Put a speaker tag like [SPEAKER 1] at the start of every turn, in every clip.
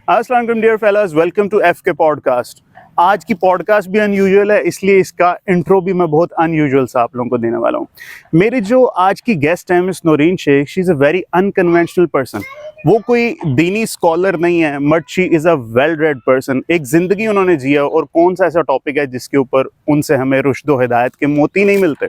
[SPEAKER 1] السلام علیکم dear fellows, welcome to F K podcast. آج کی پوڈ کاسٹ بھی ان یوزول ہے، اس لیے اس کا انٹرو بھی میں بہت ان یوزول سا آپ لوگوں کو دینے والا ہوں. میری جو آج کی گیسٹ ہے miss Noreen Sheikh, she is a very unconventional person. وہ کوئی دینی اسکالر نہیں ہے، but she is a well read person. ایک زندگی انہوں نے جیا، اور کون سا ایسا ٹاپک ہے جس کے اوپر ان سے ہمیں رشد و ہدایت کے موتی نہیں ملتے.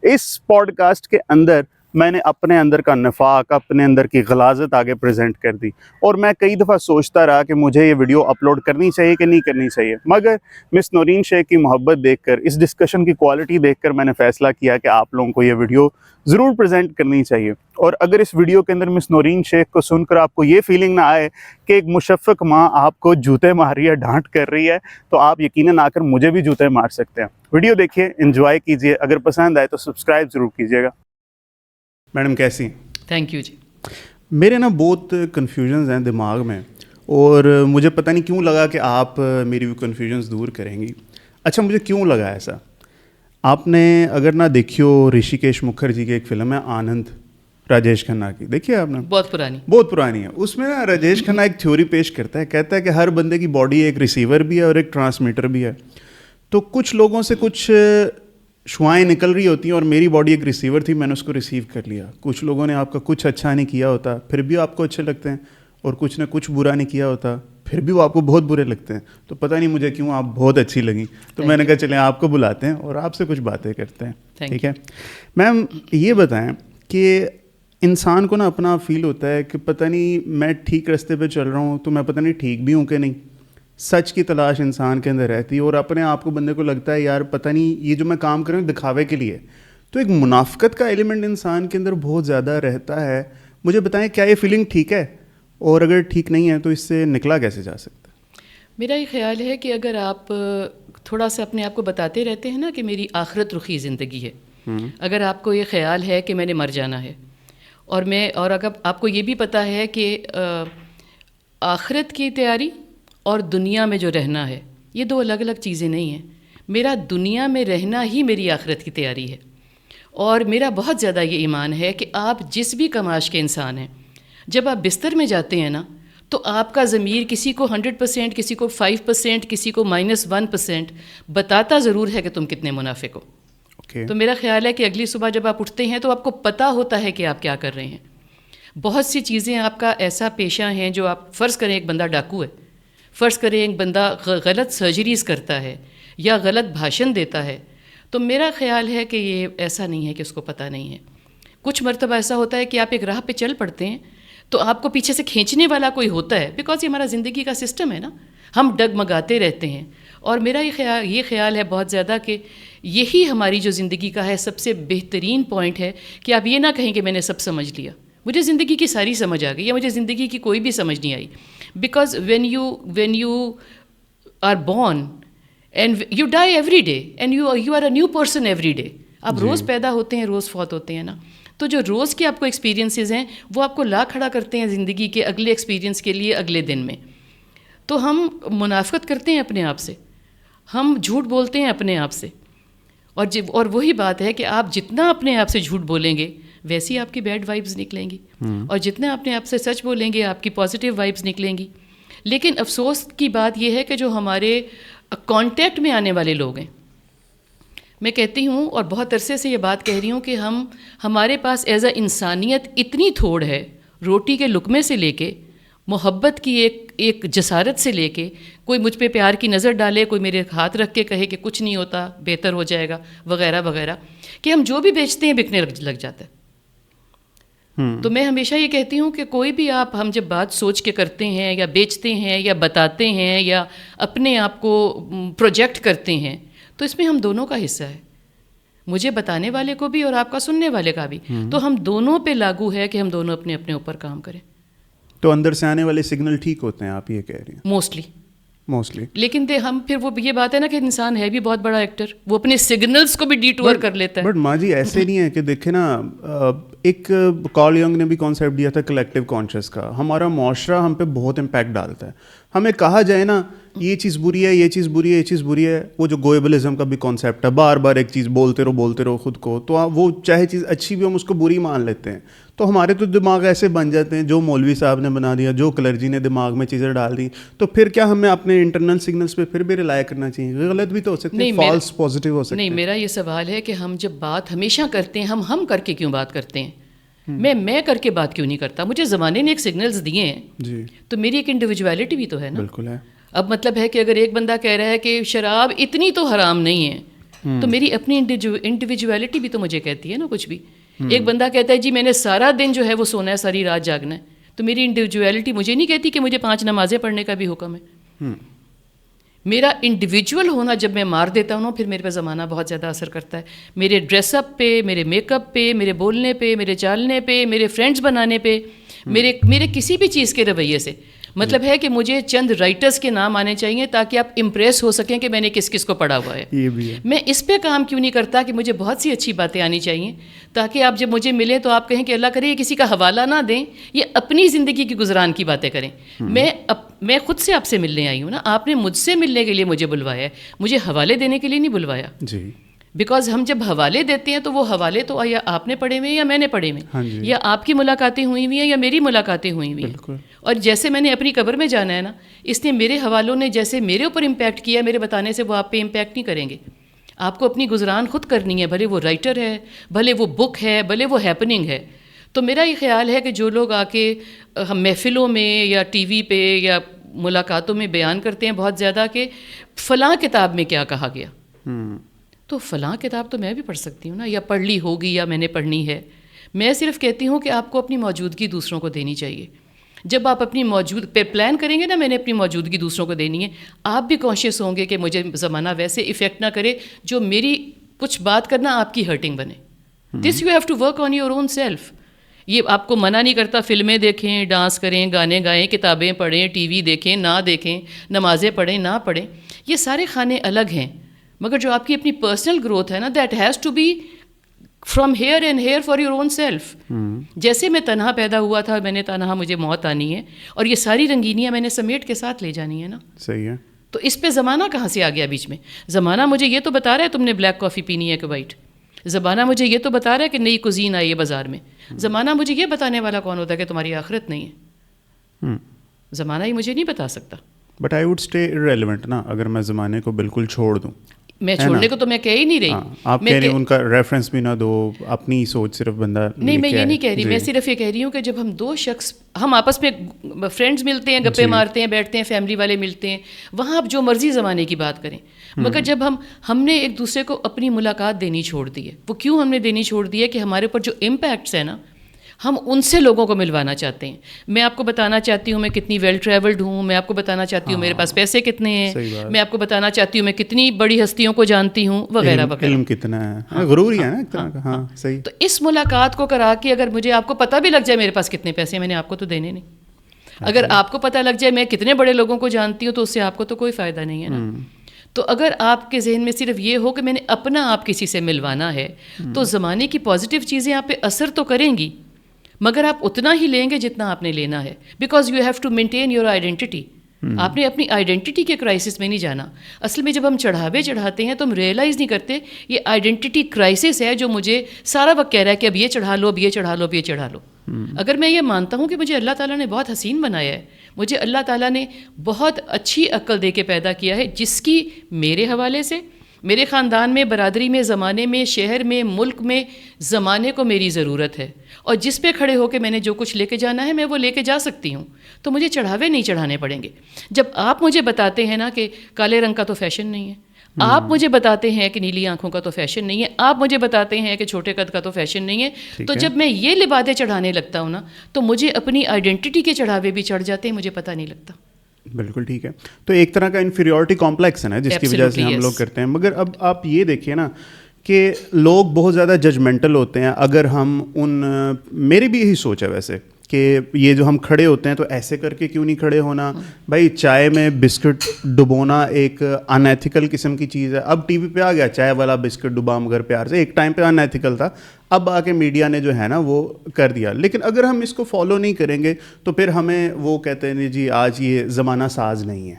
[SPEAKER 1] اس پوڈ کاسٹ کے اندر میں نے اپنے اندر کا نفاق، اپنے اندر کی غلاظت آگے پریزنٹ کر دی، اور میں کئی دفعہ سوچتا رہا کہ مجھے یہ ویڈیو اپلوڈ کرنی چاہیے کہ نہیں کرنی چاہیے. مگر مس نورین شیخ کی محبت دیکھ کر، اس ڈسکشن کی کوالٹی دیکھ کر میں نے فیصلہ کیا کہ آپ لوگوں کو یہ ویڈیو ضرور پریزنٹ کرنی چاہیے. اور اگر اس ویڈیو کے اندر مس نورین شیخ کو سن کر آپ کو یہ فیلنگ نہ آئے کہ ایک مشفق ماں آپ کو جوتے مار رہی ہے، ڈانٹ کر رہی ہے، تو آپ یقیناً آ کر مجھے بھی جوتے مار سکتے ہیں. ویڈیو دیکھیے، انجوائے کیجیے. اگر پسند آئے تو سبسکرائب ضرور کیجیے گا. میڈم کیسی ہیں؟
[SPEAKER 2] تھینک یو جی.
[SPEAKER 1] میرے نا بہت کنفیوژنز ہیں دماغ میں، اور مجھے پتہ نہیں کیوں لگا کہ آپ میری وہ کنفیوژنز دور کریں گی. اچھا، مجھے کیوں لگا ایسا؟ آپ نے اگر نہ دیکھی ہو، رشیکیش مکھرجی کی ایک فلم ہے آنند، راجیش کھنہ کی، دیکھی ہے آپ نے؟
[SPEAKER 2] بہت پرانی
[SPEAKER 1] ہے. اس میں نا راجیش کھنہ ایک تھیوری پیش کرتا ہے، کہتا ہے کہ ہر بندے کی باڈی ایک ریسیور بھی ہے اور ایک ٹرانسمیٹر بھی ہے. تو کچھ لوگوں سے کچھ شعائیں نکل رہی ہوتی ہیں، اور میری باڈی ایک ریسیور تھی، میں نے اس کو ریسیو کر لیا. کچھ لوگوں نے آپ کا کچھ اچھا نہیں کیا ہوتا، پھر بھی آپ کو اچھے لگتے ہیں، اور کچھ نے کچھ برا نہیں کیا ہوتا، پھر بھی وہ آپ کو بہت برے لگتے ہیں. تو پتہ نہیں مجھے کیوں آپ بہت اچھی لگیں، تو میں نے کہا چلیں آپ کو بلاتے ہیں اور آپ سے کچھ باتیں کرتے ہیں. ٹھیک ہے میم، یہ بتائیں کہ انسان کو نا اپنا فیل ہوتا ہے کہ پتہ نہیں میں ٹھیک راستے پہ چل رہا ہوں، تو میں پتہ نہیں ٹھیک بھی ہوں کہ نہیں. سچ کی تلاش انسان کے اندر رہتی ہے، اور اپنے آپ کو بندے کو لگتا ہے یار پتہ نہیں یہ جو میں کام کر رہا ہوں دکھاوے کے لیے. تو ایک منافقت کا ایلیمنٹ انسان کے اندر بہت زیادہ رہتا ہے. مجھے بتائیں کیا یہ فیلنگ ٹھیک ہے، اور اگر ٹھیک نہیں ہے تو اس سے نکلا کیسے جا سکتا ہے؟
[SPEAKER 2] میرا یہ خیال ہے کہ اگر آپ تھوڑا سا اپنے آپ کو بتاتے رہتے ہیں نا کہ میری آخرت رخی زندگی ہے، اگر آپ کو یہ خیال ہے کہ میں نے مر جانا ہے، اور اگر آپ کو یہ بھی پتہ ہے کہ آخرت کی تیاری اور دنیا میں جو رہنا ہے یہ دو الگ الگ چیزیں نہیں ہیں. میرا دنیا میں رہنا ہی میری آخرت کی تیاری ہے. اور میرا بہت زیادہ یہ ایمان ہے کہ آپ جس بھی کماش کے انسان ہیں، جب آپ بستر میں جاتے ہیں نا، تو آپ کا ضمیر کسی کو 100%، کسی کو 5%، کسی کو -1% بتاتا ضرور ہے کہ تم کتنے منافق ہو. تو میرا خیال ہے کہ اگلی صبح جب آپ اٹھتے ہیں تو آپ کو پتہ ہوتا ہے کہ آپ کیا کر رہے ہیں. بہت سی چیزیں آپ کا ایسا پیشہ ہیں جو آپ فرض کریں ایک بندہ ڈاکو ہے، فرض کریں ایک بندہ غلط سرجریز کرتا ہے یا غلط بھاشن دیتا ہے، تو میرا خیال ہے کہ یہ ایسا نہیں ہے کہ اس کو پتہ نہیں ہے. کچھ مرتبہ ایسا ہوتا ہے کہ آپ ایک راہ پہ چل پڑتے ہیں تو آپ کو پیچھے سے کھینچنے والا کوئی ہوتا ہے، بیکاز یہ ہمارا زندگی کا سسٹم ہے نا، ہم ڈگمگاتے رہتے ہیں. اور میرا یہ خیال ہے بہت زیادہ کہ یہی ہماری جو زندگی کا ہے سب سے بہترین پوائنٹ ہے کہ آپ یہ نہ کہیں کہ میں نے سب سمجھ لیا، مجھے زندگی کی ساری سمجھ آ گئی، یا مجھے زندگی کی کوئی بھی سمجھ نہیں آئی. Because when you are born and you die every day and you are a new person every day. آپ روز پیدا ہوتے ہیں، روز فوت ہوتے ہیں نا، تو جو روز کے آپ کو ایکسپیرینسز ہیں وہ آپ کو لا کھڑا کرتے ہیں زندگی کے اگلے ایکسپیرینس کے لیے اگلے دن میں. تو ہم منافقت کرتے ہیں اپنے آپ سے، ہم جھوٹ بولتے ہیں اپنے آپ سے، اور وہی بات ہے کہ آپ جتنا اپنے آپ سے جھوٹ بولیں گے ویسی آپ کی بیڈ وائبز نکلیں گی، اور جتنا اپنے آپ سے سچ بولیں گے آپ کی پازیٹیو وائبز نکلیں گی. لیکن افسوس کی بات یہ ہے کہ جو ہمارے کانٹیکٹ میں آنے والے لوگ ہیں، میں کہتی ہوں اور بہت عرصے سے یہ بات کہہ رہی ہوں کہ ہمارے پاس ایز اے انسانیت اتنی تھوڑ ہے، روٹی کے لقمے سے لے کے محبت کی ایک جسارت سے لے کے، کوئی مجھ پہ پیار کی نظر ڈالے، کوئی میرے ہاتھ رکھ کے کہے کہ کچھ نہیں ہوتا، بہتر ہو جائے گا وغیرہ وغیرہ، کہ ہم جو بھی بیچتے ہیں بکنے لگ جاتا ہے. تو میں ہمیشہ یہ کہتی ہوں کہ کوئی بھی ہم جب بات سوچ کے کرتے ہیں یا بیچتے ہیں یا بتاتے ہیں یا اپنے آپ کو پروجیکٹ کرتے ہیں، تو اس میں ہم دونوں کا حصہ ہے، مجھے بتانے والے کو بھی اور آپ کا سننے والے کا بھی. تو ہم دونوں پہ لاگو ہے کہ ہم دونوں اپنے اپنے اوپر کام کریں.
[SPEAKER 1] تو اندر سے آنے والے سگنل ٹھیک ہوتے ہیں، آپ یہ کہہ رہی ہیں؟ موسٹلی.
[SPEAKER 2] لیکن ہم پھر وہ یہ بات ہے نا کہ انسان ہے بھی بہت بڑا ایکٹر، وہ اپنے سگنلز کو بھی ڈیٹور کر لیتا ہے.
[SPEAKER 1] بٹ ماں جی ایسے نہیں ہے کہ دیکھیں نا، ایک کارل ینگ نے بھی کانسیپٹ دیا تھا کلیکٹیو کانشیس کا. ہمارا معاشرہ ہم پہ بہت امپیکٹ ڈالتا ہے. ہمیں کہا جائے نا یہ چیز بری ہے، یہ چیز بری ہے، یہ چیز بری ہے، وہ جو گوئبلزم کا بھی کانسیپٹ ہے، بار بار ایک چیز بولتے رہو خود کو، تو وہ چاہے چیز اچھی بھی ہم اس کو بری مان لیتے ہیں. تو ہمارے تو دماغ ایسے بن جاتے ہیں جو مولوی صاحب نے بنا دیا, جو کلرجی نے دماغ میں چیزیں ڈال دی, تو پھر کیا ہمیں اپنے انٹرنل سگنلس پہ پھر بھی ریلائی کرنا چاہیے؟ غلط بھی تو ہو سکتے ہیں, فالس پازیٹیو ہو سکتے ہیں.
[SPEAKER 2] نہیں, میرا یہ سوال ہے کہ ہم جب بات ہمیشہ کرتے ہیں, ہم کر کے کیوں بات کرتے ہیں؟ میں کر کے بات کیوں نہیں کرتا؟ مجھے زمانے نے ایک سگنلز دیے ہیں
[SPEAKER 1] جی,
[SPEAKER 2] تو میری ایک انڈیویجویلٹی بھی تو ہے نا.
[SPEAKER 1] بالکل ہے.
[SPEAKER 2] اب مطلب ہے کہ اگر ایک بندہ کہہ رہا ہے کہ شراب اتنی تو حرام نہیں ہے, تو میری اپنی انڈیویجویلٹی بھی تو مجھے کہتی ہے نا کچھ بھی. ایک بندہ کہتا ہے جی میں نے سارا دن جو ہے وہ سونا ہے, ساری رات جاگنا ہے, تو میری انڈیویجویلٹی مجھے نہیں کہتی کہ مجھے 5 نمازیں پڑھنے کا بھی حکم ہے. میرا انڈیویجول ہونا جب میں مار دیتا ہوں پھر میرے پہ زمانہ بہت زیادہ اثر کرتا ہے. میرے ڈریس اپ پہ, میرے میک اپ پہ, میرے بولنے پہ, میرے چالنے پہ, میرے فرینڈز بنانے پہ, میرے کسی بھی چیز کے رویے سے. مطلب ہے کہ مجھے چند رائٹرز کے نام آنے چاہیے تاکہ آپ امپریس ہو سکیں کہ میں نے کس کس کو پڑھا ہوا ہے.
[SPEAKER 1] یہ بھی ہے.
[SPEAKER 2] میں اس پہ کام کیوں نہیں کرتا کہ مجھے بہت سی اچھی باتیں آنی چاہیے تاکہ آپ جب مجھے ملیں تو آپ کہیں کہ اللہ کرے یہ کسی کا حوالہ نہ دیں, یہ اپنی زندگی کی گزران کی باتیں کریں. میں خود سے آپ سے ملنے آئی ہوں نا, آپ نے مجھ سے ملنے کے لیے مجھے بلوایا ہے, مجھے حوالے دینے کے لیے نہیں بلوایا.
[SPEAKER 1] جی,
[SPEAKER 2] بیکاز ہم جب حوالے دیتے ہیں تو وہ حوالے تو یا آپ نے پڑھے ہوئے ہیں یا میں نے پڑھے ہوئے ہیں, یا آپ کی ملاقاتیں ہوئی ہوئی ہیں یا میری ملاقاتیں ہوئی ہوئی ہیں. اور جیسے میں نے اپنی قبر میں جانا ہے نا, اس نے میرے حوالوں نے جیسے میرے اوپر امپیکٹ کیا, میرے بتانے سے وہ آپ پہ امپیکٹ نہیں کریں گے. آپ کو اپنی گزران خود کرنی ہے, بھلے وہ رائٹر ہے, بھلے وہ بک ہے, بھلے وہ ہیپننگ ہے. تو میرا یہ خیال ہے کہ جو لوگ آ کے ہم محفلوں میں یا ٹی وی پہ یا ملاقاتوں میں بیان کرتے ہیں بہت زیادہ کہ فلاں کتاب میں کیا کہا گیا, تو فلاں کتاب تو میں بھی پڑھ سکتی ہوں نا, یا پڑھ لی ہوگی یا میں نے پڑھنی ہے. میں صرف کہتی ہوں کہ آپ کو اپنی موجودگی دوسروں کو دینی چاہیے. جب آپ اپنی پلان کریں گے نا میں نے اپنی موجودگی دوسروں کو دینی ہے, آپ بھی کانشیس ہوں گے کہ مجھے زمانہ ویسے افیکٹ نہ کرے جو میری کچھ بات کرنا آپ کی ہرٹنگ بنے. This you have to work on your own self. یہ آپ کو منع نہیں کرتا فلمیں دیکھیں, ڈانس کریں, گانے گائیں, کتابیں پڑھیں, ٹی وی دیکھیں نہ دیکھیں, نمازیں پڑھیں نہ پڑھیں, یہ سارے کھانے الگ ہیں. مگر جو آپ کی اپنی پرسنل گروتھ ہے نا, that has to be from here and here for your own self. جیسے میں تنہا پیدا ہوا تھا, میں نے تنہا مجھے موت آنی ہے, اور یہ ساری رنگینیاں میں نے سمیٹ کے ساتھ لے جانی ہے نا.
[SPEAKER 1] صحیح ہے.
[SPEAKER 2] تو اس پہ زمانہ کہاں سے آ گیا بیچ میں؟ زمانہ مجھے یہ تو بتا رہا ہے تم نے بلیک کافی پینی ہے کہ وائٹ. زمانہ مجھے یہ تو بتا رہا ہے کہ نئی کوزین آئی ہے بازار میں. زمانہ مجھے یہ بتانے والا کون ہوتا ہے کہ تمہاری آخرت نہیں ہے؟ زمانہ ہی مجھے نہیں بتا سکتا.
[SPEAKER 1] But I would stay irrelevant نا, اگر میں زمانے کو بالکل چھوڑ دوں.
[SPEAKER 2] میں چھوڑنے کو تو میں کہہ ہی نہیں رہی.
[SPEAKER 1] آپ کہہ رہی ہیں ان کا ریفرنس بھی نہ دو, اپنی سوچ صرف بندہ.
[SPEAKER 2] نہیں, میں یہ نہیں کہہ رہی, میں صرف یہ کہہ رہی ہوں کہ جب ہم دو شخص ہم آپس میں فرینڈز ملتے ہیں, گپے مارتے ہیں, بیٹھتے ہیں, فیملی والے ملتے ہیں, وہاں آپ جو مرضی زمانے کی بات کریں. مگر جب ہم نے ایک دوسرے کو اپنی ملاقات دینی چھوڑ دی ہے, وہ کیوں ہم نے دینی چھوڑ دی ہے کہ ہمارے اوپر جو امپیکٹس ہیں نا, ہم ان سے لوگوں کو ملوانا چاہتے ہیں. میں آپ کو بتانا چاہتی ہوں میں کتنی ویل ٹریولڈ ہوں, میں آپ کو بتانا چاہتی ہوں میرے پاس پیسے کتنے ہیں, میں آپ کو بتانا چاہتی ہوں میں کتنی بڑی ہستیوں کو جانتی ہوں, وغیرہ وغیرہ.
[SPEAKER 1] علم کتنا ہے, غرور ہی ہے نا ایک طرح کا. ہاں صحیح.
[SPEAKER 2] تو اس ملاقات کو کرا کے اگر مجھے آپ کو پتہ بھی لگ جائے میرے پاس کتنے پیسے, میں نے آپ کو تو دینے نہیں. اگر آپ کو پتہ لگ جائے میں کتنے بڑے لوگوں کو جانتی ہوں تو اس سے آپ کو تو کوئی فائدہ نہیں ہے نا. تو اگر آپ کے ذہن میں صرف یہ ہو کہ میں نے اپنا آپ کسی سے ملوانا ہے, تو زمانے کی پازیٹیو چیزیں آپ پہ اثر تو کریں گی, مگر آپ اتنا ہی لیں گے جتنا آپ نے لینا ہے. Because you have to maintain your identity. آپ نے اپنی آئیڈینٹی کے کرائسس میں نہیں جانا. اصل میں جب ہم چڑھاوے چڑھاتے ہیں تو ہم ریئلائز نہیں کرتے یہ آئیڈینٹی کرائسس ہے جو مجھے سارا وقت کہہ رہا ہے کہ اب یہ چڑھا لو, اب یہ چڑھا لو, اب یہ چڑھا لو. اگر میں یہ مانتا ہوں کہ مجھے اللہ تعالیٰ نے بہت حسین بنایا ہے, مجھے اللہ تعالیٰ نے بہت اچھی عقل دے کے پیدا کیا ہے, جس کی میرے حوالے سے میرے خاندان میں, برادری میں, زمانے میں, شہر میں, ملک میں زمانے کو میری ضرورت ہے, اور جس پہ کھڑے ہو کے میں نے جو کچھ لے کے جانا ہے میں وہ لے کے جا سکتی ہوں, تو مجھے چڑھاوے نہیں چڑھانے پڑیں گے. جب آپ مجھے بتاتے ہیں نا کہ کالے رنگ کا تو فیشن نہیں ہے, آپ مجھے بتاتے ہیں کہ نیلی آنکھوں کا تو فیشن نہیں ہے, آپ مجھے بتاتے ہیں کہ چھوٹے قد کا تو فیشن نہیں ہے, تو جب میں یہ لبادیں چڑھانے لگتا ہوں نا تو مجھے اپنی آئیڈینٹی کے چڑھاوے بھی چڑھ جاتے ہیں, مجھے پتہ نہیں لگتا.
[SPEAKER 1] بالکل ٹھیک ہے. تو ایک طرح کا انفیریورٹی کمپلیکس ہے نا جس کی وجہ سے ہم لوگ کرتے ہیں. مگر اب آپ یہ دیکھیے نا کہ لوگ بہت زیادہ ججمنٹل ہوتے ہیں. اگر ہم میری بھی یہی سوچ ہے ویسے کہ یہ جو ہم کھڑے ہوتے ہیں تو ایسے کر کے کیوں نہیں کھڑے ہونا. بھائی چائے میں بسکٹ ڈبونا ایک ان ایتھیکل قسم کی چیز ہے. اب ٹی وی پہ آ گیا چائے والا بسکٹ ڈبا مگر پیار سے, ایک ٹائم پہ ان ایتھیکل تھا, اب آ کے میڈیا نے جو ہے نا وہ کر دیا. لیکن اگر ہم اس کو فالو نہیں کریں گے تو پھر ہمیں وہ کہتے ہیں جی آج یہ زمانہ ساز نہیں ہے,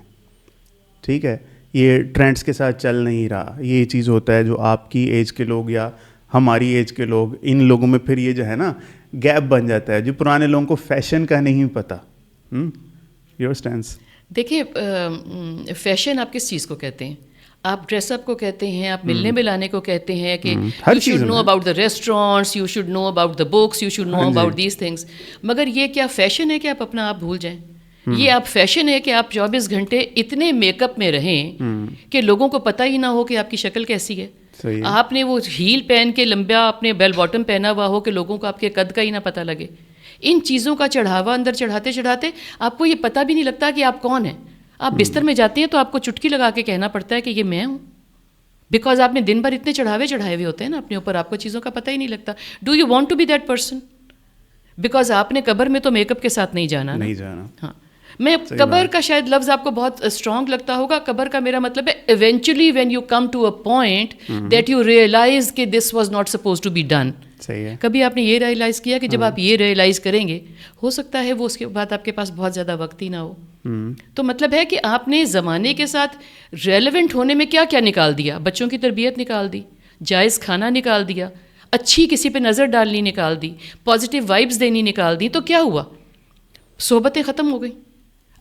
[SPEAKER 1] ٹھیک ہے, یہ ٹرینڈس کے ساتھ چل نہیں رہا. یہ چیز ہوتا ہے جو آپ کی ایج کے لوگ یا ہماری ایج کے لوگ, ان لوگوں میں پھر یہ جو ہے نا گیپ بن جاتا ہے جو پرانے لوگوں کو فیشن کا نہیں پتہ. Your stains?
[SPEAKER 2] دیکھیے فیشن آپ کس چیز کو کہتے ہیں؟ آپ ڈریس اپ کو کہتے ہیں, آپ ملنے ملانے کو کہتے ہیں کہ you should know about the restaurants, you should know about the books, you should know about these things. مگر یہ کیا فیشن ہے کہ آپ اپنا آپ بھول جائیں؟ یہ آپ فیشن ہے کہ آپ 24 گھنٹے اتنے میک اپ میں رہیں کہ لوگوں کو پتہ ہی نہ ہو کہ آپ کی شکل کیسی ہے. آپ نے وہ ہیل پہن کے لمبا اپنے بیل باٹم پہنا ہوا ہو کہ لوگوں کو آپ کے قد کا ہی نہ پتہ لگے. ان چیزوں کا چڑھاوا اندر چڑھاتے چڑھاتے آپ کو یہ پتہ بھی نہیں لگتا کہ آپ کون ہیں. آپ بستر میں جاتے ہیں تو آپ کو چٹکی لگا کے کہنا پڑتا ہے کہ یہ میں ہوں, بیکاز آپ نے دن بھر اتنے چڑھائے ہوئے ہوتے ہیں نا اپنے اوپر, آپ کو چیزوں کا پتہ ہی نہیں لگتا. Do you want to be that person? Because آپ نے قبر میں تو میک اپ کے ساتھ نہیں جانا. ہاں, میں قبر کا شاید لفظ آپ کو بہت اسٹرانگ لگتا ہوگا. قبر کا میرا مطلب ہے eventually when you come to a point that you realize کہ this was not suppose to be done. کبھی آپ نے یہ ریئلائز کیا کہ جب آپ یہ ریئلائز کریں گے, ہو سکتا ہے وہ اس کے بعد آپ کے پاس بہت زیادہ وقت ہی نہ ہو. تو مطلب ہے کہ آپ نے زمانے کے ساتھ ریلیونٹ ہونے میں کیا کیا نکال دیا. بچوں کی تربیت نکال دی, جائز کھانا نکال دیا, اچھی کسی پہ نظر ڈالنی نکال دی, پازیٹیو وائبس دینی نکال دی. تو کیا ہوا؟ صحبتیں ختم ہو گئیں.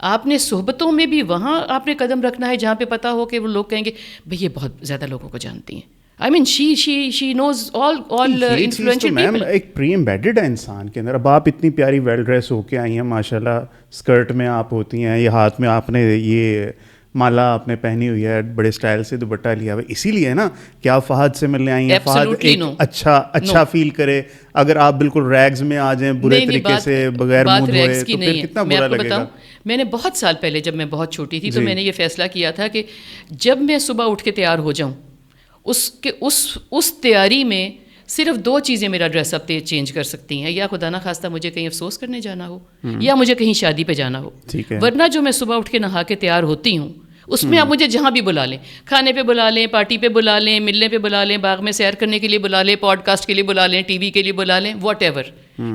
[SPEAKER 2] آپ نے صحبتوں میں بھی وہاں آپ نے قدم رکھنا ہے جہاں پہ پتہ ہو کہ وہ لوگ کہیں گے بھئی یہ بہت زیادہ لوگوں کو جانتی ہیں. I mean she knows all influential people.
[SPEAKER 1] ایک پری ایمبیڈڈ ہے انسان کے اندر. اب آپ اتنی پیاری ویل ڈریس ہو کے آئی ہیں ماشاءاللہ, اسکرٹ میں آپ ہوتی ہیں, یہ ہاتھ میں آپ نے یہ مالا آپ نے پہنی ہوئی ہے, بڑے اسٹائل سے دوپٹہ لیا ہوا, اسی لیے نا کہ آپ فہد سے ملنے آئی ہیں, فہد ایک اچھا فیل کرے. اگر آپ بالکل ریگز میں آ جائیں برے طریقے سے بغیر منہ دھوئے تو پھر کتنا برا لگے گا.
[SPEAKER 2] میں نے بہت سال پہلے جب میں بہت چھوٹی تھی تو میں نے یہ فیصلہ کیا تھا کہ جب میں صبح اٹھ کے تیار ہو جاؤں, اس تیاری میں صرف 2 چیزیں میرا ڈریس اپ چینج کر سکتی ہیں, یا خدا نہ خواستہ مجھے کہیں افسوس کرنے جانا ہو یا مجھے کہیں شادی پہ جانا ہو. ورنہ جو میں صبح اٹھ کے نہا کے تیار ہوتی ہوں اس میں آپ مجھے جہاں بھی بلا لیں, کھانے پہ بلا لیں, پارٹی پہ بلا لیں, ملنے پہ بلا لیں, باغ میں سیر کرنے کے لیے بلا لیں, پوڈ کاسٹ کے لیے بلا لیں, ٹی وی کے لیے بلا لیں, واٹ ایور,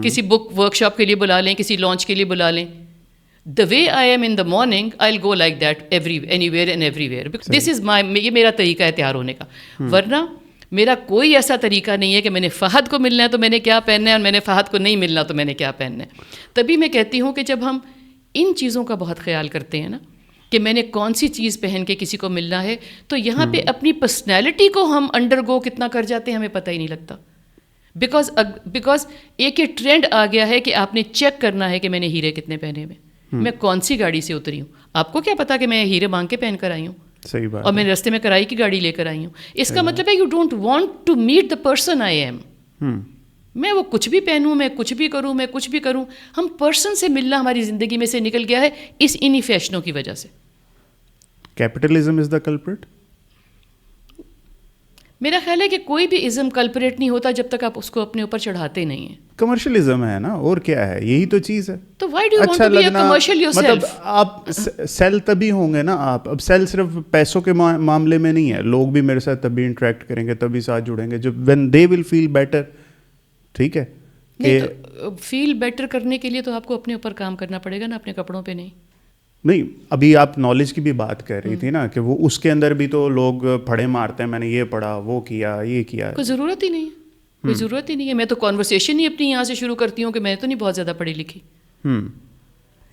[SPEAKER 2] کسی بک ورک شاپ کے لیے بلا لیں, کسی لانچ کے لیے بلا لیں. The way I am in the morning, I'll go like that anywhere and everywhere. This is یہ میرا طریقہ ہے تیار ہونے کا. ورنہ میرا کوئی ایسا طریقہ نہیں ہے کہ میں نے فہد کو ملنا ہے تو میں نے کیا پہننا ہے, اور میں نے فہد کو نہیں ملنا تو میں نے کیا پہننا ہے. تبھی میں کہتی ہوں کہ جب ہم ان چیزوں کا بہت خیال کرتے ہیں نا کہ میں نے کون سی چیز پہن کے کسی کو ملنا ہے, تو یہاں پہ اپنی پرسنالٹی کو ہم انڈر گو کتنا کر جاتے ہیں ہمیں پتہ ہی نہیں لگتا. بیکاز ایک یہ ٹرینڈ آ گیا ہے کہ آپ نے چیک کرنا ہے کہ میں نے ہیرے کتنے پہنے ہوئے, میں کون سی گاڑی سے اتری ہوں. آپ کو کیا پتا کہ میں ہیرے مانگ کے پہن کر آئی ہوں,
[SPEAKER 1] صحیح بات,
[SPEAKER 2] اور میں راستے میں کرائی کی گاڑی لے کر آئی ہوں. اس کا مطلب ہے you don't want to meet the person I am. میں وہ کچھ بھی پہنوں, میں کچھ بھی کروں, میں کچھ بھی کروں, ہم پرسن سے ملنا ہماری زندگی میں سے نکل گیا ہے انہی فیشنوں کی وجہ سے.
[SPEAKER 1] کیپٹلزم از دا کلپریٹ.
[SPEAKER 2] میرا خیال ہے کہ کوئی بھی ازم کلپریٹ نہیں ہوتا جب تک آپ اس کو اپنے اوپر چڑھاتے نہیں ہیں.
[SPEAKER 1] کمرشلزم ہے نا, اور کیا ہے, یہی تو چیز ہے.
[SPEAKER 2] تو why do you want to be a commercial yourself?
[SPEAKER 1] مطلب آپ سیل تبھی ہوں گے نا, آپ اب سیل صرف پیسوں کے معاملے میں نہیں ہے, لوگ بھی میرے ساتھ تبھی انٹریکٹ کریں گے, تبھی ساتھ جڑیں گے جب when they will feel better. ٹھیک ہے, کہ
[SPEAKER 2] فیل بیٹر کرنے کے لیے تو آپ کو اپنے اوپر کام کرنا پڑے گا نا, اپنے کپڑوں پہ نہیں.
[SPEAKER 1] نہیں, ابھی آپ نالج کی بھی بات کر رہی تھی نا کہ وہ اس کے اندر بھی تو لوگ پھڑے مارتے ہیں, میں نے یہ پڑھا, وہ کیا, یہ کیا.
[SPEAKER 2] کوئی ضرورت ہی نہیں ہے, کوئی ضرورت ہی نہیں ہے. میں تو کانورسیشن ہی اپنی یہاں سے شروع کرتی ہوں کہ میں تو نہیں بہت زیادہ پڑھی لکھی.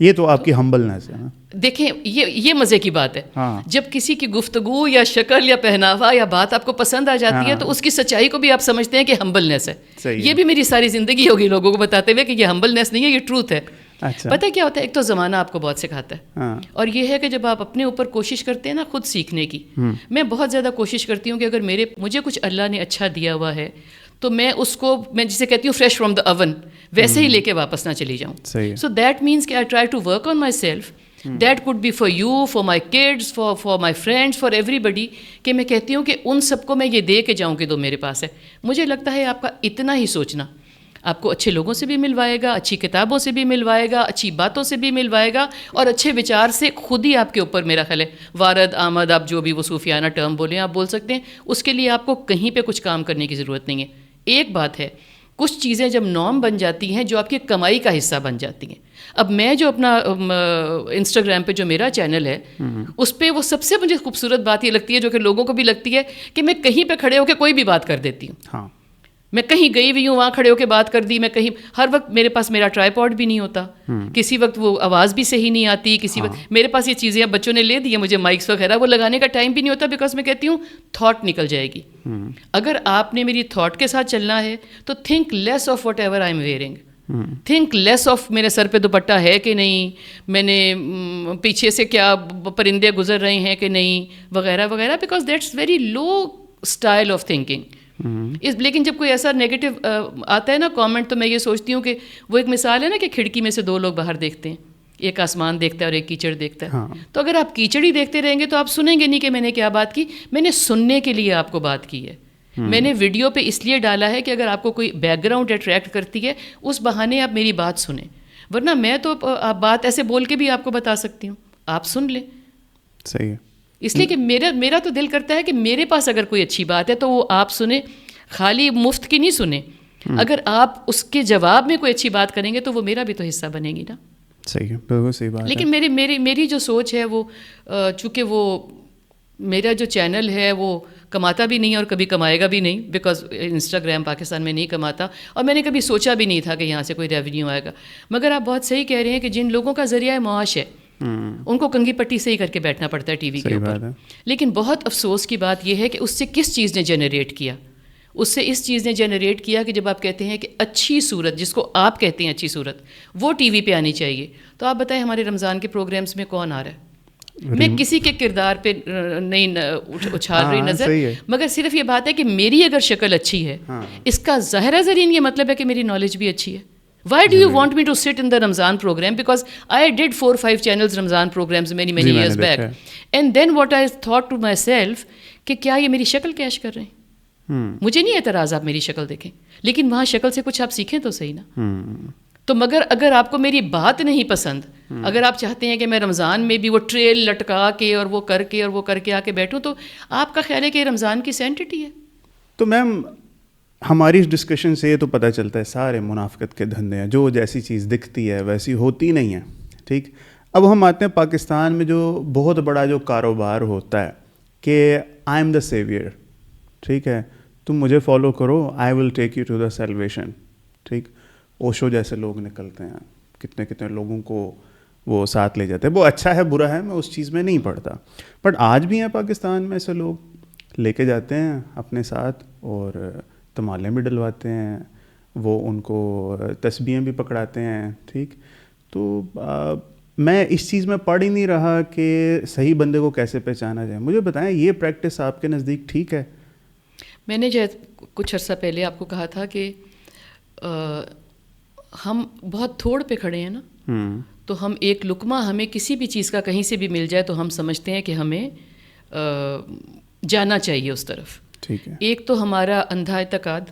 [SPEAKER 1] یہ تو آپ کی ہمبلنس ہے نا.
[SPEAKER 2] دیکھیں یہ مزے کی بات ہے, جب کسی کی گفتگو یا شکل یا پہناوا یا بات آپ کو پسند آ جاتی ہے تو اس کی سچائی کو بھی آپ سمجھتے ہیں کہ ہمبلنس ہے. یہ بھی میری ساری زندگی ہوگی لوگوں کو بتاتے ہوئے کہ یہ ہمبلنس نہیں ہے, یہ ٹروتھ ہے. پتہ کیا ہوتا ہے, ایک تو زمانہ آپ کو بہت سکھاتا ہے, اور یہ ہے کہ جب آپ اپنے اوپر کوشش کرتے ہیں نا خود سیکھنے کی. میں بہت زیادہ کوشش کرتی ہوں کہ اگر مجھے کچھ اللہ نے اچھا دیا ہوا ہے تو میں اس کو, میں جسے کہتی ہوں فریش فرام دا اوون, ویسے ہی لے کے واپس نہ چلی جاؤں. سو دیٹ مینس کہ I try to work on myself. That could be for you, for my kids, for my friends, for everybody, کہ میں کہتی ہوں کہ ان سب کو میں یہ دے کے جاؤں کہ دو میرے پاس ہے. مجھے لگتا ہے آپ کا اتنا ہی سوچنا آپ کو اچھے لوگوں سے بھی ملوائے گا, اچھی کتابوں سے بھی ملوائے گا, اچھی باتوں سے بھی ملوائے گا, اور اچھے وچار سے خود ہی آپ کے اوپر میرا خیال ہے وارد آمد, آپ جو بھی وہ صوفیانہ ٹرم بولیں آپ بول سکتے ہیں. اس کے لیے آپ کو کہیں پہ کچھ کام کرنے کی ضرورت نہیں ہے. ایک بات ہے, کچھ چیزیں جب نارم بن جاتی ہیں جو آپ کی کمائی کا حصہ بن جاتی ہیں. اب میں جو اپنا انسٹاگرام پہ جو میرا چینل ہے اس پہ وہ سب سے مجھے خوبصورت بات یہ لگتی ہے, جو کہ لوگوں کو بھی لگتی ہے, کہ میں کہیں پہ کھڑے ہو کے کوئی بھی بات کر دیتی ہوں. میں کہیں گئی ہوئی ہوں وہاں کھڑے ہو کے بات کر دی, میں کہیں ہر وقت میرے پاس میرا ٹرائی پاڈ بھی نہیں ہوتا, کسی وقت وہ آواز بھی صحیح نہیں آتی, کسی وقت میرے پاس یہ چیزیں اب بچوں نے لے دی ہیں, مجھے مائکس وغیرہ وہ لگانے کا ٹائم بھی نہیں ہوتا, بیکاز میں کہتی ہوں تھاٹ نکل جائے گی. اگر آپ نے میری تھاٹ کے ساتھ چلنا ہے تو think less of whatever I am wearing, think less of میرے سر پہ دوپٹہ ہے کہ نہیں, میں نے پیچھے سے کیا پرندے گزر رہے ہیں کہ نہیں, وغیرہ وغیرہ, because that's very low style of thinking. لیکن جب کوئی ایسا نیگیٹو آتا ہے نا کامنٹ, تو میں یہ سوچتی ہوں کہ وہ ایک مثال ہے نا کہ کھڑکی میں سے دو لوگ باہر دیکھتے ہیں, ایک آسمان دیکھتا ہے اور ایک کیچڑ دیکھتا ہے. تو اگر آپ کیچڑ ہی دیکھتے رہیں گے تو آپ سنیں گے نہیں کہ میں نے کیا بات کی. میں نے سننے کے لیے آپ کو بات کی ہے, میں نے ویڈیو پہ اس لیے ڈالا ہے کہ اگر آپ کو کوئی بیک گراؤنڈ اٹریکٹ کرتی ہے اس بہانے آپ میری بات سنیں, ورنہ میں تو بات ایسے بول کے بھی آپ کو بتا سکتی ہوں, آپ سن لیں.
[SPEAKER 1] صحیح ہے.
[SPEAKER 2] اس لیے کہ میرا تو دل کرتا ہے کہ میرے پاس اگر کوئی اچھی بات ہے تو وہ آپ سنیں, خالی مفت کی نہیں سنیں. اگر آپ اس کے جواب میں کوئی اچھی بات کریں گے تو وہ میرا بھی تو حصہ بنے گی نا.
[SPEAKER 1] صحیح ہے, بالکل صحیح بات.
[SPEAKER 2] لیکن میری جو سوچ ہے وہ چونکہ وہ میرا جو چینل ہے وہ کماتا بھی نہیں اور کبھی کمائے گا بھی نہیں, بیکاز انسٹاگرام پاکستان میں نہیں کماتا, اور میں نے کبھی سوچا بھی نہیں تھا کہ یہاں سے کوئی ریونیو آئے گا. مگر آپ بہت صحیح کہہ رہے ہیں کہ جن لوگوں کا ذریعہ معاش ہے ان کو کنگھی پٹی سے ہی کر کے بیٹھنا پڑتا ہے ٹی وی کے اوپر. لیکن بہت افسوس کی بات یہ ہے کہ اس سے کس چیز نے جنریٹ کیا, اس سے اس چیز نے جنریٹ کیا کہ جب آپ کہتے ہیں کہ اچھی صورت, جس کو آپ کہتے ہیں اچھی صورت, وہ ٹی وی پہ آنی چاہیے, تو آپ بتائیں ہمارے رمضان کے پروگرامز میں کون آ رہا ہے؟ میں کسی کے کردار پہ نہیں اچھال رہی نظر, مگر صرف یہ بات ہے کہ میری اگر شکل اچھی ہے, اس کا ظاہرہ زرین یہ مطلب ہے کہ میری نالج بھی اچھی ہے. Why do you want me to sit in the Ramzan program? Because I did 4-5 channels Ramzan programs many years back. And then what I thought to myself کہ کیا یہ میری شکل کیش کر رہے ہیں؟ مجھے نہیں اعتراض آپ میری شکل دیکھیں, لیکن وہاں شکل سے کچھ آپ سیکھیں تو صحیح نا. تو مگر اگر آپ کو میری بات نہیں پسند, اگر آپ چاہتے ہیں کہ میں رمضان میں بھی وہ ٹریل لٹکا کے اور وہ کر کے اور وہ کر کے آ کے بیٹھوں, تو آپ کا خیال ہے کہ رمضان کی سینٹٹی ہے.
[SPEAKER 1] تو میم ہماری اس ڈسکشن سے یہ تو پتہ چلتا ہے سارے منافقت کے دھندے ہیں, جو جیسی چیز دکھتی ہے ویسی ہوتی نہیں ہے. ٹھیک, اب ہم آتے ہیں پاکستان میں جو بہت بڑا جو کاروبار ہوتا ہے کہ آئی ایم دا سیویئر. ٹھیک ہے, تم مجھے فالو کرو, I will take you to the salvation. ٹھیک, اوشو جیسے لوگ نکلتے ہیں, کتنے لوگوں کو وہ ساتھ لے جاتے ہیں. وہ اچھا ہے برا ہے, میں اس چیز میں نہیں پڑتا, بٹ آج بھی ہیں پاکستان میں ایسے لوگ لے کے جاتے ہیں اپنے ساتھ, اور تمالیں بھی ڈلواتے ہیں, وہ ان کو تسبیحیں بھی پکڑاتے ہیں. ٹھیک, تو میں اس چیز میں پڑھ ہی نہیں رہا کہ صحیح بندے کو کیسے پہچانا جائے. مجھے بتائیں یہ پریکٹس آپ کے نزدیک ٹھیک ہے؟
[SPEAKER 2] میں نے جو کچھ عرصہ پہلے آپ کو کہا تھا کہ ہم بہت تھوڑ پہ کھڑے ہیں نا, تو ہم ایک لقمہ ہمیں کسی بھی چیز کا کہیں سے بھی مل جائے تو ہم سمجھتے ہیں کہ ہمیں جانا چاہیے اس طرف.
[SPEAKER 1] ٹھیک ہے,
[SPEAKER 2] ایک تو ہمارا اندھا اعتقاد,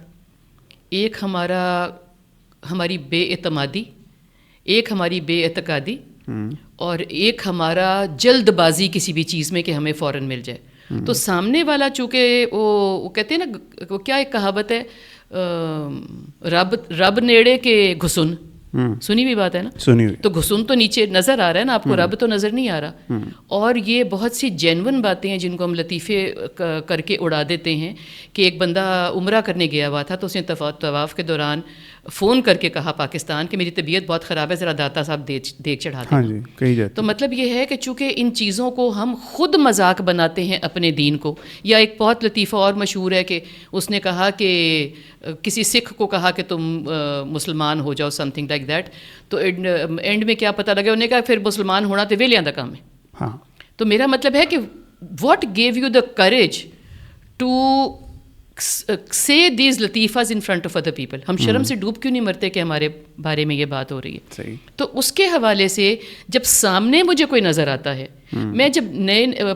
[SPEAKER 2] ایک ہماری بے اعتمادی, ایک ہماری بے اعتقادی, اور ایک ہمارا جلد بازی کسی بھی چیز میں کہ ہمیں فوراً مل جائے. تو سامنے والا چونکہ وہ کہتے ہیں نا, وہ کیا ایک کہاوت ہے, رب نیڑے کے گھسن, سنی ہوئی بات ہے نا,
[SPEAKER 1] سنی ہوئی.
[SPEAKER 2] تو گھسن تو نیچے نظر آ رہا ہے نا آپ کو, رب تو نظر نہیں آ رہا. اور یہ بہت سی جینون باتیں ہیں جن کو ہم لطیفے کر کے اڑا دیتے ہیں کہ ایک بندہ عمرہ کرنے گیا ہوا تھا, تو اس نے طواف کے دوران فون کر کے کہا پاکستان کہ میری طبیعت بہت خراب ہے, ذرا داتا صاحب دیکھ چڑھا دیں.
[SPEAKER 1] ہاں جی, کہی جاتی.
[SPEAKER 2] تو مطلب یہ ہے کہ چونکہ ان چیزوں کو ہم خود مذاق بناتے ہیں اپنے دین کو. یا ایک بہت لطیفہ اور مشہور ہے کہ اس نے کہا کہ کسی سکھ کو کہا کہ تم مسلمان ہو جاؤ, سم تھنگ لائک دیٹ. تو اینڈ میں کیا پتہ لگا, انہوں نے کہا پھر مسلمان ہونا تو ویلیاں دا کام ہے.
[SPEAKER 1] ہاں,
[SPEAKER 2] تو میرا مطلب ہے کہ what gave you the courage to say these لطیفاز in front of other people. ہم شرم سے ڈوب کیوں نہیں مرتے کہ ہمارے بارے میں یہ بات ہو رہی ہے.
[SPEAKER 1] صحیح.
[SPEAKER 2] تو اس کے حوالے سے جب سامنے مجھے کوئی نظر آتا ہے, میں جب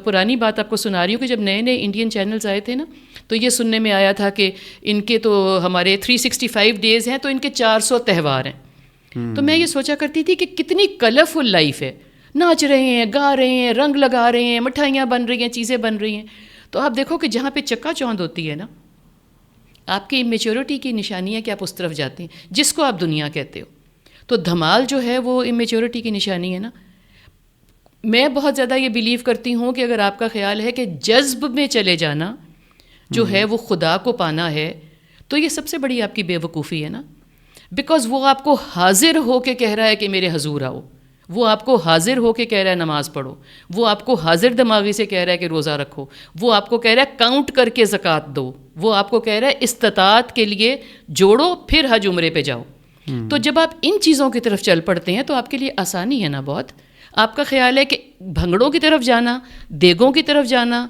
[SPEAKER 2] پرانی بات آپ کو سنا رہی ہوں کہ جب نئے انڈین چینلز آئے تھے نا, تو یہ سننے میں آیا تھا کہ ان کے تو ہمارے 365 ڈیز ہیں تو ان کے 400 تہوار ہیں. تو میں یہ سوچا کرتی تھی کہ کتنی کلرفل لائف ہے, ناچ رہے ہیں, گا رہے ہیں, رنگ لگا رہے ہیں, مٹھائیاں بن رہی ہیں, چیزیں بن رہی ہیں. تو آپ دیکھو کہ جہاں پہ چکا چوند ہوتی ہے نا, آپ کی امیچورٹی کی نشانی ہے کہ آپ اس طرف جاتے ہیں جس کو آپ دنیا کہتے ہو. تو دھمال جو ہے وہ امیچورٹی کی نشانی ہے نا. میں بہت زیادہ یہ بیلیو کرتی ہوں کہ اگر آپ کا خیال ہے کہ جذب میں چلے جانا جو ہے وہ خدا کو پانا ہے, تو یہ سب سے بڑی آپ کی بے وقوفی ہے نا، بیکاز وہ آپ کو حاضر ہو کے کہہ رہا ہے کہ میرے حضور آؤ، وہ آپ کو حاضر ہو کے کہہ رہا ہے نماز پڑھو، وہ آپ کو حاضر دماغی سے کہہ رہا ہے کہ روزہ رکھو، وہ آپ کو کہہ رہا ہے کاؤنٹ کر کے زکوٰۃ دو، وہ آپ کو کہہ رہا ہے استطاعت کے لیے جوڑو پھر حج عمرے پہ جاؤ. تو جب آپ ان چیزوں کی طرف چل پڑتے ہیں تو آپ کے لیے آسانی ہے نا بہت. آپ کا خیال ہے کہ بھنگڑوں کی طرف جانا، دیگوں کی طرف جانا،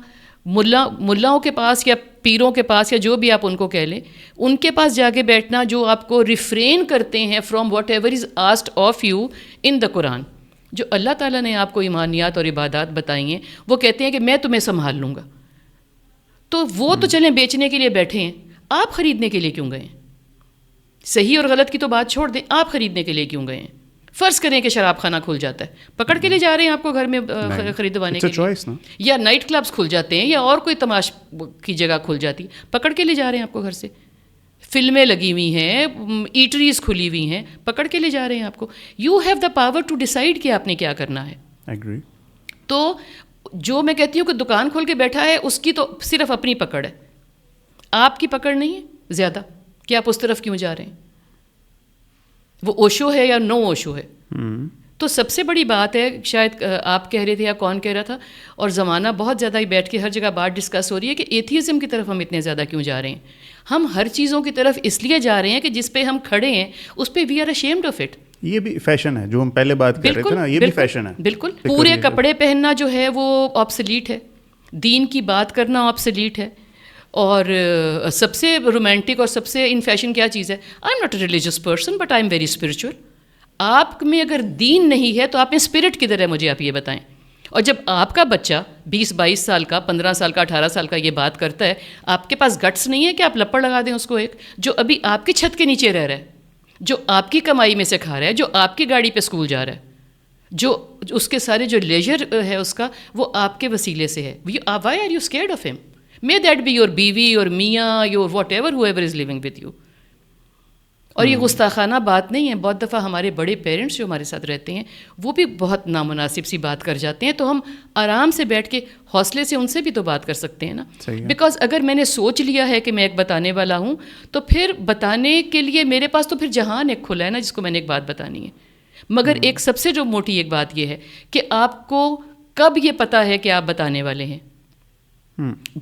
[SPEAKER 2] ملاؤں کے پاس یا پیروں کے پاس یا جو بھی آپ ان کو کہہ لیں، ان کے پاس جا کے بیٹھنا جو آپ کو ریفرین کرتے ہیں from whatever is asked of you in the Quran. جو اللہ تعالیٰ نے آپ کو ایمانیات اور عبادات بتائی ہیں وہ کہتے ہیں کہ میں تمہیں سنبھال لوں گا. تو وہ تو چلیں بیچنے کے لیے بیٹھے ہیں، آپ خریدنے کے لیے کیوں گئے ہیں؟ صحیح اور غلط کی تو بات چھوڑ دیں، آپ خریدنے کے لیے کیوں گئے ہیں؟ فرض کریں کہ شراب خانہ کھل جاتا ہے، پکڑ کے لے جا رہے ہیں آپ کو گھر میں خریدوانے کے لیے، یا نائٹ کلبز کھل جاتے ہیں یا اور کوئی تماش کی جگہ کھل جاتی، پکڑ کے لے جا رہے ہیں آپ کو گھر سے. فلمیں لگی ہوئی ہیں، ایٹریز کھلی ہوئی ہیں، پکڑ کے لے جا رہے ہیں آپ کو. You have the power to decide کہ آپ نے کیا کرنا ہے. تو جو میں کہتی ہوں کہ دکان کھول کے بیٹھا ہے اس کی تو صرف اپنی پکڑ ہے، آپ کی پکڑ نہیں ہے زیادہ کہ آپ اس طرف کیوں جا رہے ہیں. وہ اوشو ہے یا نو اوشو ہے. تو سب سے بڑی بات ہے، شاید آپ کہہ رہے تھے یا کون کہہ رہا تھا، اور زمانہ بہت زیادہ ہی بیٹھ کے ہر جگہ بات ڈسکس ہو رہی ہے کہ ایتھیزم کی طرف ہم اتنے زیادہ کیوں جا رہے ہیں. ہم ہر چیزوں کی طرف اس لیے جا رہے ہیں کہ جس پہ ہم کھڑے ہیں اس پہ we are ashamed of it.
[SPEAKER 1] یہ بھی فیشن ہے جو ہم پہلے بات کر رہے تھے نا، یہ بھی فیشن ہے.
[SPEAKER 2] بالکل پورے کپڑے پہننا جو ہے وہ آبسلیٹ ہے، دین کی بات کرنا آبسلیٹ ہے. اور سب سے رومانٹک اور سب سے ان فیشن کیا چیز ہے؟ I am not a religious person but I am very spiritual. آپ میں اگر دین نہیں ہے تو آپ میں اسپرٹ کدھر ہے، مجھے آپ یہ بتائیں. اور جب آپ کا بچہ 20-22 سال کا، 15 سال کا، 18 سال کا یہ بات کرتا ہے، آپ کے پاس گٹس نہیں ہے کہ آپ لپڑ لگا دیں اس کو، ایک جو ابھی آپ کی چھت کے نیچے رہ رہا ہے، جو آپ کی کمائی میں سے کھا رہا ہے، جو آپ کی گاڑی پہ اسکول جا رہا ہے، جو اس کے سارے جو لیجر ہے اس کا وہ آپ کے وسیلے سے ہے. Why are you scared of ہم؟ May that be your بیوی اور میاں، your whatever whoever is living with you. اور یہ گستاخانہ بات نہیں ہے. بہت دفعہ ہمارے بڑے پیرنٹس جو ہمارے ساتھ رہتے ہیں وہ بھی بہت نامناسب سی بات کر جاتے ہیں، تو ہم آرام سے بیٹھ کے حوصلے سے ان سے بھی تو بات کر سکتے ہیں نا. بیکاز اگر میں نے سوچ لیا ہے کہ میں ایک بتانے والا ہوں تو پھر بتانے کے لیے میرے پاس تو پھر جہان ایک کھلا ہے نا جس کو میں نے ایک بات بتانی ہے. مگر ایک سب سے جو موٹی ایک بات یہ ہے کہ آپ کو کب یہ پتہ ہے کہ آپ بتانے والے ہیں؟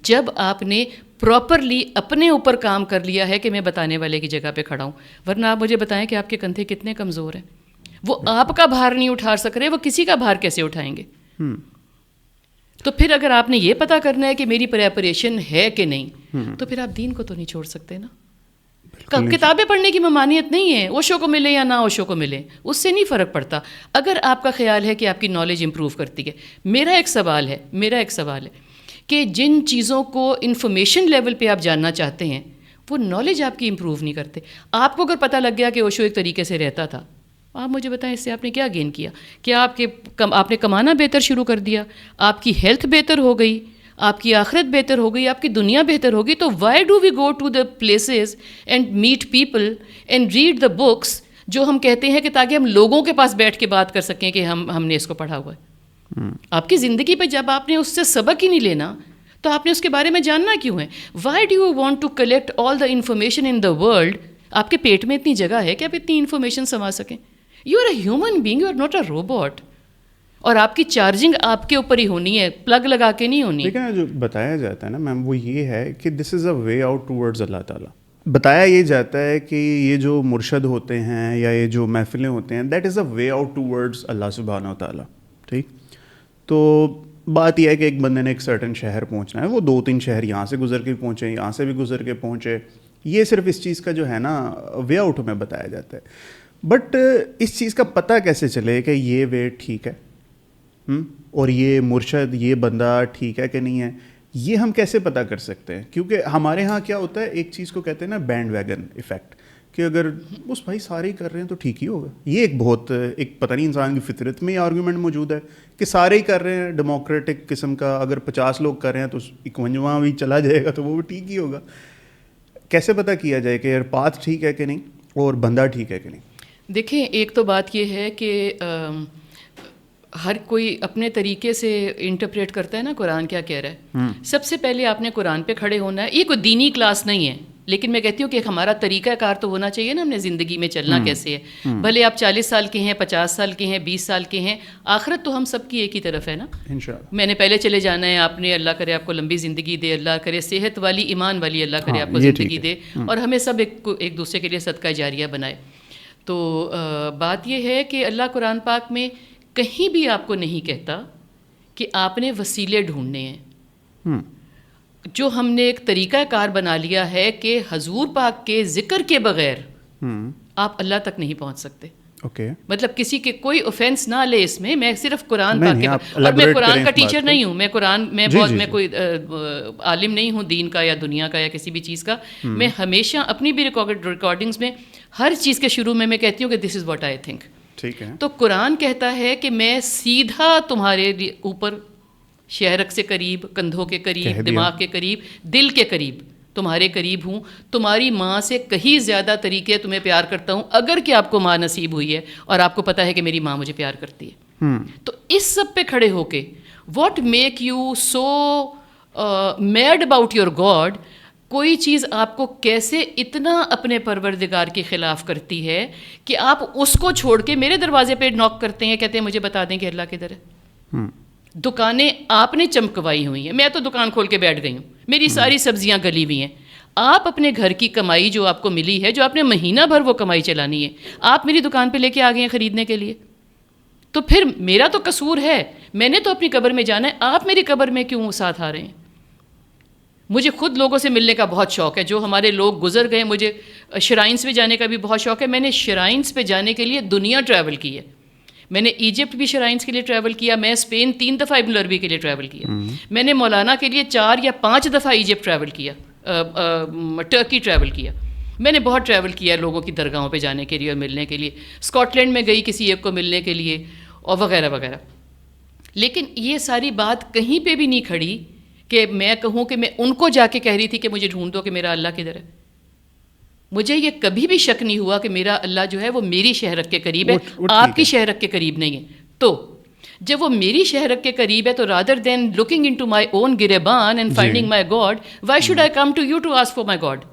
[SPEAKER 2] جب آپ نے پراپرلی اپنے اوپر کام کر لیا ہے کہ میں بتانے والے کی جگہ پہ کھڑا ہوں. ورنہ آپ مجھے بتائیں کہ آپ کے کندھے کتنے کمزور ہیں. وہ آپ کا بھار نہیں اٹھا سک رہے، وہ کسی کا بھار کیسے اٹھائیں گے؟ تو پھر اگر آپ نے یہ پتا کرنا ہے کہ میری پریپریشن ہے کہ نہیں، تو پھر آپ دین کو تو نہیں چھوڑ سکتے نا. کتابیں پڑھنے کی ممانعت نہیں ہے، اوشو کو ملے یا نہ اوشو کو ملے، اس سے نہیں فرق پڑتا. اگر آپ کا خیال ہے کہ آپ کی نالج امپروو کرتی ہے. میرا ایک سوال ہے کہ جن چیزوں کو انفارمیشن لیول پہ آپ جاننا چاہتے ہیں وہ نالج آپ کی امپروو نہیں کرتے. آپ کو اگر پتہ لگ گیا کہ اوشو ایک طریقے سے رہتا تھا، آپ مجھے بتائیں اس سے آپ نے کیا گین کیا؟ کیا آپ نے کمانا بہتر شروع کر دیا؟ آپ کی ہیلتھ بہتر ہو گئی؟ آپ کی آخرت بہتر ہو گئی؟ آپ کی دنیا بہتر ہوگی؟ تو why do we go to the places and meet people and read the books جو ہم کہتے ہیں کہ تاکہ ہم لوگوں کے پاس بیٹھ کے بات کر سکیں کہ ہم نے اس کو پڑھا ہوا ہے. آپ کی زندگی پہ جب آپ نے اس سے سبق ہی نہیں لینا تو آپ نے اس کے بارے میں جاننا کیوں ہے؟ Why do you want to collect all the information in the world? آپ کے پیٹ میں اتنی جگہ ہے کہ آپ اتنی انفارمیشن سما سکیں؟ You are a human being, you are not a robot. اور آپ کی چارجنگ آپ کے اوپر ہی ہونی ہے، پلگ لگا کے نہیں ہونی.
[SPEAKER 1] لیکن جو بتایا جاتا ہے نا میم وہ یہ ہے کہ دس از اے وے آؤٹ ٹورڈز اللہ تعالیٰ. بتایا یہ جاتا ہے کہ یہ جو مرشد ہوتے ہیں یا یہ جو محفلیں ہوتے ہیں that is a way out towards اللہ سبحانہ و تعالیٰ. ٹھیک، تو بات یہ ہے کہ ایک بندے نے ایک سرٹن شہر پہنچنا ہے، وہ 2-3 شہر یہاں سے گزر کے پہنچے، یہاں سے بھی گزر کے پہنچے. یہ صرف اس چیز کا جو ہے نا وے آؤٹ ہمیں بتایا جاتا ہے. بٹ اس چیز کا پتہ کیسے چلے کہ یہ وے ٹھیک ہے اور یہ مرشد یہ بندہ ٹھیک ہے کہ نہیں ہے؟ یہ ہم کیسے پتہ کر سکتے ہیں؟ کیونکہ ہمارے ہاں کیا ہوتا ہے، ایک چیز کو کہتے ہیں نا بینڈ ویگن ایفیکٹ، کہ اگر اس بھائی سارے ہی کر رہے ہیں تو ٹھیک ہی ہوگا. یہ ایک بہت ایک پتہ نہیں انسان کی فطرت میں یہ آرگومنٹ موجود ہے کہ سارے ہی کر رہے ہیں، ڈیموکریٹک قسم کا. اگر 50 لوگ کر رہے ہیں تو 51واں بھی چلا جائے گا تو وہ بھی ٹھیک ہی ہوگا. کیسے پتہ کیا جائے کہ یار پاتھ ٹھیک ہے کہ نہیں اور بندہ ٹھیک ہے کہ نہیں؟
[SPEAKER 2] دیکھیں، ایک تو بات یہ ہے کہ ہر کوئی اپنے طریقے سے انٹرپریٹ کرتا ہے نا قرآن کیا کہہ رہا ہے. سب سے پہلے آپ نے قرآن پہ کھڑے ہونا ہے. یہ کوئی دینی کلاس نہیں ہے لیکن میں کہتی ہوں کہ ایک ہمارا طریقہ کار تو ہونا چاہیے نا، ہم نے زندگی میں چلنا کیسے ہے. بھلے آپ 40 سال کے ہیں، 50 سال کے ہیں، 20 سال کے ہیں، آخرت تو ہم سب کی ایک ہی طرف ہے نا.
[SPEAKER 1] انشاءاللہ
[SPEAKER 2] میں نے پہلے چلے جانا ہے، آپ نے اللہ کرے آپ کو لمبی زندگی دے، اللہ کرے صحت والی ایمان والی اللہ کرے آپ کو زندگی دے، اور ہمیں سب ایک دوسرے کے لیے صدقہ جاریہ بنائے. تو بات یہ ہے کہ اللہ قرآن پاک میں کہیں بھی آپ کو نہیں کہتا کہ آپ نے وسیلے ڈھونڈنے ہیں. جو ہم نے ایک طریقہ کار بنا لیا ہے کہ حضور پاک کے ذکر کے بغیر آپ اللہ تک نہیں پہنچ سکتے. مطلب کسی کے کوئی اوفینس نہ لے اس میں صرف قرآن پاک کے، اور میں قرآن کا ٹیچر نہیں ہوں، میں قرآن میں کوئی عالم نہیں ہوں دین کا یا دنیا کا یا کسی بھی چیز کا. میں ہمیشہ اپنی بھی ریکارڈنگز میں ہر چیز کے شروع میں کہتی ہوں کہ دس از واٹ آئی تھنک.
[SPEAKER 1] ٹھیک ہے.
[SPEAKER 2] تو قرآن کہتا ہے کہ میں سیدھا تمہارے اوپر شہرک سے قریب، کندھوں کے قریب، دماغ کے قریب، دل کے قریب، تمہارے قریب ہوں. تمہاری ماں سے کہیں زیادہ طریقے تمہیں پیار کرتا ہوں، اگر کہ آپ کو ماں نصیب ہوئی ہے اور آپ کو پتہ ہے کہ میری ماں مجھے پیار کرتی ہے. تو اس سب پہ کھڑے ہو کے what make you so made about your God, کوئی چیز آپ کو کیسے اتنا اپنے پروردگار کے خلاف کرتی ہے کہ آپ اس کو چھوڑ کے میرے دروازے پہ نوک کرتے ہیں، کہتے ہیں مجھے بتا دیں کہ اللہ کدھر ہے. دکانیں آپ نے چمکوائی ہوئی ہیں، میں تو دکان کھول کے بیٹھ گئی ہوں، میری ساری سبزیاں گلی ہوئی ہیں. آپ اپنے گھر کی کمائی جو آپ کو ملی ہے، جو آپ نے مہینہ بھر وہ کمائی چلانی ہے، آپ میری دکان پہ لے کے آ گئے ہیں خریدنے کے لیے. تو پھر میرا تو قصور ہے، میں نے تو اپنی قبر میں جانا ہے، آپ میری قبر میں کیوں ساتھ آ رہے ہیں؟ مجھے خود لوگوں سے ملنے کا بہت شوق ہے، جو ہمارے لوگ گزر گئے. مجھے شرائنس پہ جانے کا بھی بہت شوق ہے. میں نے شرائنس پہ جانے کے لیے دنیا ٹریول کی ہے. میں نے ایجپٹ بھی شرائنس کے لیے ٹریول کیا، میں اسپین 3 دفعہ ابن العربی کے لیے ٹریول کیا، میں نے مولانا کے لیے 4 یا 5 دفعہ ایجپٹ ٹریول کیا، ٹرکی ٹریول کیا. میں نے بہت ٹریول کیا لوگوں کی درگاہوں پہ جانے کے لیے اور ملنے کے لیے. اسکاٹ لینڈ میں گئی کسی ایک کو ملنے کے لیے اور وغیرہ وغیرہ. لیکن یہ ساری بات کہیں پہ بھی نہیں کھڑی کہ میں کہوں کہ میں ان کو جا کے کہہ رہی تھی کہ مجھے ڈھونڈ دو کہ میرا اللہ کدھر ہے. مجھے یہ کبھی بھی شک نہیں ہوا کہ میرا اللہ جو ہے وہ میری شہرک کے قریب ہے، آپ کی شہرک کے قریب نہیں ہے. تو جب وہ میری شہرک کے قریب ہے تو rather than looking into my own گریبان and finding my God, why should I come to you to ask for my God?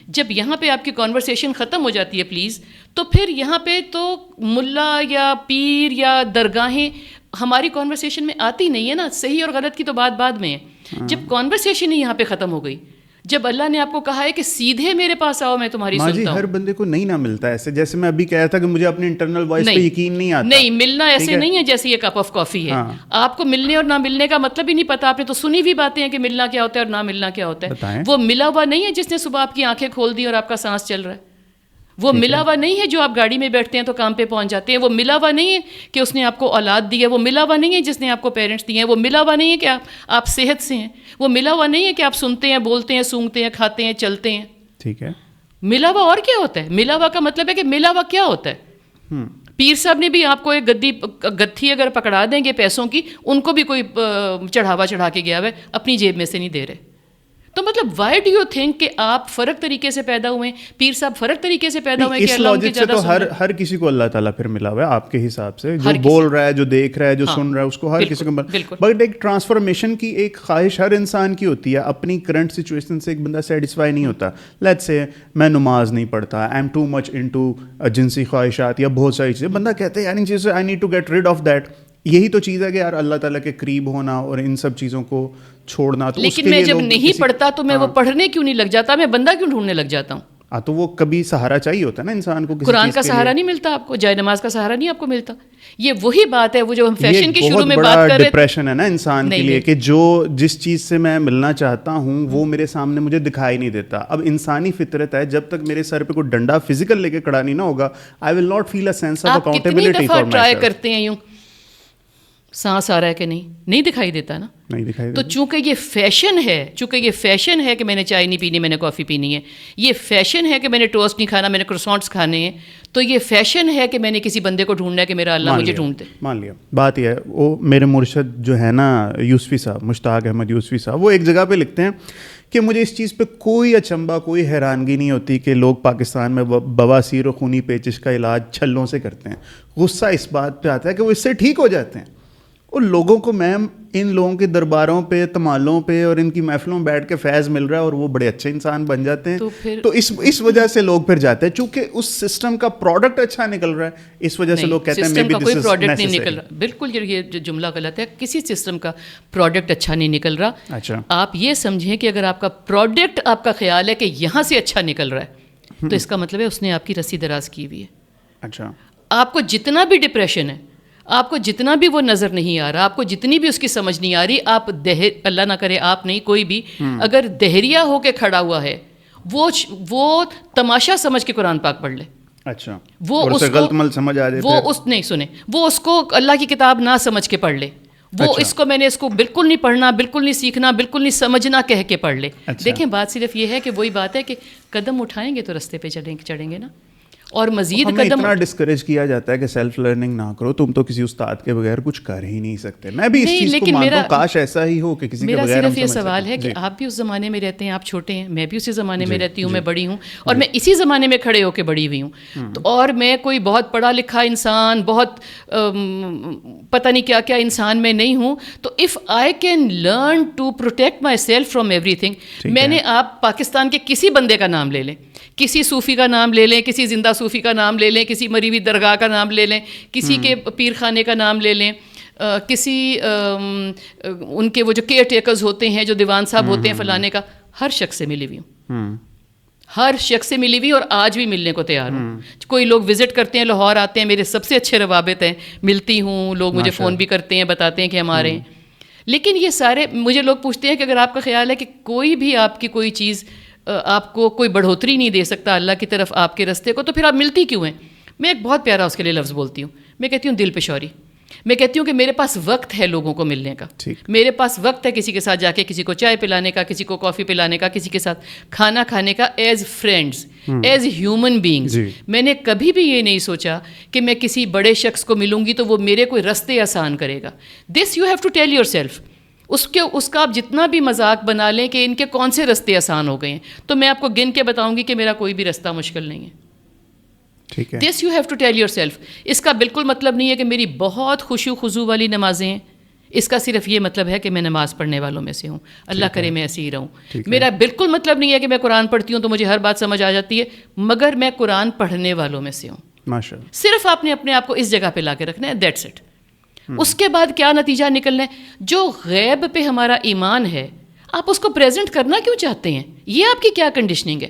[SPEAKER 2] جب یہاں پہ آپ کی کانورسیشن ختم ہو جاتی ہے پلیز، تو پھر یہاں پہ تو ملا یا پیر یا درگاہیں ہماری کانورسیشن میں آتی نہیں ہے نا. صحیح اور غلط کی تو بات بعد میں ہے. جب کانورسیشن ہی یہاں پہ ختم ہو گئی، جب اللہ نے آپ کو کہا ہے کہ سیدھے میرے پاس آؤ میں تمہاری سنتا ہوں.
[SPEAKER 1] ہر بندے کو نہیں نہ ملتا ایسے، جیسے میں ابھی کہا تھا کہ مجھے اپنے انٹرنل وائس پہ یقین نہیں آتا.
[SPEAKER 2] نہیں ملنا ایسے نہیں ہے جیسے یہ کپ آف کافی ہے. آپ کو ملنے اور نہ ملنے کا مطلب ہی نہیں پتا. آپ نے تو سنی ہوئی باتیں ہیں کہ ملنا کیا ہوتا ہے اور نہ ملنا کیا ہوتا ہے. وہ ملا ہوا نہیں ہے جس نے صبح آپ کی آنکھیں کھول دی اور آپ کا سانس چل رہا ہے. وہ ملا ہوا نہیں ہے جو آپ گاڑی میں بیٹھتے ہیں تو کام پہ پہنچ جاتے ہیں. وہ ملا ہوا نہیں ہے کہ اس نے آپ کو اولاد دی ہے. وہ ملا ہوا نہیں ہے جس نے آپ کو پیرنٹس دیے ہیں. وہ ملا ہوا نہیں ہے کہ آپ صحت سے ہیں. وہ ملا ہوا نہیں ہے کہ آپ سنتے ہیں، بولتے ہیں، سونگتے ہیں، کھاتے ہیں، چلتے ہیں.
[SPEAKER 1] ٹھیک ہے.
[SPEAKER 2] ملا ہوا اور کیا ہوتا ہے؟ ملا ہوا کا مطلب ہے کہ ملا ہوا کیا ہوتا ہے. پیر صاحب نے بھی آپ کو ایک گتھی اگر پکڑا دیں گے پیسوں کی، ان کو بھی کوئی چڑھاوا چڑھا کے گیا ہے، اپنی جیب میں سے نہیں دے رہے. تو مطلب وائی ڈو یو تھنک کہ آپ فرق طریقے سے پیدا ہوئے، پیر صاحب فرق طریقے سے پیدا ہوئے کہ اللہ ان کے زیادہ
[SPEAKER 1] سن رہا ہے؟ ہر کسی کو اللہ تعالیٰ پھر ملا ہوا ہے آپ کے حساب سے، جو بول رہا ہے، جو دیکھ رہا ہے، جو سن رہا ہے، اس کو ہر کسی کو. بٹ ایک ٹرانسفارمیشن کی ایک خواہش ہر انسان کی ہوتی ہے. اپنی کرنٹ سچویشن سے ایک بندہ سیٹسفائی نہیں ہوتا. لیٹس سے میں نماز نہیں پڑھتا، I am too much into جنسی خواہشات یا بہت ساری چیزیں. بندہ کہتا ہے یار ان چیزوں سے I need to get rid of that. یہی تو چیز ہے کہ یار اللہ تعالیٰ کے قریب ہونا اور ان سب چیزوں کو چھوڑنا. تو
[SPEAKER 2] لیکن میں جب نہیں پڑھتا تو میں وہ پڑھنے کیوں نہیں لگ جاتا؟ میں بندہ کیوں ڈھونڈنے لگ جاتا ہوں؟
[SPEAKER 1] تو وہ کبھی سہارا چاہیے ہوتا ہے نا انسان کو.
[SPEAKER 2] قرآن کا سہارا نہیں ملتا آپ کو، جائے نماز کا سہارا نہیں آپ کو ملتا. یہ وہی بات ہے وہ جو ہم فیشن کے شروع میں بات کر رہے تھے.
[SPEAKER 1] ڈپریشن ہے نا انسان کے لیے کہ جو جس چیز سے میں ملنا چاہتا ہوں وہ میرے سامنے مجھے دکھائی نہیں دیتا. اب انسانی فطرت ہے، جب تک میرے سر پہ کوئی ڈنڈا فزیکل لے کے کھڑا نہیں نہ ہوگا، I will not feel a sense of accountability for my
[SPEAKER 2] try کرتے ہیں یوں سانس آ رہا ہے کہ نہیں دکھائی دیتا نا.
[SPEAKER 1] نہیں دکھائی.
[SPEAKER 2] تو چونکہ یہ فیشن ہے کہ میں نے چائے نہیں پینی، میں نے کافی پینی ہے، یہ فیشن ہے کہ میں نے ٹوسٹ نہیں کھانا، میں نے کروسانٹس کھانے ہیں، تو یہ فیشن ہے کہ میں نے کسی بندے کو ڈھونڈنا ہے کہ میرا اللہ مجھے ڈھونڈ دے.
[SPEAKER 1] مان لیا. بات یہ ہے، وہ میرے مرشد جو ہے نا یوسفی صاحب، مشتاق احمد یوسفی صاحب، وہ ایک جگہ پہ لکھتے ہیں کہ مجھے اس چیز پہ کوئی اچنبھا، کوئی حیرانگی نہیں ہوتی کہ لوگ پاکستان میں بواسیر و خونی پیچش کا علاج چھلوں سے کرتے ہیں. غصہ اس بات پہ آتا ہے کہ وہ اس سے ٹھیک ہو جاتے ہیں. ان لوگوں کو میں ان لوگوں کے درباروں پہ تمالوں پہ اور ان کی محفلوں میں بیٹھ کے فیض مل رہا ہے اور وہ بڑے اچھے انسان بن جاتے ہیں, تو اس وجہ سے لوگ پھر جاتے ہیں, چونکہ اس سسٹم کا پروڈکٹ اچھا نکل رہا ہے, اس وجہ سے لوگ کہتے ہیں
[SPEAKER 2] سسٹم کا کوئی پروڈکٹ نہیں نکل رہا. بالکل یہ جملہ غلط ہے, کسی سسٹم کا پروڈکٹ اچھا نہیں نکل رہا.
[SPEAKER 1] اچھا,
[SPEAKER 2] آپ یہ سمجھیں کہ اگر آپ کا پروڈکٹ, آپ کا خیال ہے کہ یہاں سے اچھا نکل رہا ہے, تو اس کا مطلب ہے اس نے آپ کی رسی دراز کی ہوئی ہے.
[SPEAKER 1] اچھا,
[SPEAKER 2] آپ کو جتنا بھی ڈپریشن ہے, آپ کو جتنا بھی وہ نظر نہیں آ رہا, آپ کو جتنی بھی اس کی سمجھ نہیں آ رہی, آپ اللہ نہ کرے آپ نہیں کوئی بھی اگر دہریا ہو کے کھڑا ہوا ہے, وہ تماشا سمجھ کے قرآن پاک پڑھ لے.
[SPEAKER 1] اچھا,
[SPEAKER 2] وہ اس کو
[SPEAKER 1] غلط مل سمجھ آ جائے,
[SPEAKER 2] وہ اس نہیں سنے, وہ اس کو اللہ کی کتاب نہ سمجھ کے پڑھ لے, وہ اس کو میں نے اس کو بالکل نہیں پڑھنا, بالکل نہیں سیکھنا, بالکل نہیں سمجھنا کہہ کے پڑھ لے. دیکھیں بات صرف یہ ہے کہ وہی بات ہے کہ قدم اٹھائیں گے تو رستے پہ چڑھیں گے نا, اور مزید قدم
[SPEAKER 1] اتنا ڈسکریج کیا جاتا ہے کہ سیلف لرننگ نہ کرو, تم تو کسی استاد کے بغیر کچھ کر ہی نہیں سکتے. میں بھی اس چیز کو مانتا ہوں, کاش ایسا ہی ہو کہ کسی کے بغیر.
[SPEAKER 2] میرا صرف یہ سوال ہے کہ آپ بھی اس زمانے میں رہتے ہیں, آپ چھوٹے ہیں, میں بھی اسی زمانے میں رہتی ہوں, میں بڑی ہوں, اور میں اسی زمانے میں کھڑے ہو کے بڑی ہوئی ہوں, اور میں کوئی بہت پڑھا لکھا انسان, بہت پتہ نہیں کیا کیا انسان میں نہیں ہوں. تو if I can learn to protect myself from everything, میں نے, آپ پاکستان کے کسی بندے کا نام لے لیں, کسی صوفی کا نام لے لیں, کسی زندہ صوفی کا نام لے لیں, کسی مری ہوئی درگاہ کا نام لے لیں, کسی کے پیر خانے کا نام لے لیں, کسی ان کے وہ جو کیئر ٹیکرز ہوتے ہیں, جو دیوان صاحب ہوتے ہیں فلانے کا, ہر شخص سے ملی ہوئی ہوں, ہر شخص سے ملی ہوئی, اور آج بھی ملنے کو تیار ہوں. کوئی لوگ وزٹ کرتے ہیں, لاہور آتے ہیں, میرے سب سے اچھے روابط ہیں, ملتی ہوں, لوگ مجھے فون بھی کرتے ہیں, بتاتے ہیں کہ ہمارے ہیں. لیکن یہ سارے مجھے لوگ پوچھتے ہیں کہ اگر آپ کا خیال ہے کہ کوئی بھی آپ کی کوئی چیز آپ کو کوئی بڑھوتری نہیں دے سکتا اللہ کی طرف آپ کے رستے کو, تو پھر آپ ملتی کیوں ہیں؟ میں ایک بہت پیارا اس کے لیے لفظ بولتی ہوں, میں کہتی ہوں دل پہ شوری. میں کہتی ہوں کہ میرے پاس وقت ہے لوگوں کو ملنے کا, میرے پاس وقت ہے کسی کے ساتھ جا کے کسی کو چائے پلانے کا, کسی کو کافی پلانے کا, کسی کے ساتھ کھانا کھانے کا, as friends, as human beings. میں نے کبھی بھی یہ نہیں سوچا کہ میں کسی بڑے شخص کو ملوں گی تو وہ میرے کوئی رستے آسان کرے گا. This you have to tell yourself. اس کا آپ جتنا بھی مذاق بنا لیں کہ ان کے کون سے رستے آسان ہو گئے ہیں, تو میں آپ کو گن کے بتاؤں گی کہ میرا کوئی بھی رستہ مشکل نہیں ہے.
[SPEAKER 1] ٹھیک ہے,
[SPEAKER 2] this you have to tell yourself. اس کا بالکل مطلب نہیں ہے کہ میری بہت خشوع خضوع والی نمازیں ہیں, اس کا صرف یہ مطلب ہے کہ میں نماز پڑھنے والوں میں سے ہوں, اللہ کرے میں ایسے ہی رہوں. میرا بالکل مطلب نہیں ہے کہ میں قرآن پڑھتی ہوں تو مجھے ہر بات سمجھ آ جاتی ہے, مگر میں قرآن پڑھنے والوں میں سے ہوں.
[SPEAKER 1] ماشاءاللہ.
[SPEAKER 2] صرف آپ نے اپنے آپ کو اس جگہ پہ لا کے رکھنا ہے, دیٹس اٹ. اس کے بعد کیا نتیجہ نکلنا ہے؟ جو غیب پہ ہمارا ایمان ہے, آپ اس کو پریزنٹ کرنا کیوں چاہتے ہیں؟ یہ آپ کی کیا کنڈیشننگ ہے؟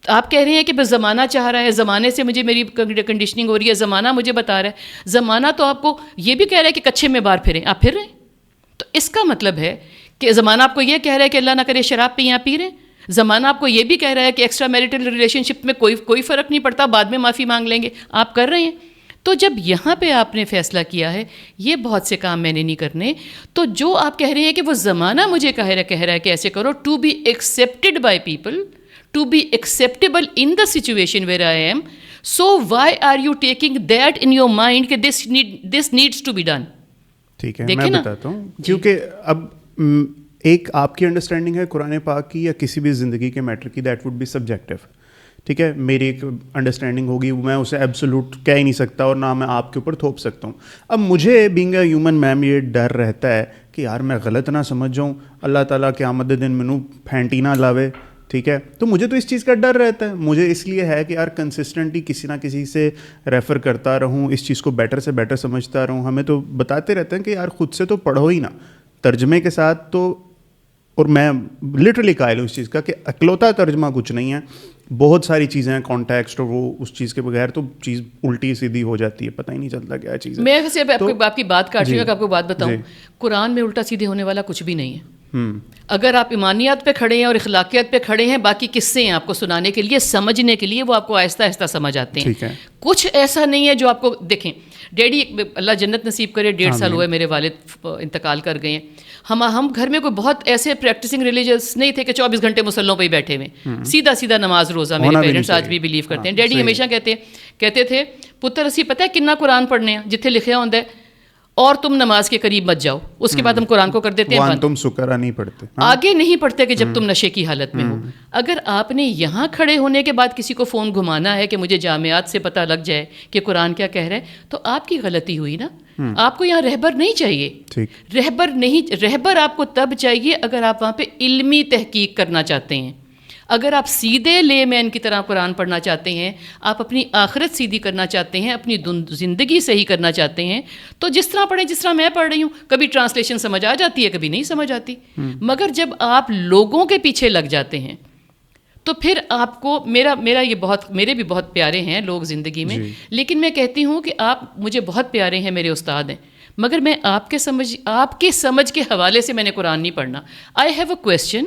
[SPEAKER 2] آپ کہہ رہے ہیں کہ بس زمانہ چاہ رہا ہے, زمانے سے مجھے میری کنڈیشننگ ہو رہی ہے, زمانہ مجھے بتا رہا ہے. زمانہ تو آپ کو یہ بھی کہہ رہا ہے کہ کچھے میں باہر پھریں, آپ پھر رہے ہیں. تو اس کا مطلب ہے کہ زمانہ آپ کو یہ کہہ رہا ہے کہ اللہ نہ کرے شراب پہ یہاں پی رہے ہیں, زمانہ آپ کو یہ بھی کہہ رہا ہے کہ ایکسٹرا میریٹل ریلیشن شپ میں کوئی فرق نہیں پڑتا, بعد میں معافی مانگ لیں گے, آپ کر رہے ہیں. تو جب یہاں پہ آپ نے فیصلہ کیا ہے یہ بہت سے کام میں نے نہیں کرنے, تو جو آپ کہہ رہے ہیں کہ وہ زمانہ مجھے کہہ رہا ہے کہ ایسے کرو, to be accepted by people, to be acceptable in the situation where I am, so why are you taking that in your mind کہ this needs to be done.
[SPEAKER 1] ٹھیک ہے, میں بتاتا ہوں, کیونکہ اب ایک آپ کی انڈرسٹینڈنگ ہے قرآن پاک کی یا کسی بھی زندگی کے میٹر کی, دیٹ وڈ بی سبجیکٹیو. ٹھیک ہے, میری ایک انڈرسٹینڈنگ ہوگی, میں اسے ایبسولوٹ کہہ ہی نہیں سکتا اور نہ میں آپ کے اوپر تھوپ سکتا ہوں. اب مجھے بینگ اے ہیومن میم یہ ڈر رہتا ہے کہ یار میں غلط نہ سمجھ جاؤں, اللہ تعالیٰ قیامت دن مینوں پھینٹی نہ لاوے. ٹھیک ہے, تو مجھے تو اس چیز کا ڈر رہتا ہے. مجھے اس لیے ہے کہ یار کنسسٹنٹلی کسی نہ کسی سے ریفر کرتا رہوں, اس چیز کو بیٹر سے بیٹر سمجھتا رہوں. ہمیں تو بتاتے رہتے ہیں کہ یار خود سے تو پڑھو ہی نا, ترجمے کے ساتھ تو. اور میں لٹرلی قائل ہوں اس چیز کا کہ اکلوتا ترجمہ کچھ نہیں ہے, بہت ساری چیزیں ہیں کانٹیکسٹ, اور وہ اس چیز کے بغیر تو چیز الٹی سیدھی ہو جاتی ہے, پتہ ہی نہیں چلتا کیا چیز ہے.
[SPEAKER 2] میں ویسے آپ کی بات کاٹ رہی ہوں, آپ کو بات بتاؤں, قرآن میں الٹا سیدھے ہونے والا کچھ بھی نہیں ہے. اگر آپ ایمانیات پہ کھڑے ہیں اور اخلاقیات پہ کھڑے ہیں, باقی قصے ہیں آپ کو سنانے کے لیے, سمجھنے کے لیے, وہ آپ کو آہستہ آہستہ سمجھ آتے ہیں. کچھ ایسا نہیں ہے جو آپ کو, دیکھیں ڈیڈی اللہ جنت نصیب کرے, 1.5 سال ہوئے میرے والد انتقال کر گئے ہیں. ہم گھر میں کوئی بہت ایسے پریکٹسنگ ریلیجس نہیں تھے کہ 24 گھنٹے مسلوں پہ ہی بیٹھے ہوئے, سیدھا نماز روزہ میرے پیرنٹس آج بھی بلیو کرتے ہیں. ڈیڈی ہمیشہ کہتے تھے پتر اسی پتہ ہے کتنا قرآن پڑھنے ہیں جتنے لکھے ہوتا ہے, اور تم نماز کے قریب مت جاؤ, اس کے بعد ہم قرآن کو کر دیتے ہیں,
[SPEAKER 1] تم سکرا نہیں پڑھتے,
[SPEAKER 2] آگے نہیں پڑھتے کہ جب تم نشے کی حالت میں ہو. اگر آپ نے یہاں کھڑے ہونے کے بعد کسی کو فون گھمانا ہے کہ مجھے جامعات سے پتہ لگ جائے کہ قرآن کیا کہہ رہا ہے, تو آپ کی غلطی ہوئی نا. آپ کو یہاں رہبر نہیں چاہیے. رہبر آپ کو تب چاہیے اگر آپ وہاں پہ علمی تحقیق کرنا چاہتے ہیں. اگر آپ سیدھے لے مین کی طرح قرآن پڑھنا چاہتے ہیں, آپ اپنی آخرت سیدھی کرنا چاہتے ہیں, اپنی زندگی صحیح کرنا چاہتے ہیں, تو جس طرح پڑھیں جس طرح میں پڑھ رہی ہوں. کبھی ٹرانسلیشن سمجھ آ جاتی ہے, کبھی نہیں سمجھ آتی, مگر جب آپ لوگوں کے پیچھے لگ جاتے ہیں تو پھر آپ کو میرے بھی بہت پیارے ہیں لوگ زندگی میں, لیکن میں کہتی ہوں کہ آپ مجھے بہت پیارے ہیں, میرے استاد ہیں, مگر میں آپ کے سمجھ کے حوالے سے میں نے قرآن نہیں پڑھنا. I have a question,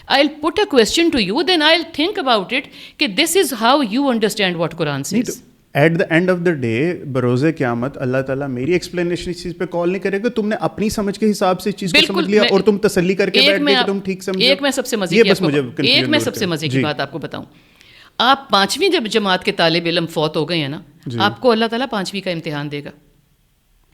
[SPEAKER 2] I'll put a question to you, then I'll think about it کہ this is how you understand what Quran says.
[SPEAKER 1] At the end of the day بروز قیامت اللہ تعالیٰ میری ایکسپلینیشن اس چیز پہ کال نہیں کرے گا, تم نے اپنی سمجھ کے حساب سے اس چیز کو سمجھ لیا اور تم تسلی کر کے بیٹھ گئے کہ تم ٹھیک سمجھے.
[SPEAKER 2] ایک میں سب سے مزے کی بات آپ کو بتاؤں. آپ 5ویں جب جماعت کے طالب علم فوت ہو گئے ہیں نا, آپ کو اللہ تعالیٰ 5ویں کا امتحان دے گا.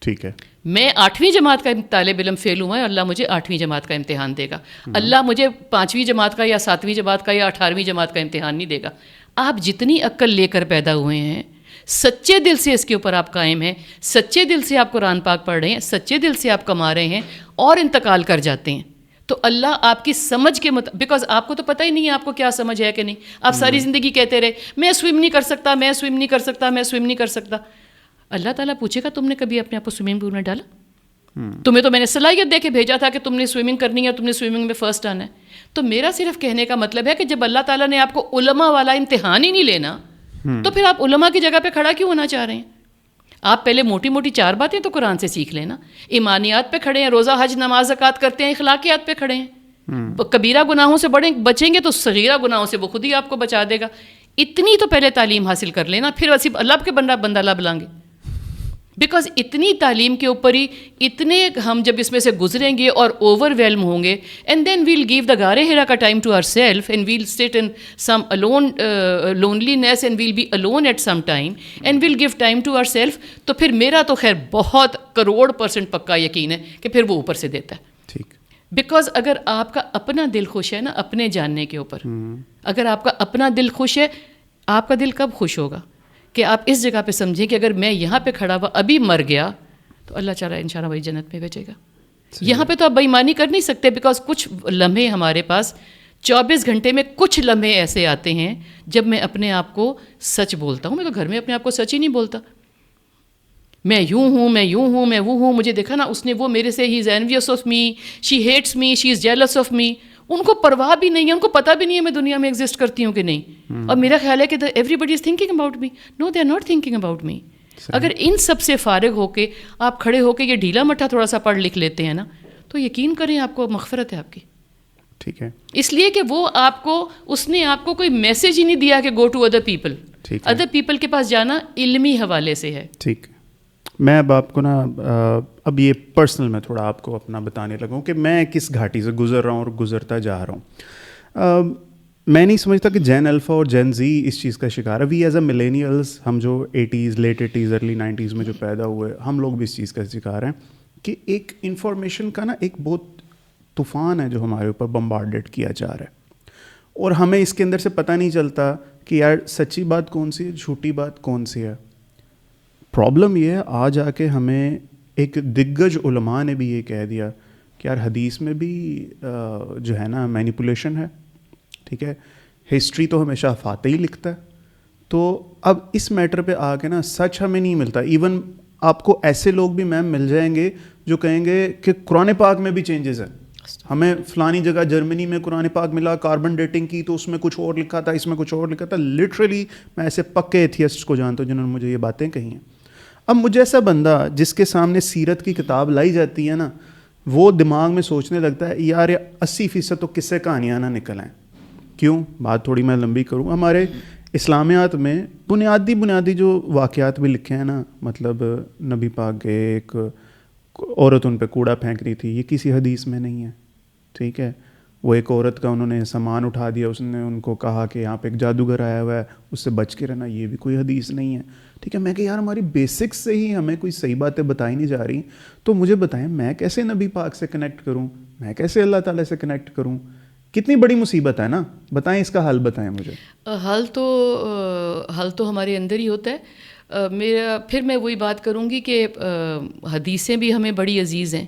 [SPEAKER 1] ٹھیک ہے,
[SPEAKER 2] میں 8ویں جماعت کا طالب علم فیل ہوا ہے, اللہ مجھے 8ویں جماعت کا امتحان دے گا. اللہ مجھے 5ویں جماعت کا یا 7ویں جماعت کا یا 18ویں جماعت کا امتحان نہیں دے گا. آپ جتنی عقل لے کر پیدا ہوئے ہیں, سچے دل سے اس کے اوپر آپ قائم ہیں, سچے دل سے آپ قرآن پاک پڑھ رہے ہیں, سچے دل سے آپ کما رہے ہیں اور انتقال کر جاتے ہیں, تو اللہ آپ کی سمجھ کے بیکاز آپ کو تو پتہ ہی نہیں ہے آپ کو کیا سمجھ ہے کہ نہیں. آپ ساری زندگی کہتے رہے میں سوئم نہیں کر سکتا, میں سوئم نہیں کر سکتا, میں سوئم نہیں کر سکتا. اللہ تعالیٰ پوچھے گا تم نے کبھی اپنے آپ کو سوئمنگ پول میں ڈالا؟ تمہیں تو میں نے صلاحیت دے کے بھیجا تھا کہ تم نے سوئمنگ کرنی ہے, تم نے سوئمنگ میں فرسٹ آنا ہے. تو میرا صرف کہنے کا مطلب ہے کہ جب اللہ تعالیٰ نے آپ کو علماء والا امتحان ہی نہیں لینا, تو پھر آپ علماء کی جگہ پہ کھڑا کیوں ہونا چاہ رہے ہیں؟ آپ پہلے موٹی موٹی 4 باتیں تو قرآن سے سیکھ لینا. ایمانیات پہ کھڑے ہیں, روزہ حج نماز زکوٰۃ کرتے ہیں, اخلاقیات پہ کھڑے ہیں. کبیرہ گناہوں سے بچیں گے تو صغیرہ گناہوں سے وہ خود ہی آپ کو بچا دے گا. اتنی تو پہلے تعلیم حاصل کر لینا, پھر وسیب اللہ کے بندہ اللہ بلائیں گے. بیکاز اتنی تعلیم کے اوپر ہی اتنے ہم جب اس میں سے گزریں گے اور اوور ویلم ہوں گے, and then we'll give the غار ہرا کا time to our self, and we'll sit in some alone loneliness, and we'll be alone at some time, and we'll give time to our self. تو پھر میرا تو خیر بہت کروڑ% پکا یقین ہے کہ پھر وہ اوپر سے دیتا ہے.
[SPEAKER 1] ٹھیک,
[SPEAKER 2] بیکاز اگر آپ کا اپنا دل خوش ہے نا اپنے جاننے کے اوپر, اگر آپ کا اپنا دل خوش ہے, آپ کا دل کب خوش ہوگا کہ آپ اس جگہ پہ سمجھیں کہ اگر میں یہاں پہ کھڑا ہوا ابھی مر گیا تو اللہ تعالیٰ انشاءاللہ وہی جنت میں بھیجے گا. یہاں پہ تو آپ بےایمانی کر نہیں سکتے, بیکاز کچھ لمحے ہمارے پاس 24 گھنٹے میں کچھ لمحے ایسے آتے ہیں جب میں اپنے آپ کو سچ بولتا ہوں. میں تو گھر میں اپنے آپ کو سچ ہی نہیں بولتا, میں یوں ہوں, میں یوں ہوں, میں وہ ہوں. مجھے دیکھا نا اس نے, وہ میرے سے, he is envious of me, she hates me, she is jealous of me. ان کو پرواہ بھی نہیں ہے, ان کو پتہ بھی نہیں ہے میں دنیا میں ایگزسٹ کرتی ہوں کہ نہیں. اور میرا خیال ہے کہ everybody is thinking about me. No, they are not thinking about me. اگر ان سب سے فارغ ہو کے آپ کھڑے ہو کے یہ ڈھیلا مٹھا تھوڑا سا پڑھ لکھ لیتے ہیں نا, تو یقین کریں آپ کو مغفرت ہے آپ کی.
[SPEAKER 1] ٹھیک ہے,
[SPEAKER 2] اس لیے کہ وہ آپ کو, اس نے آپ کو کوئی میسج ہی نہیں دیا کہ go to other people. Other people کے پاس جانا علمی حوالے سے ہے.
[SPEAKER 1] ٹھیک, میں اب آپ کو نا اب یہ پرسنل میں تھوڑا آپ کو اپنا بتانے لگا ہوں کہ میں کس گھاٹی سے گزر رہا ہوں اور گزرتا جا رہا ہوں. میں نہیں سمجھتا کہ جین الفا اور جین زی اس چیز کا شکار ہے. وی ایز اے ملینیلس, ہم جو 80s late 80s early 90s میں جو پیدا ہوئے, ہم لوگ بھی اس چیز کا شکار ہیں کہ ایک انفارمیشن کا نا ایک بہت طوفان ہے جو ہمارے اوپر بمبارڈیڈ کیا جا رہا ہے, اور ہمیں اس کے اندر سے پتہ نہیں چلتا کہ یار سچی بات کون سی ہے, جھوٹی بات کون سی ہے. پرابلم یہ ہے آ جا کے ہمیں ایک دگج علماء نے بھی یہ کہہ دیا کہ یار حدیث میں بھی جو ہے نا مینیپولیشن ہے. ٹھیک ہے, ہسٹری تو ہمیشہ فاتح ہی لکھتا ہے. تو اب اس میٹر پہ آ کے نا سچ ہمیں نہیں ملتا. ایون آپ کو ایسے لوگ بھی میم مل جائیں گے جو کہیں گے کہ قرآن پاک میں بھی چینجز ہیں, ہمیں فلانی جگہ جرمنی میں قرآن پاک ملا, کاربن ڈیٹنگ کی تو اس میں کچھ اور لکھا تھا, اس میں کچھ اور لکھا تھا. لٹرلی میں ایسے پکے ایتھیسٹ کو جانتا ہوں جنہوں نے مجھے یہ باتیں کہی ہیں. اب مجھے ایسا بندہ جس کے سامنے سیرت کی کتاب لائی جاتی ہے نا, وہ دماغ میں سوچنے لگتا ہے یار 80% تو قصے کہانیاں نہ نکل آئیں. کیوں, بات تھوڑی میں لمبی کروں. ہمارے اسلامیات میں بنیادی جو واقعات بھی لکھے ہیں نا, مطلب نبی پاک کے ایک عورت ان پہ کوڑا پھینک رہی تھی, یہ کسی حدیث میں نہیں ہے. ٹھیک ہے, وہ ایک عورت کا انہوں نے سامان اٹھا دیا, اس نے ان کو کہا کہ یہاں پہ ایک جادوگر آیا ہوا ہے, اس سے بچ کے رہنا, یہ بھی کوئی حدیث نہیں ہے. ٹھیک ہے, میں کہ یار ہماری بیسکس سے ہی ہمیں کوئی صحیح باتیں بتائی نہیں جا رہی, تو مجھے بتائیں میں کیسے نبی پاک سے کنیکٹ کروں, میں کیسے اللہ تعالیٰ سے کنیکٹ کروں. کتنی بڑی مصیبت ہے نا, بتائیں اس کا حل بتائیں مجھے.
[SPEAKER 2] حل تو ہمارے اندر ہی ہوتا ہے. پھر میں وہی بات کروں گی کہ حدیثیں بھی ہمیں بڑی عزیز ہیں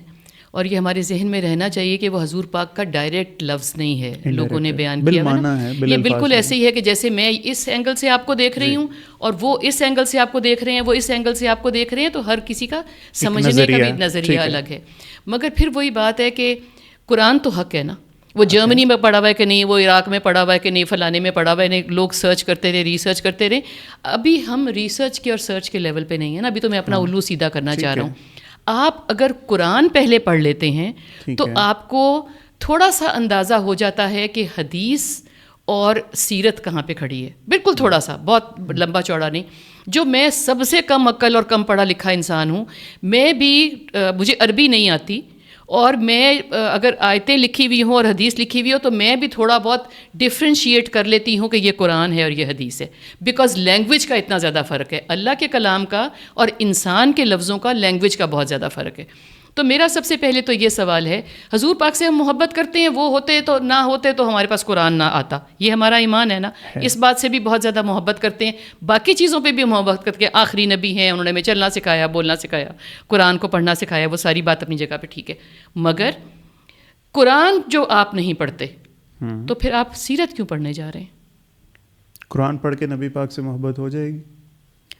[SPEAKER 2] اور یہ ہمارے ذہن میں رہنا چاہیے کہ وہ حضور پاک کا ڈائریکٹ لفظ نہیں ہے، لوگوں نے بیان کیا ہے، یہ بالکل ایسے ہی ہے کہ جیسے میں اس اینگل سے آپ کو دیکھ رہی ہوں اور وہ اس اینگل سے آپ کو دیکھ رہے ہیں، وہ اس اینگل سے آپ کو دیکھ رہے ہیں، تو ہر کسی کا سمجھنے کا بھی نظریہ الگ ہے. مگر پھر وہی بات ہے کہ قرآن تو حق ہے نا، وہ جرمنی میں پڑھا ہوا ہے کہ نہیں، وہ عراق میں پڑھا ہوا ہے کہ نہیں، فلانے میں پڑھا ہوا ہے نہیں، لوگ سرچ کرتے رہے، ریسرچ کرتے رہے. ابھی ہم ریسرچ کے اور سرچ کے لیول پہ نہیں ہیں نا، ابھی تو میں اپنا الو سیدھا کرنا چاہ رہا ہوں. آپ اگر قرآن پہلے پڑھ لیتے ہیں تو آپ کو تھوڑا سا اندازہ ہو جاتا ہے کہ حدیث اور سیرت کہاں پہ کھڑی ہے. بالکل تھوڑا سا، بہت لمبا چوڑا نہیں. جو میں سب سے کم عقل اور کم پڑھا لکھا انسان ہوں، میں بھی مجھے عربی نہیں آتی اور میں اگر آیتیں لکھی ہوئی ہوں اور حدیث لکھی ہوئی ہو تو میں بھی تھوڑا بہت ڈفرینشیٹ کر لیتی ہوں کہ یہ قرآن ہے اور یہ حدیث ہے، بیکاز لینگویج کا اتنا زیادہ فرق ہے. اللہ کے کلام کا اور انسان کے لفظوں کا لینگویج کا بہت زیادہ فرق ہے. تو میرا سب سے پہلے تو یہ سوال ہے، حضور پاک سے ہم محبت کرتے ہیں، وہ ہوتے تو نہ ہوتے تو ہمارے پاس قرآن نہ آتا، یہ ہمارا ایمان ہے نا، اس بات سے بھی بہت زیادہ محبت کرتے ہیں. باقی چیزوں پہ بھی محبت کرتے ہیں، آخری نبی ہیں، انہوں نے ہمیں چلنا سکھایا، بولنا سکھایا، قرآن کو پڑھنا سکھایا، وہ ساری بات اپنی جگہ پہ ٹھیک ہے. مگر قرآن جو آپ نہیں پڑھتے تو پھر آپ سیرت کیوں پڑھنے جا رہے ہیں؟
[SPEAKER 1] قرآن پڑھ کے نبی پاک سے محبت ہو جائے گی؟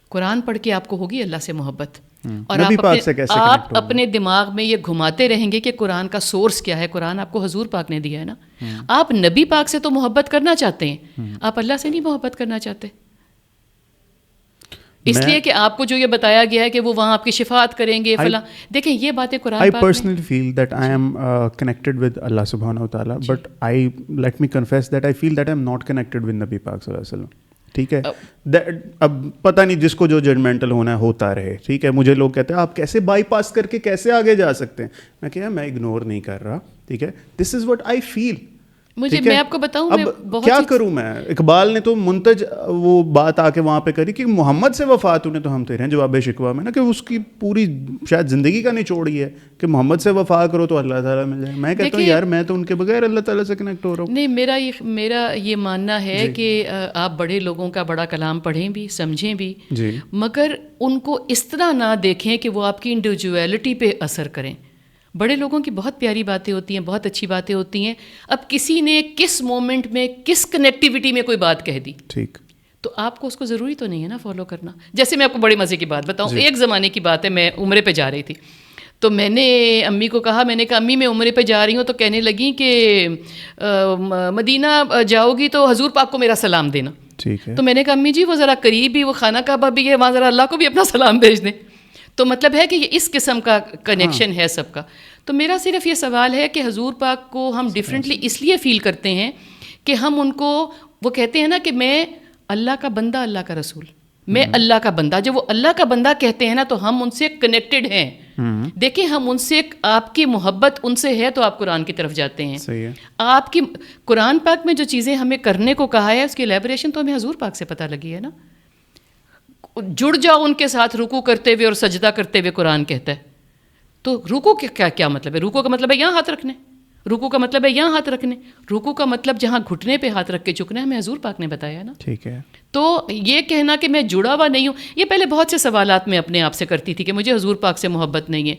[SPEAKER 2] قرآن پڑھ کے آپ کو ہوگی اللہ سے محبت، اور آپ اپنے دماغ میں یہ گھماتے رہیں گے کہ قرآن کا سورس کیا ہے. قرآن آپ کو حضور پاک نے دیا ہے نا. آپ نبی پاک سے تو محبت کرنا چاہتے ہیں، آپ اللہ سے نہیں محبت کرنا چاہتے، اس لیے کہ آپ کو جو یہ بتایا گیا ہے کہ وہ وہاں آپ کی شفاعت کریں گے فلاں. دیکھیں یہ باتیں قرآن پاک میں.
[SPEAKER 1] I personally feel that I am connected with Allah subhanahu wa ta'ala, but let me confess that I feel that I am not connected with Nabi Pak sallallahu alaihi wasallam. ٹھیک ہے، اب پتہ نہیں جس کو جو ججمنٹل ہونا ہے ہوتا رہے. ٹھیک ہے، مجھے لوگ کہتے ہیں آپ کیسے بائی پاس کر کے کیسے آگے جا سکتے ہیں. میں کہا میں اگنور نہیں کر رہا. ٹھیک ہے، دس از واٹ آئی فیل.
[SPEAKER 2] میں آپ کو بتاؤں
[SPEAKER 1] اب کیا کروں میں. اقبال نے تو منتج وہ بات آ کے وہاں پہ کری کہ محمد سے وفات ہونے تو ہم تیرے ہیں جواب شکوہ میں نا، کہ اس کی پوری شاید زندگی کا نچوڑ ہی ہے کہ محمد سے وفا کرو تو اللہ تعالیٰ مل جائے. میں کہتا ہوں یار میں تو ان کے بغیر اللہ تعالیٰ سے کنیکٹ ہو رہا ہوں.
[SPEAKER 2] نہیں، میرا یہ ماننا ہے کہ آپ بڑے لوگوں کا بڑا کلام پڑھیں بھی، سمجھیں بھی، مگر ان کو اس طرح نہ دیکھیں کہ وہ آپ کی انڈیویجویلٹی پہ اثر کریں. بڑے لوگوں کی بہت پیاری باتیں ہوتی ہیں، بہت اچھی باتیں ہوتی ہیں. اب کسی نے کس مومنٹ میں کس کنیکٹیوٹی میں کوئی بات کہہ دی، ٹھیک، تو آپ کو اس کو ضروری تو نہیں ہے نا فالو کرنا. جیسے میں آپ کو بڑے مزے کی بات بتاؤں، ایک زمانے کی بات ہے، میں عمرے پہ جا رہی تھی تو میں نے امی کو کہا، میں نے کہا امی میں عمرے پہ جا رہی ہوں، تو کہنے لگیں کہ مدینہ جاؤ گی تو حضور پاک کو میرا سلام دینا. تو میں نے کہا امی جی وہ ذرا قریب ہی وہ خانہ کعبہ بھی ہے، وہاں ذرا اللہ کو بھی اپنا سلام بھیج دیں. تو مطلب ہے کہ یہ اس قسم کا کنیکشن ہے سب کا. تو میرا صرف یہ سوال ہے کہ حضور پاک کو ہم ڈفرینٹلی اس لیے فیل کرتے ہیں کہ ہم ان کو، وہ کہتے ہیں نا کہ میں اللہ کا بندہ، اللہ کا رسول، میں اللہ کا بندہ. جب وہ اللہ کا بندہ کہتے ہیں نا تو ہم ان سے کنیکٹڈ ہیں. دیکھیں ہم ان سے، آپ کی محبت ان سے ہے تو آپ قرآن کی طرف جاتے ہیں. آپ کی قرآن پاک میں جو چیزیں ہمیں کرنے کو کہا ہے اس کی الیبریشن تو ہمیں حضور پاک سے پتہ لگی ہے نا. جڑ جاؤ ان کے ساتھ رکوع کرتے ہوئے اور سجدہ کرتے ہوئے قرآن کہتا ہے. تو رکوع کا کیا مطلب ہے؟ رکوع کا مطلب ہے یہاں ہاتھ رکھنے، رکوع کا مطلب ہے یہاں ہاتھ رکھنے، رکوع کا مطلب جہاں گھٹنے پہ ہاتھ رکھ کے جھکنا ہے، ہمیں حضور پاک نے بتایا ہے نا. ٹھیک ہے، تو یہ کہنا کہ میں جڑا ہوا نہیں ہوں، یہ پہلے بہت سے سوالات میں اپنے آپ سے کرتی تھی کہ مجھے حضور پاک سے محبت نہیں ہے.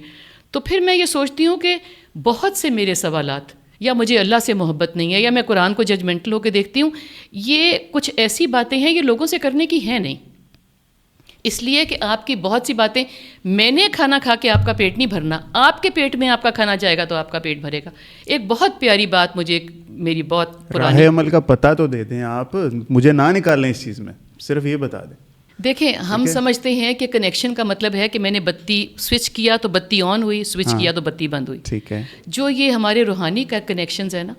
[SPEAKER 2] تو پھر میں یہ سوچتی ہوں کہ بہت سے میرے سوالات، یا مجھے اللہ سے محبت نہیں ہے، یا میں قرآن کو ججمنٹل ہو کے دیکھتی ہوں، یہ کچھ ایسی باتیں ہیں یہ لوگوں سے کرنے کی ہیں نہیں. اس لیے کہ آپ کی بہت سی باتیں، میں نے کھانا کھا کے آپ کا پیٹ نہیں بھرنا، آپ کے پیٹ میں آپ کا کھانا جائے گا تو آپ کا پیٹ بھرے گا. ایک بہت پیاری بات مجھے، میری بہت پرانی
[SPEAKER 1] راہ عمل کا پتہ تو دے دیں آپ، مجھے نہ نکالیں اس چیز میں، صرف یہ بتا دیں.
[SPEAKER 2] دیکھیں ہم سمجھتے ہیں کہ کنیکشن کا مطلب ہے کہ میں نے بتی سوئچ کیا تو بتی آن ہوئی، سوئچ کیا تو بتی بند ہوئی.
[SPEAKER 1] ٹھیک ہے،
[SPEAKER 2] جو یہ ہمارے روحانی کا کنیکشنز ہے نا،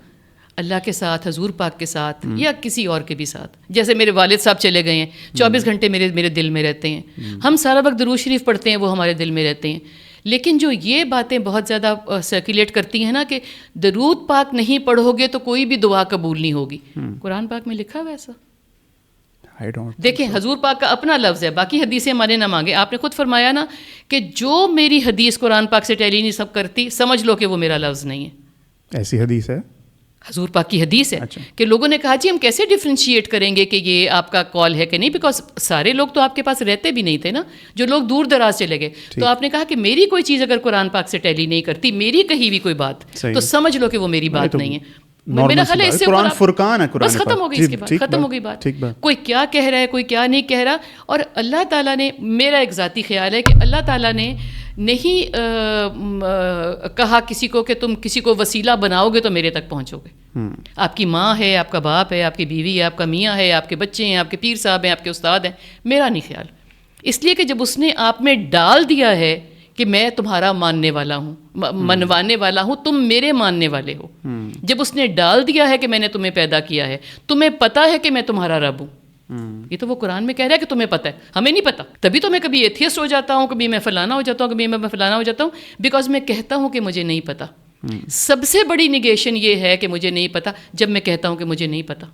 [SPEAKER 2] اللہ کے ساتھ، حضور پاک کے ساتھ، یا کسی اور کے بھی ساتھ. جیسے میرے والد صاحب چلے گئے ہیں، 24 گھنٹے میرے دل میں رہتے ہیں. ہم سارا وقت درود شریف پڑھتے ہیں، وہ ہمارے دل میں رہتے ہیں. لیکن جو یہ باتیں بہت زیادہ سرکولیٹ کرتی ہیں نا کہ درود پاک نہیں پڑھو گے تو کوئی بھی دعا قبول نہیں ہوگی، قرآن پاک میں لکھا ہوا ایسا؟ دیکھیں حضور پاک کا اپنا لفظ ہے، باقی حدیثیں ہمارے نہ مانگے. آپ نے خود فرمایا نا کہ جو میری حدیث قرآن پاک سے ٹیلی نہیں سب کرتی، سمجھ لو کہ وہ میرا لفظ نہیں ہے.
[SPEAKER 1] ایسی حدیث ہے؟
[SPEAKER 2] حضور پاک کی حدیث ہے کہ لوگوں نے کہا جی ہم کیسے ڈفرینشیٹ کریں گے کہ یہ آپ کا کال ہے کہ نہیں، بیکاز سارے لوگ تو آپ کے پاس رہتے بھی نہیں تھے نا، جو لوگ دور دراز چلے گئے. تو آپ نے کہا کہ میری کوئی چیز اگر قرآن پاک سے ٹیلی نہیں کرتی، میری کہی ہوئی کوئی بات، تو سمجھ لو کہ وہ میری بات نہیں ہے. میرا خیال ہے اس سے
[SPEAKER 1] قرآن فرقان ہے،
[SPEAKER 2] بس ختم ہو گئی، اس کے بعد ختم ہو گئی بات. کوئی کیا کہہ رہا ہے، کوئی کیا نہیں کہہ رہا. اور اللہ تعالیٰ نے، میرا ایک ذاتی خیال ہے کہ اللہ تعالیٰ نے نہیں کہا کسی کو کہ تم کسی کو وسیلہ بناؤ گے تو میرے تک پہنچو گے. آپ کی ماں ہے، آپ کا باپ ہے، آپ کی بیوی ہے، آپ کا میاں ہے، آپ کے بچے ہیں، آپ کے پیر صاحب ہیں، آپ کے استاد ہیں. میرا نہیں خیال. اس لیے کہ جب اس نے آپ میں ڈال دیا ہے کہ میں تمہارا ماننے والا ہوں، منوانے والا ہوں، تم میرے ماننے والے ہو. جب اس نے ڈال دیا ہے کہ میں نے تمہیں پیدا کیا ہے، تمہیں پتہ ہے کہ میں تمہارا رب ہوں. یہ تو وہ قرآن میں کہہ رہا ہے کہ تمہیں پتہ ہے، ہمیں نہیں پتہ. تبھی تو میں کبھی ایتھیسٹ ہو جاتا ہوں، کبھی میں فلانا ہو جاتا ہوں، کبھی میں فلانا ہو جاتا ہوں، بیکاز میں کہتا ہوں کہ مجھے نہیں پتہ. سب سے بڑی نگیشن یہ ہے کہ مجھے نہیں پتہ جب میں کہتا ہوں کہ مجھے نہیں پتہ.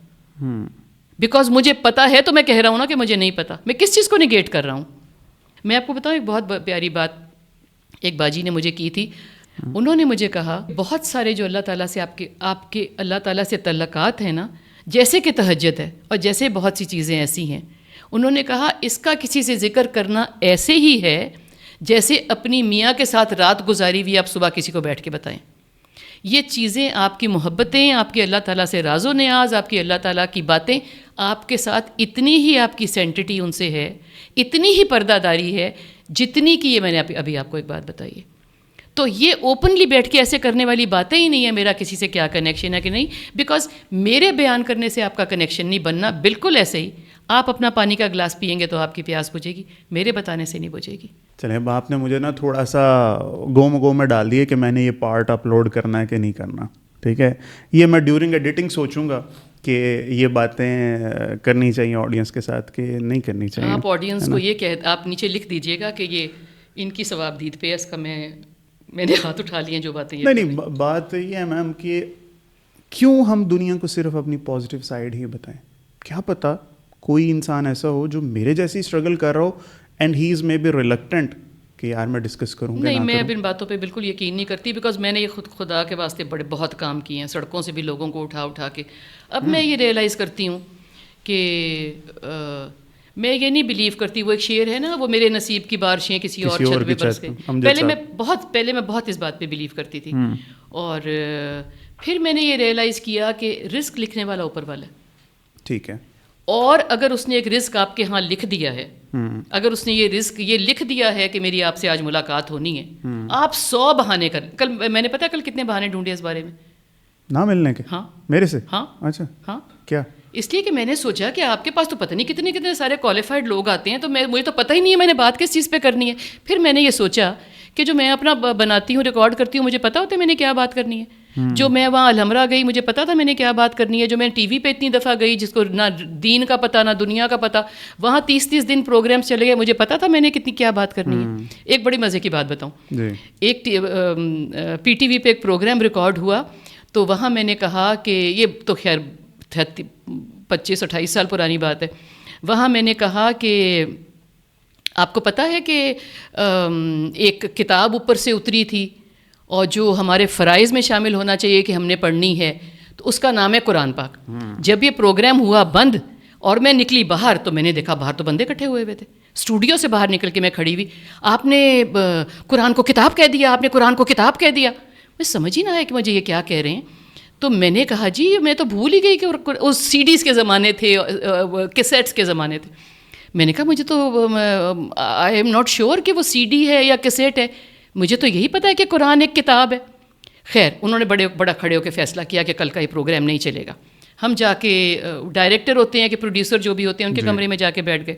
[SPEAKER 2] بیکاز مجھے پتہ ہے تو میں کہہ رہا ہوں نا کہ مجھے نہیں پتہ. میں کس چیز کو نگیٹ کر رہا ہوں؟ میں آپ کو بتاؤں ایک بہت پیاری بات ایک باجی نے مجھے کی تھی. انہوں نے مجھے کہا بہت سارے جو اللہ تعالیٰ سے آپ کے اللہ تعالیٰ سے تعلقات ہیں نا، جیسے کہ تہجد ہے اور جیسے بہت سی چیزیں ایسی ہیں، انہوں نے کہا اس کا کسی سے ذکر کرنا ایسے ہی ہے جیسے اپنی میاں کے ساتھ رات گزاری ہوئی آپ صبح کسی کو بیٹھ کے بتائیں. یہ چیزیں آپ کی محبتیں، آپ کی اللہ تعالیٰ سے راز و نیاز، آپ کی اللہ تعالیٰ کی باتیں آپ کے ساتھ اتنی ہی آپ کی سینٹٹی ان سے ہے، اتنی ہی پردہ داری ہے جتنی کہ یہ میں نے ابھی آپ کو ایک بات بتائی ہے. تو یہ اوپنلی بیٹھ کے ایسے کرنے والی باتیں ہی نہیں ہے میرا کسی سے کیا کنیکشن ہے کہ نہیں، بیکاز میرے بیان کرنے سے آپ کا کنیکشن نہیں بننا. بالکل ایسے ہی آپ اپنا پانی کا گلاس پئیں گے تو آپ کی پیاس بجھے گی، میرے بتانے سے نہیں بجھے گی.
[SPEAKER 1] چلیں اب آپ نے مجھے نا تھوڑا سا گو میں ڈال دیے کہ میں نے یہ پارٹ اپلوڈ کرنا ہے کہ نہیں کرنا. ٹھیک ہے، یہ میں ڈیورنگ ایڈیٹنگ سوچوں گا کہ یہ باتیں کرنی چاہیے آڈینس کے ساتھ کہ نہیں کرنی چاہیے.
[SPEAKER 2] آپ آڈینس کو یہ آپ نیچے لکھ دیجیے گا کہ یہ ان کی ثوابدید پہ اس کا میں نے ہاتھ اٹھا لیے جو باتیں.
[SPEAKER 1] نہیں بات یہ ہے میم کہ کیوں ہم دنیا کو صرف اپنی پازیٹیو سائڈ ہی بتائیں. کیا پتہ کوئی انسان ایسا ہو جو میرے جیسی اسٹرگل کر رہا ہو and he is maybe reluctant کہ یار میں ڈسکس کروں گا.
[SPEAKER 2] نہیں، میں اب ان باتوں پہ بالکل یقین نہیں کرتی، بیکاز میں نے یہ خدا کے واسطے بہت کام کیے ہیں، سڑکوں سے بھی لوگوں کو اٹھا کے. اب میں یہ ریئلائز کرتی ہوں کہ میں یہ نہیں بلیو کرتی، وہ ایک شعر ہے نا، وہ میرے نصیب کی بارشیں کسی اور چھت پہ برس گئیں. پہلے میں بہت اس بات پہ بلیو کرتی تھی، اور پھر میں نے یہ ریئلائز کیا کہ رزق لکھنے والا اوپر والا ہے.
[SPEAKER 1] ٹھیک ہے،
[SPEAKER 2] اور اگر اس نے ایک رزق آپ کے ہاں لکھ دیا ہے، اگر اس نے یہ رزق یہ لکھ دیا ہے کہ میری آپ سے آج ملاقات ہونی ہے، آپ 100 بہانے کر. کل میں نے پتا کل کتنے بہانے ڈھونڈے اس بارے میں
[SPEAKER 1] نہ ملنے کے.
[SPEAKER 2] ہاں
[SPEAKER 1] میرے سے.
[SPEAKER 2] ہاں
[SPEAKER 1] اچھا
[SPEAKER 2] ہاں.
[SPEAKER 1] کیا؟ اس
[SPEAKER 2] لیے کہ میں نے سوچا کہ آپ کے پاس تو پتہ نہیں کتنے سارے کوالیفائڈ لوگ آتے ہیں، تو مجھے تو پتہ ہی نہیں ہے میں نے بات کس چیز پہ کرنی ہے. پھر میں نے یہ سوچا کہ جو میں اپنا بناتی ہوں، ریکارڈ کرتی ہوں، مجھے پتہ ہوتا ہے میں نے کیا بات کرنی ہے. جو میں وہاں الحمرہ گئی، مجھے پتا تھا میں نے کیا بات کرنی ہے. جو میں ٹی وی پہ اتنی دفعہ گئی جس کو نہ دین کا پتہ نہ دنیا کا پتہ، وہاں 30 دن پروگرامس چلے گئے، مجھے پتا تھا میں نے کیا بات کرنی ہے. ایک بڑی مزے کی بات بتاؤں. ایک پی ٹی وی پہ ایک پروگرام ریکارڈ ہوا، تو وہاں میں نے کہا کہ یہ تو خیر 25-28 سال پرانی بات ہے. وہاں میں نے کہا کہ آپ کو پتہ ہے کہ ایک کتاب اوپر سے اتری تھی اور جو ہمارے فرائض میں شامل ہونا چاہیے کہ ہم نے پڑھنی ہے، تو اس کا نام ہے قرآن پاک. جب یہ پروگرام ہوا بند اور میں نکلی باہر، تو میں نے دیکھا باہر تو بندے اکٹھے ہوئے ہوئے تھے. اسٹوڈیو سے باہر نکل کے میں کھڑی ہوئی، آپ نے قرآن کو کتاب کہہ دیا، آپ نے قرآن کو کتاب کہہ دیا. میں سمجھ ہی نہ آیا کہ مجھے یہ کیا کہہ رہے ہیں. تو میں نے کہا جی میں تو بھول ہی گئی کہ اس سی ڈیز کے زمانے تھے، کیسیٹس کے زمانے تھے. میں نے کہا مجھے تو آئی ایم ناٹ شیور کہ وہ سی ڈی ہے یا کیسیٹ ہے، مجھے تو یہی پتہ ہے کہ قرآن ایک کتاب ہے. خیر انہوں نے بڑا کھڑے ہو کے فیصلہ کیا کہ کل کا یہ پروگرام نہیں چلے گا. ہم جا کے ڈائریکٹر ہوتے ہیں کہ پروڈیوسر جو بھی ہوتے ہیں ان کے کمرے میں جا کے بیٹھ گئے.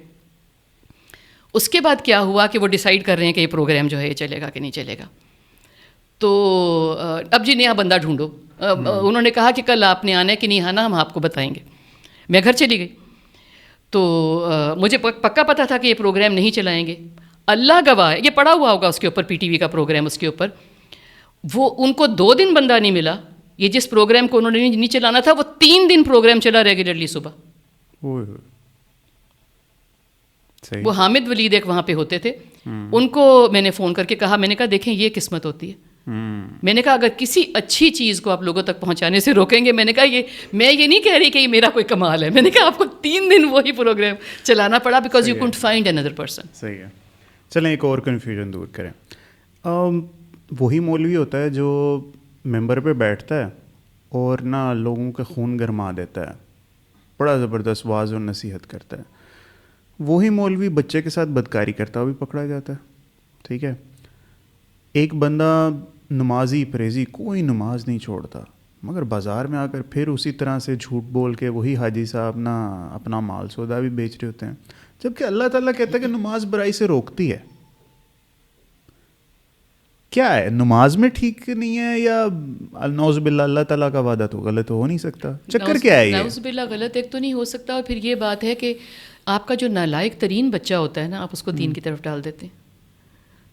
[SPEAKER 2] اس کے بعد کیا ہوا کہ وہ ڈیسائیڈ کر رہے ہیں کہ یہ پروگرام جو ہے یہ چلے گا کہ نہیں چلے گا. تو اب جی نیا بندہ ڈھونڈو. انہوں نے کہا کہ کل آپ نے آنا ہے کہ نہیں آنا ہم آپ کو بتائیں گے. میں گھر چلی گئی. تو مجھے پکا پتہ تھا کہ یہ پروگرام نہیں چلائیں گے. اللہ گواہ ہے، یہ پڑا ہوا ہوگا اس کے اوپر، پی ٹی وی کا پروگرام اس کے اوپر. وہ ان کو 2 دن بندہ نہیں ملا. یہ جس پروگرام کو انہوں نے نہیں چلانا تھا وہ 3 دن پروگرام چلا ریگولرلی صبح. وہ حامد ولید ایک وہاں پہ ہوتے تھے، ان کو میں نے فون کر کے کہا، میں نے کہا دیکھیں یہ قسمت ہوتی ہے. میں نے کہا اگر کسی اچھی چیز کو آپ لوگوں تک پہنچانے سے روکیں گے، میں نے کہا میں یہ نہیں کہہ رہی کہ یہ میرا کوئی کمال ہے، میں نے کہا آپ کو 3 دن وہی پروگرام چلانا پڑا because you can't find another person.
[SPEAKER 1] صحیح ہے. چلیں ایک اور کنفیوژن دور کریں. وہی مولوی ہوتا ہے جو ممبر پہ بیٹھتا ہے اور نا لوگوں کے خون گرما دیتا ہے، بڑا زبردست واعظ و نصیحت کرتا ہے. وہی مولوی بچے کے ساتھ بدکاری کرتا ہوا بھی پکڑا جاتا ہے. ٹھیک ہے. ایک بندہ نمازی پریزی کوئی نماز نہیں چھوڑتا، مگر بازار میں آ کر پھر اسی طرح سے جھوٹ بول کے وہی حاجی صاحب نا اپنا مال سودا بھی بیچ رہے ہوتے ہیں، جبکہ اللہ تعالیٰ کہتا ہے کہ نماز برائی سے روکتی ہے. کیا ہے نماز میں ٹھیک نہیں ہے یا نعوذ باللہ اللہ تعالیٰ کا وعدہ تو غلط ہو نہیں سکتا؟ چکر کیا ہے یہ؟
[SPEAKER 2] نعوذ باللہ غلط ایک تو نہیں ہو سکتا، اور پھر یہ بات ہے کہ آپ کا جو نالائق ترین بچہ ہوتا ہے نا، آپ اس کو دین کی طرف ڈال دیتے ہیں.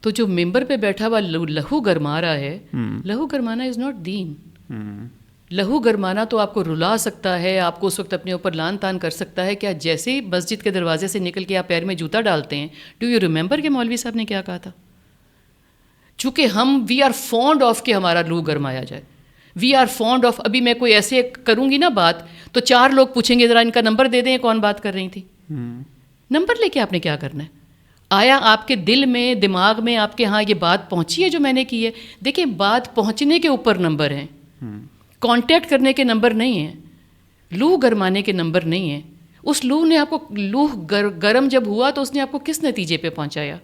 [SPEAKER 2] تو جو ممبر پہ بیٹھا ہوا لہو گرما رہا ہے، لہو گرمانا از ناٹ دین. لہو گرمانا تو آپ کو رلا سکتا ہے، آپ کو اس وقت اپنے اوپر لان تان کر سکتا ہے. کیا جیسے ہی مسجد کے دروازے سے نکل کے آپ پیر میں جوتا ڈالتے ہیں، ڈو یو ریممبر کہ مولوی صاحب نے کیا کہا تھا؟ چونکہ ہم وی آر فونڈ آف کہ ہمارا لہو گرمایا جائے، وی آر فونڈ آف. ابھی میں کوئی ایسے کروں گی نا بات تو 4 لوگ پوچھیں گے ذرا ان کا نمبر دے دیں کون بات کر رہی تھی. نمبر لے کے آپ نے کیا کرنا ہے؟ آیا آپ کے دل میں دماغ میں آپ کے ہاں یہ بات پہنچی ہے جو میں نے کی ہے؟ دیکھیں بات پہنچنے کے اوپر نمبر ہیں، کانٹیکٹ کرنے کے نمبر نہیں ہیں، لوح گرمانے کے نمبر نہیں ہیں. اس لوح نے آپ کو لوح گرم جب ہوا تو اس نے آپ کو کس نتیجے پہ پہنچایا؟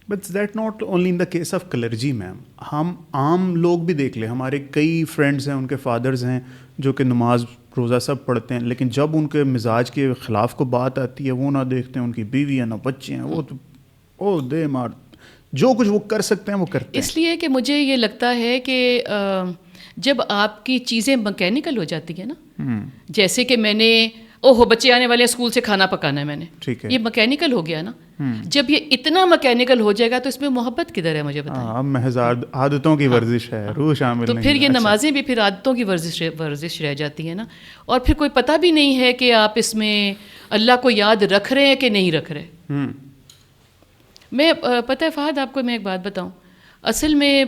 [SPEAKER 1] But that not only in the case of clergymen. ہم عام لوگ بھی دیکھ لیں، ہمارے کئی فرینڈز ہیں، ان کے فادرز ہیں جو کہ نماز روزہ سب پڑھتے ہیں، لیکن جب ان کے مزاج کے خلاف کو بات آتی ہے وہ نہ دیکھتے ہیں ان کی بیوی ہے نہ بچے ہیں، وہ تو دے مار جو کچھ وہ کر سکتے ہیں وہ کرتے ہیں.
[SPEAKER 2] اس لیے کہ مجھے یہ لگتا ہے کہ جب آپ کی چیزیں مکینیکل ہو جاتی ہیں نا، جیسے کہ میں نے بچے آنے والے اسکول سے کھانا پکانا ہے، میں نے یہ مکینیکل ہو گیا نا. جب یہ اتنا مکینیکل ہو جائے گا تو اس میں محبت کدھر ہے؟ مجھے بتائیں.
[SPEAKER 1] اب محض عادتوں کی ورزش ہے، روح شامل
[SPEAKER 2] تو
[SPEAKER 1] نہیں.
[SPEAKER 2] پھر یہ نمازیں بھی پھر عادتوں کی ورزش رہ جاتی ہے نا، اور پھر کوئی پتہ بھی نہیں ہے کہ آپ اس میں اللہ کو یاد رکھ رہے ہیں کہ نہیں رکھ رہے. میں پتہ ہے فہد آپ کو میں ایک بات بتاؤں، اصل میں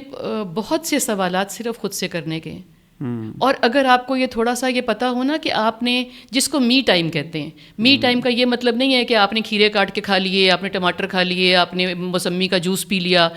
[SPEAKER 2] بہت سے سوالات صرف خود سے کرنے کے ہیں. اور اگر آپ کو یہ تھوڑا سا یہ پتہ ہونا کہ آپ نے جس کو می ٹائم کہتے ہیں، می ٹائم کا یہ مطلب نہیں ہے کہ آپ نے کھیرے کاٹ کے کھا لیے، آپ نے ٹماٹر کھا لیے، آپ نے موسمی کا جوس پی لیا،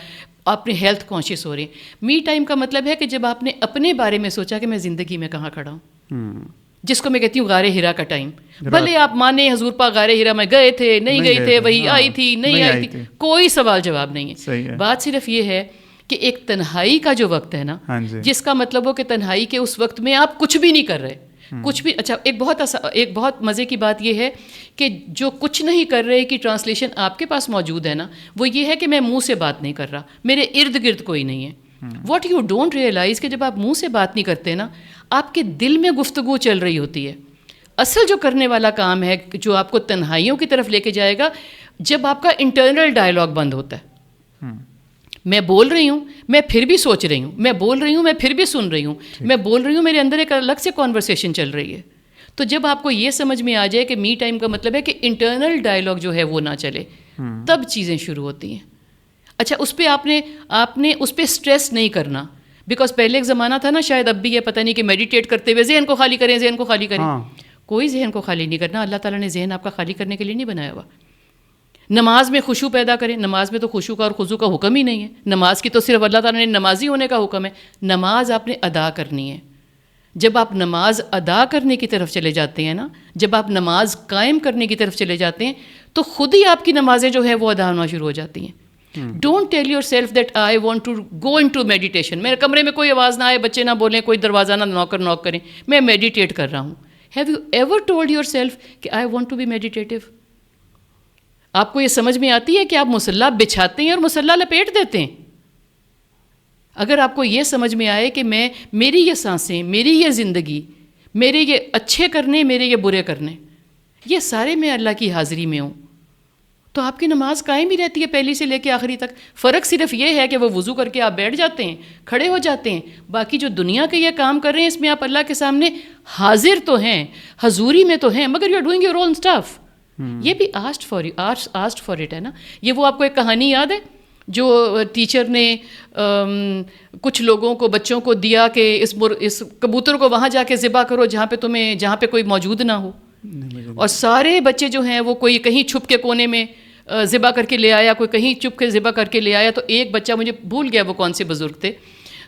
[SPEAKER 2] آپ نے ہیلتھ کانشیس ہو رہے ہیں. می ٹائم کا مطلب ہے کہ جب آپ نے اپنے بارے میں سوچا کہ میں زندگی میں کہاں کھڑا ہوں، جس کو میں کہتی ہوں غار ہرا کا ٹائم. بھلے آپ مانے حضور پاک غار ہرا میں گئے تھے نہیں گئے تھے، وہی آئی تھی نہیں آئی تھی، کوئی سوال جواب نہیں ہے. بات صرف یہ ہے کہ ایک تنہائی کا جو وقت ہے نا، جس کا مطلب ہو کہ تنہائی کے اس وقت میں آپ کچھ بھی نہیں کر رہے، کچھ بھی. اچھا ایک بہت مزے کی بات یہ ہے کہ جو کچھ نہیں کر رہے کی ٹرانسلیشن آپ کے پاس موجود ہے نا، وہ یہ ہے کہ میں منہ سے بات نہیں کر رہا، میرے ارد گرد کوئی نہیں ہے. واٹ یو ڈونٹ ریئلائز کہ جب آپ منہ سے بات نہیں کرتے نا، آپ کے دل میں گفتگو چل رہی ہوتی ہے. اصل جو کرنے والا کام ہے جو آپ کو تنہائیوں کی طرف لے کے جائے گا، جب آپ کا انٹرنل ڈائلاگ بند ہوتا ہے. میں بول رہی ہوں، میں پھر بھی سوچ رہی ہوں، میں بول رہی ہوں، میں پھر بھی سن رہی ہوں، میں بول رہی ہوں، میرے اندر ایک الگ سے کانورسیشن چل رہی ہے. تو جب آپ کو یہ سمجھ میں آ جائے کہ می ٹائم کا مطلب ہے کہ انٹرنل ڈائلاگ جو ہے وہ نہ چلے، تب چیزیں شروع ہوتی ہیں. اچھا اس پہ آپ نے اس پہ اسٹریس نہیں کرنا، بیکاز پہلے ایک زمانہ تھا نا، شاید اب بھی یہ پتہ نہیں کہ میڈیٹیٹ کرتے ہوئے ذہن کو خالی کریں، ذہن کو خالی کریں. کوئی ذہن کو خالی نہیں کرنا، اللہ تعالیٰ نے ذہن آپ کا خالی کرنے کے لیے نہیں بنایا ہوا. نماز میں خشوع پیدا کریں، نماز میں تو خشوع کا اور خضوع کا حکم ہی نہیں ہے. نماز کی تو صرف اللہ تعالیٰ نے نمازی ہونے کا حکم ہے. نماز آپ نے ادا کرنی ہے. جب آپ نماز ادا کرنے کی طرف چلے جاتے ہیں نا، جب آپ نماز قائم کرنے کی طرف چلے جاتے ہیں تو خود ہی آپ کی نمازیں جو ہیں وہ ادا ہونا شروع ہو جاتی ہیں. Don't tell yourself that I want to go into meditation. میرے کمرے میں کوئی آواز نہ آئے، بچے نہ بولیں، کوئی دروازہ نہ نوک کریں، میں میڈیٹیٹ کر رہا ہوں. Have you ever told yourself کہ I want to be meditative? آپ کو یہ سمجھ میں آتی ہے کہ آپ مصلی بچھاتے ہیں اور مصلی لپیٹ دیتے ہیں؟ اگر آپ کو یہ سمجھ میں آئے کہ میری یہ سانسیں، میری یہ زندگی، میرے یہ اچھے کرنے، میرے یہ برے کرنے، یہ سارے میں اللہ کی حاضری میں ہوں، تو آپ کی نماز قائم ہی رہتی ہے پہلی سے لے کے آخری تک. فرق صرف یہ ہے کہ وہ وضو کر کے آپ بیٹھ جاتے ہیں، کھڑے ہو جاتے ہیں. باقی جو دنیا کے یہ کام کر رہے ہیں اس میں آپ اللہ کے سامنے حاضر تو ہیں، حضوری میں تو ہیں، مگر you are doing your own stuff. یہ بھی آسٹ فار اٹ ہے نا. یہ وہ آپ کو ایک کہانی یاد ہے، جو ٹیچر نے کچھ لوگوں کو بچوں کو دیا کہ اس کبوتر کو وہاں جا کے ذبح کرو جہاں پہ کوئی موجود نہ ہو, اور سارے بچے جو ہیں وہ کوئی کہیں چھپ کے کونے میں ذبح کر کے لے آیا, کوئی کہیں چھپ کے ذبح کر کے لے آیا. تو ایک بچہ, مجھے بھول گیا وہ کون سے بزرگ تھے,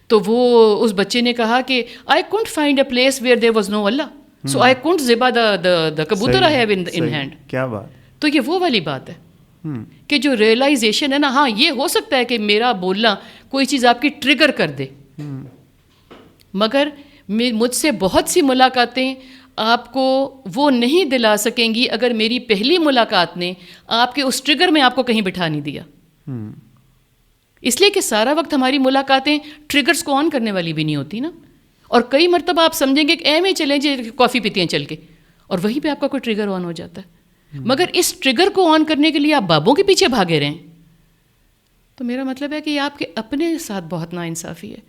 [SPEAKER 2] تو وہ اس بچے نے کہا کہ I can't find a place where there was no اللہ, سو آئی کونٹ ذبح دا کبوتر آئی ہیو ان ہینڈ.
[SPEAKER 1] کیا بات.
[SPEAKER 2] تو یہ وہ والی بات ہے کہ جو ریئلائزیشن ہے نا, ہاں یہ ہو سکتا ہے کہ میرا بولنا کوئی چیز آپ کی ٹریگر کر دے, مگر مجھ سے بہت سی ملاقاتیں آپ کو وہ نہیں دلا سکیں گی اگر میری پہلی ملاقات نے آپ کے اس ٹریگر میں آپ کو کہیں بٹھا نہیں دیا. اس لیے کہ سارا وقت ہماری ملاقاتیں ٹریگرز کو آن کرنے والی بھی نہیں ہوتی نا, اور کئی مرتبہ آپ سمجھیں گے کہ ایم اے چلیں جی کافی پیتے ہیں چل کے, اور وہیں پہ آپ کا کوئی ٹریگر آن ہو جاتا ہے. مگر اس ٹریگر کو آن کرنے کے لیے آپ بابوں کے پیچھے بھاگے رہیں, تو میرا مطلب ہے کہ یہ آپ کے اپنے ساتھ بہت ناانصافی ہے.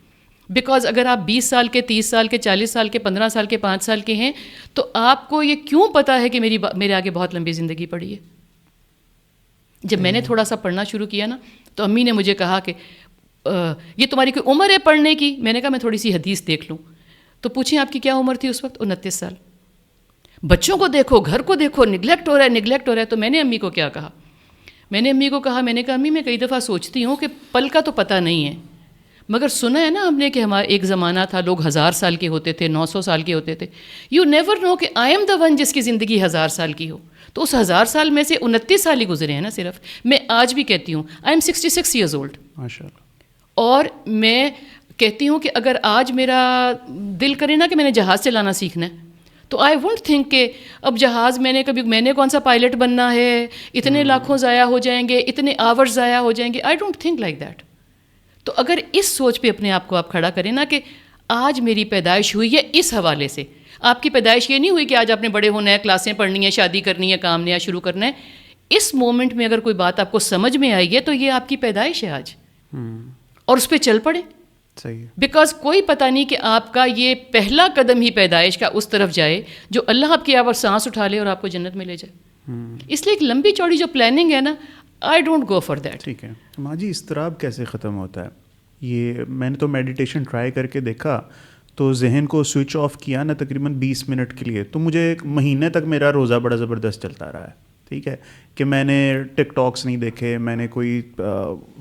[SPEAKER 2] بیکاز اگر آپ 20 سال کے, 30 سال کے, 40 سال کے, 15 سال کے, 5 سال کے ہیں, تو آپ کو یہ کیوں پتہ ہے کہ میرے آگے بہت لمبی زندگی پڑی ہے. جب میں نے تھوڑا سا پڑھنا شروع کیا نا, تو امی نے مجھے کہا کہ یہ تمہاری کوئی عمر ہے پڑھنے کی؟ میں نے کہا میں تھوڑی سی حدیث دیکھ لوں. تو پوچھیں آپ کی کیا عمر تھی اس وقت؟ 29 سال. بچوں کو دیکھو, گھر کو دیکھو, نگلیکٹ ہو رہا ہے. تو میں نے امی کو کیا کہا, میں نے کہا امی میں کئی دفعہ سوچتی ہوں کہ پل کا تو پتہ نہیں ہے, مگر سنا ہے نا ہم نے کہ ہمارا ایک زمانہ تھا لوگ 1000 سال کے ہوتے تھے, 900 سال کے ہوتے تھے. یو نیور نو کہ آئی ایم دا ون جس کی زندگی 1000 سال کی ہو. تو اس 1000 سال میں سے 29 سال ہی گزرے ہیں نا صرف. میں آج بھی کہتی ہوں آئی ایم 66 ایئرز اولڈ, اور میں کہتی ہوں کہ اگر آج میرا دل کرے نا کہ میں نے جہاز چلانا سیکھنا ہے, تو آئی وونٹ تھنک کہ اب جہاز میں نے کون سا پائلٹ بننا ہے, اتنے لاکھوں ضائع ہو جائیں گے, اتنے آورز ضائع ہو جائیں گے. I don't think like that. تو اگر اس سوچ پہ اپنے آپ کو آپ کھڑا کریں نا کہ آج میری پیدائش ہوئی ہے اس حوالے سے, آپ کی پیدائش یہ نہیں ہوئی کہ آج آپ نے بڑے ہونا ہے, کلاسیں پڑھنی ہے, شادی کرنی ہے, کام نیا شروع کرنا ہے. اس مومنٹ میں اگر کوئی بات آپ کو سمجھ میں آئی ہے تو یہ آپ کی پیدائش ہے آج, اور اس پہ چل پڑے. بیکاز کوئی پتہ نہیں کہ آپ کا یہ پہلا قدم ہی پیدائش کا اس طرف جائے جو اللہ آپ کی آواز سانس اٹھا لے اور آپ کو جنت میں لے جائے. اس لیے ایک لمبی چوڑی جو پلاننگ ہے نا, I don't go for that.
[SPEAKER 1] ٹھیک ہے ماں جی, اضطراب کیسے ختم ہوتا ہے؟ یہ میں نے تو میڈیٹیشن ٹرائی کر کے دیکھا, تو ذہن کو سوئچ آف کیا نا تقریباً 20 منٹ کے لیے, تو مجھے ایک مہینے تک میرا روزہ بڑا زبردست چلتا رہا ہے. ٹھیک ہے کہ میں نے ٹک ٹاکس نہیں دیکھے, میں نے کوئی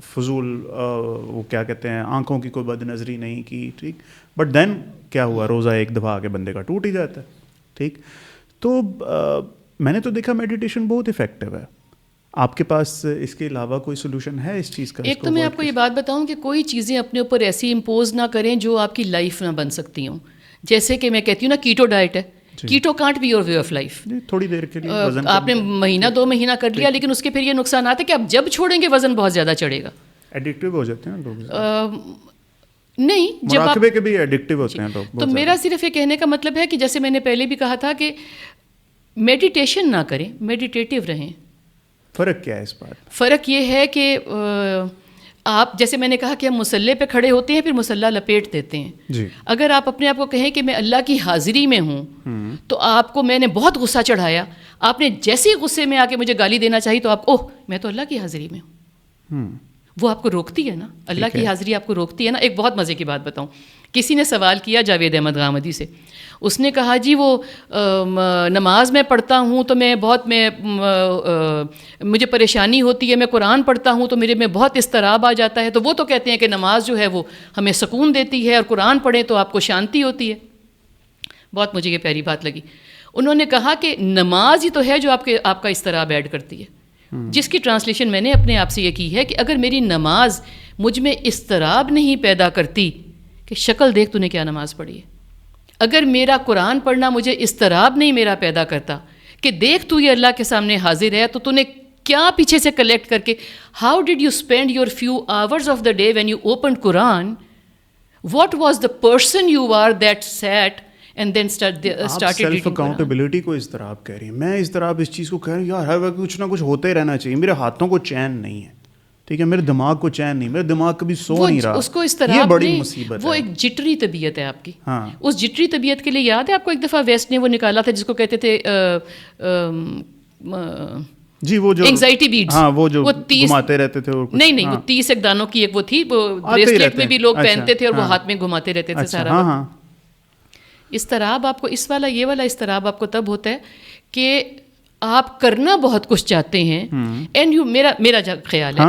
[SPEAKER 1] فضول وہ کیا کہتے ہیں آنکھوں کی کوئی بد نظری نہیں کی. ٹھیک, بٹ دین کیا ہوا, روزہ ایک دفعہ آ کے بندے کا ٹوٹ ہی جاتا ہے. ٹھیک, تو میں نے تو دیکھا میڈیٹیشن بہت افیکٹو ہے. آپ کے پاس اس کے علاوہ کوئی سولوشن ہے اس چیز کا؟
[SPEAKER 2] ایک تو میں آپ کو یہ بات بتاؤں کہ کوئی چیزیں اپنے اوپر ایسی امپوز نہ کریں جو آپ کی لائف نہ بن سکتی ہوں. جیسے کہ میں کہتی ہوں نا کیٹو ڈائٹ ہے, keto can't be your way of life.
[SPEAKER 1] تھوڑی دیر کے لیے
[SPEAKER 2] آپ نے مہینہ 2 مہینہ کر لیا, لیکن اس کے پھر یہ نقصانات ہے کہ آپ جب چھوڑیں گے وزن بہت زیادہ چڑھے گا.
[SPEAKER 1] ایڈکٹیو ہو جاتے ہیں لوگ.
[SPEAKER 2] نہیں, جب آپ
[SPEAKER 1] مراقبے کے بھی ایڈکٹیو ہوتے ہیں لوگ.
[SPEAKER 2] تو میرا صرف یہ کہنے کا مطلب ہے کہ جیسے میں نے پہلے بھی کہا تھا کہ میڈیٹیشن نہ کریں, میڈیٹیٹیو رہیں.
[SPEAKER 1] فرق کیا ہے اس بات؟
[SPEAKER 2] فرق یہ ہے کہ آپ جیسے میں نے کہا کہ ہم مصلے پہ کھڑے ہوتے ہیں پھر مصلی لپیٹ دیتے ہیں.
[SPEAKER 1] جی.
[SPEAKER 2] اگر آپ اپنے آپ کو کہیں کہ میں اللہ کی حاضری میں ہوں, تو آپ کو میں نے بہت غصہ چڑھایا, آپ نے جیسے ہی غصے میں آ کے مجھے گالی دینا چاہیے تو آپ اوہ میں تو اللہ کی حاضری میں ہوں. وہ آپ کو روکتی ہے نا, اللہ کی حاضری آپ کو روکتی ہے نا. ایک بہت مزے کی بات بتاؤں, کسی نے سوال کیا جاوید احمد غامدی سے, اس نے کہا جی وہ نماز میں پڑھتا ہوں تو مجھے پریشانی ہوتی ہے, میں قرآن پڑھتا ہوں تو میرے میں بہت اضطراب آ جاتا ہے, تو وہ تو کہتے ہیں کہ نماز جو ہے وہ ہمیں سکون دیتی ہے اور قرآن پڑھیں تو آپ کو شانتی ہوتی ہے. بہت مجھے یہ پیاری بات لگی. انہوں نے کہا کہ نماز ہی تو ہے جو آپ کا اضطراب ایڈ کرتی ہے, جس کی ٹرانسلیشن میں نے اپنے آپ سے یہ کی ہے کہ اگر میری نماز مجھ میں اضطراب نہیں پیدا کرتی کہ شکل دیکھ تو نے کیا نماز پڑھی ہے, اگر میرا قرآن پڑھنا مجھے اضطراب نہیں میرا پیدا کرتا کہ دیکھ تو یہ اللہ کے سامنے حاضر ہے, تو نے کیا پیچھے سے کلیکٹ کر کے how did you spend your few hours of the day when you opened Quran, what was the person you are that set and then started
[SPEAKER 1] self accountability کو اضطراب کہہ رہی ہیں. میں اضطراب اس چیز کو کہہ رہا ہوں یار ہر وقت کچھ نہ کچھ ہوتا ہی رہنا چاہیے, میرے ہاتھوں کو چین نہیں ہے. ٹھیک ہے, میرے دماغ کو چین نہیں, میرا دماغ کبھی سو نہیں رہا,
[SPEAKER 2] اس کو اضطراب
[SPEAKER 1] یہ بڑی
[SPEAKER 2] نہیں,
[SPEAKER 1] مصیبت
[SPEAKER 2] وہ
[SPEAKER 1] ہے.
[SPEAKER 2] ایک جٹری طبیعت ہے آپ کی.
[SPEAKER 1] ہاں,
[SPEAKER 2] اس جٹری طبیعت کے لیے یاد ہے آپ کو ایک دفعہ ویسٹ نے وہ نکالا تھا جس کو کہتے تھے
[SPEAKER 1] جی وہ جو
[SPEAKER 2] اینگزائٹی بیڈز,
[SPEAKER 1] ہاں وہ جو گھماتے رہتے تھے,
[SPEAKER 2] نہیں وہ 30 ایک دانوں کی ایک وہ تھی, وہ بریسلیٹ میں بھی لوگ پہنتے تھے اور وہ ہاتھ میں گھماتے رہتے تھے سارا وقت. اضطراب آپ کو اس والا, یہ والا اضطراب آپ کو تب ہوتا ہے کہ آپ کرنا بہت کچھ چاہتے ہیں, اینڈ یو, میرا خیال ہے,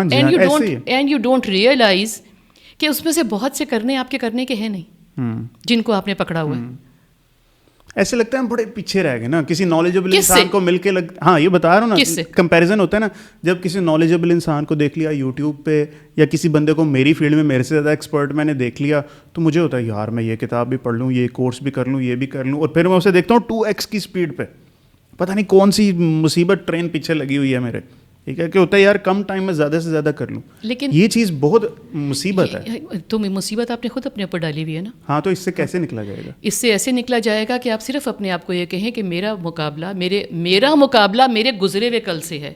[SPEAKER 2] اینڈ یو ڈونٹ ریئلائز کہ اس میں سے بہت سے کرنے آپ کے کرنے کے ہیں نہیں جن کو آپ نے پکڑا ہوا ہے.
[SPEAKER 1] ایسے لگتا ہے ہم بڑے پیچھے رہ گئے نا کسی نالجبل انسان کو مل کے ہاں یہ بتا رہا ہوں نا, کمپیریزن ہوتا ہے نا, جب کسی نالجبل انسان کو دیکھ لیا یوٹیوب پہ, یا کسی بندے کو میری فیلڈ میں میرے سے زیادہ ایکسپرٹ میں نے دیکھ لیا, تو مجھے ہوتا ہے یار میں یہ کتاب بھی پڑھ لوں, یہ کورس بھی کر لوں, یہ بھی کر لوں, اور پھر میں اسے دیکھتا ہوں 2x کی اسپیڈ پہ, پتہ نہیں کون سی مصیبت ٹرین پیچھے لگی ہوئی ہے میرے. ٹھیک ہے کہ ہوتا ہے یار کم ٹائم میں زیادہ سے زیادہ کر لوں, لیکن یہ چیز بہت مصیبت ہے.
[SPEAKER 2] تو مصیبت آپ نے خود اپنے اوپر ڈالی ہوئی ہے نا.
[SPEAKER 1] ہاں تو اس سے کیسے نکلا جائے گا؟
[SPEAKER 2] اس سے ایسے نکلا جائے گا کہ آپ صرف اپنے آپ کو یہ کہیں کہ میرا مقابلہ میرے گزرے ہوئے کل سے ہے.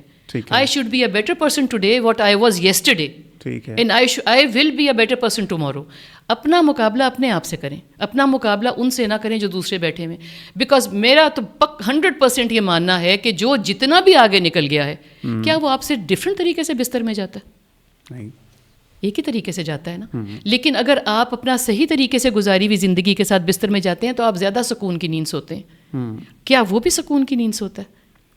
[SPEAKER 2] I should be a better person today what I was yesterday. And I will be a better person tomorrow. اپنا مقابلہ اپنے آپ سے کریں, اپنا مقابلہ ان سے نہ کریں جو دوسرے بیٹھے ہوئے. بیکاز میرا تو 100% یہ ماننا ہے کہ جو جتنا بھی آگے نکل گیا ہے, کیا وہ آپ سے ڈفرینٹ طریقے سے بستر میں جاتا ہے؟ نہیں, ایک ہی طریقے سے جاتا ہے نا. لیکن اگر آپ اپنا صحیح طریقے سے گزاری ہوئی زندگی کے ساتھ بستر میں جاتے ہیں تو آپ زیادہ سکون کی نیند سوتے ہیں. کیا وہ بھی سکون کی نیند سوتا ہے؟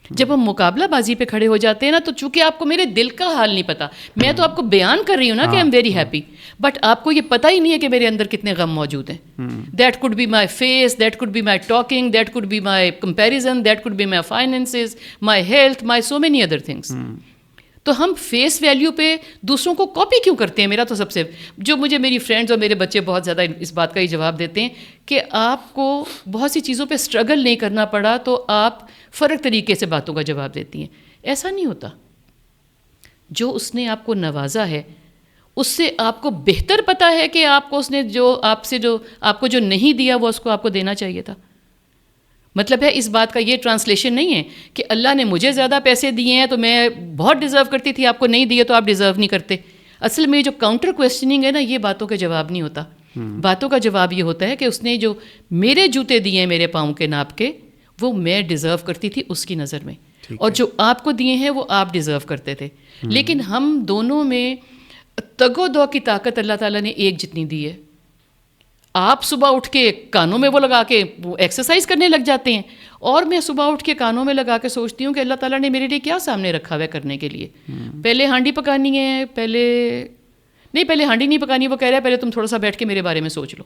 [SPEAKER 2] جب ہم مقابلہ بازی پہ کھڑے ہو جاتے ہیں نا, تو چونکہ آپ کو میرے دل کا حال نہیں پتا, میں تو آپ کو بیان کر رہی ہوں نا کہ I am very happy, but آپ کو یہ پتہ ہی نہیں ہے کہ میرے اندر کتنے غم موجود ہیں. That could be my face, that could be my talking, that could be my comparison, that could be my finances, my health, my so many other things. تو ہم فیس ویلیو پہ دوسروں کو کاپی کیوں کرتے ہیں؟ میرا تو سب سے جو مجھے میری فرینڈز اور میرے بچے بہت زیادہ اس بات کا ہی جواب دیتے ہیں کہ آپ کو بہت سی چیزوں پہ اسٹرگل نہیں کرنا پڑا تو آپ فرق طریقے سے باتوں کا جواب دیتی ہیں. ایسا نہیں ہوتا. جو اس نے آپ کو نوازا ہے اس سے آپ کو بہتر پتہ ہے کہ آپ کو اس نے جو آپ کو جو نہیں دیا وہ اس کو آپ کو دینا چاہیے تھا. مطلب ہے اس بات کا یہ ٹرانسلیشن نہیں ہے کہ اللہ نے مجھے زیادہ پیسے دیے ہیں تو میں بہت ڈیزرو کرتی تھی, آپ کو نہیں دیے تو آپ ڈیزرو نہیں کرتے. اصل میں جو کاؤنٹر کویسچننگ ہے نا, یہ باتوں کا جواب نہیں ہوتا. باتوں کا جواب یہ ہوتا ہے کہ اس نے جو میرے جوتے دیے ہیں میرے پاؤں کے ناپ کے, وہ میں ڈیزرو کرتی تھی اس کی نظر میں, اور جو آپ کو دیے ہیں وہ آپ ڈیزرو کرتے تھے. لیکن ہم دونوں میں تگ و دو کی طاقت اللہ تعالیٰ نے ایک جتنی دی ہے. آپ صبح اٹھ کے کانوں میں وہ لگا کے وہ ایکسرسائز کرنے لگ جاتے ہیں, اور میں صبح اٹھ کے کانوں میں لگا کے سوچتی ہوں کہ اللہ تعالیٰ نے میرے لیے کیا سامنے رکھا ہوا ہے کرنے کے لیے. پہلے ہانڈی پکانی ہے, پہلے ہانڈی نہیں پکانی, وہ کہہ رہا ہے پہلے تم تھوڑا سا بیٹھ کے میرے بارے میں سوچ لو.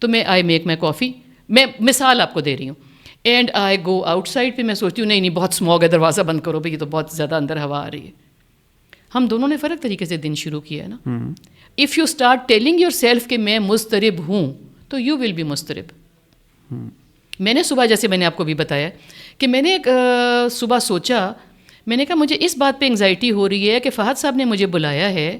[SPEAKER 2] تو میں آئی میک مائی کافی, میں مثال آپ کو دے رہی ہوں, and I go out side پہ میں سوچتی ہوں نہیں بہت اسموگ ہے, دروازہ بند کرو بھائی, یہ تو بہت زیادہ اندر ہوا آ رہی ہے. ہم دونوں نے فرق طریقے سے دن شروع کیا ہے نا. If you start telling your self کہ میں مضطرب ہوں تو یو ول بی مضطرب. میں نے صبح, جیسے میں نے آپ کو بھی بتایا کہ میں نے صبح سوچا, میں نے کہا مجھے اس بات پہ انگزائٹی ہو رہی ہے کہ فہد صاحب نے مجھے بلایا ہے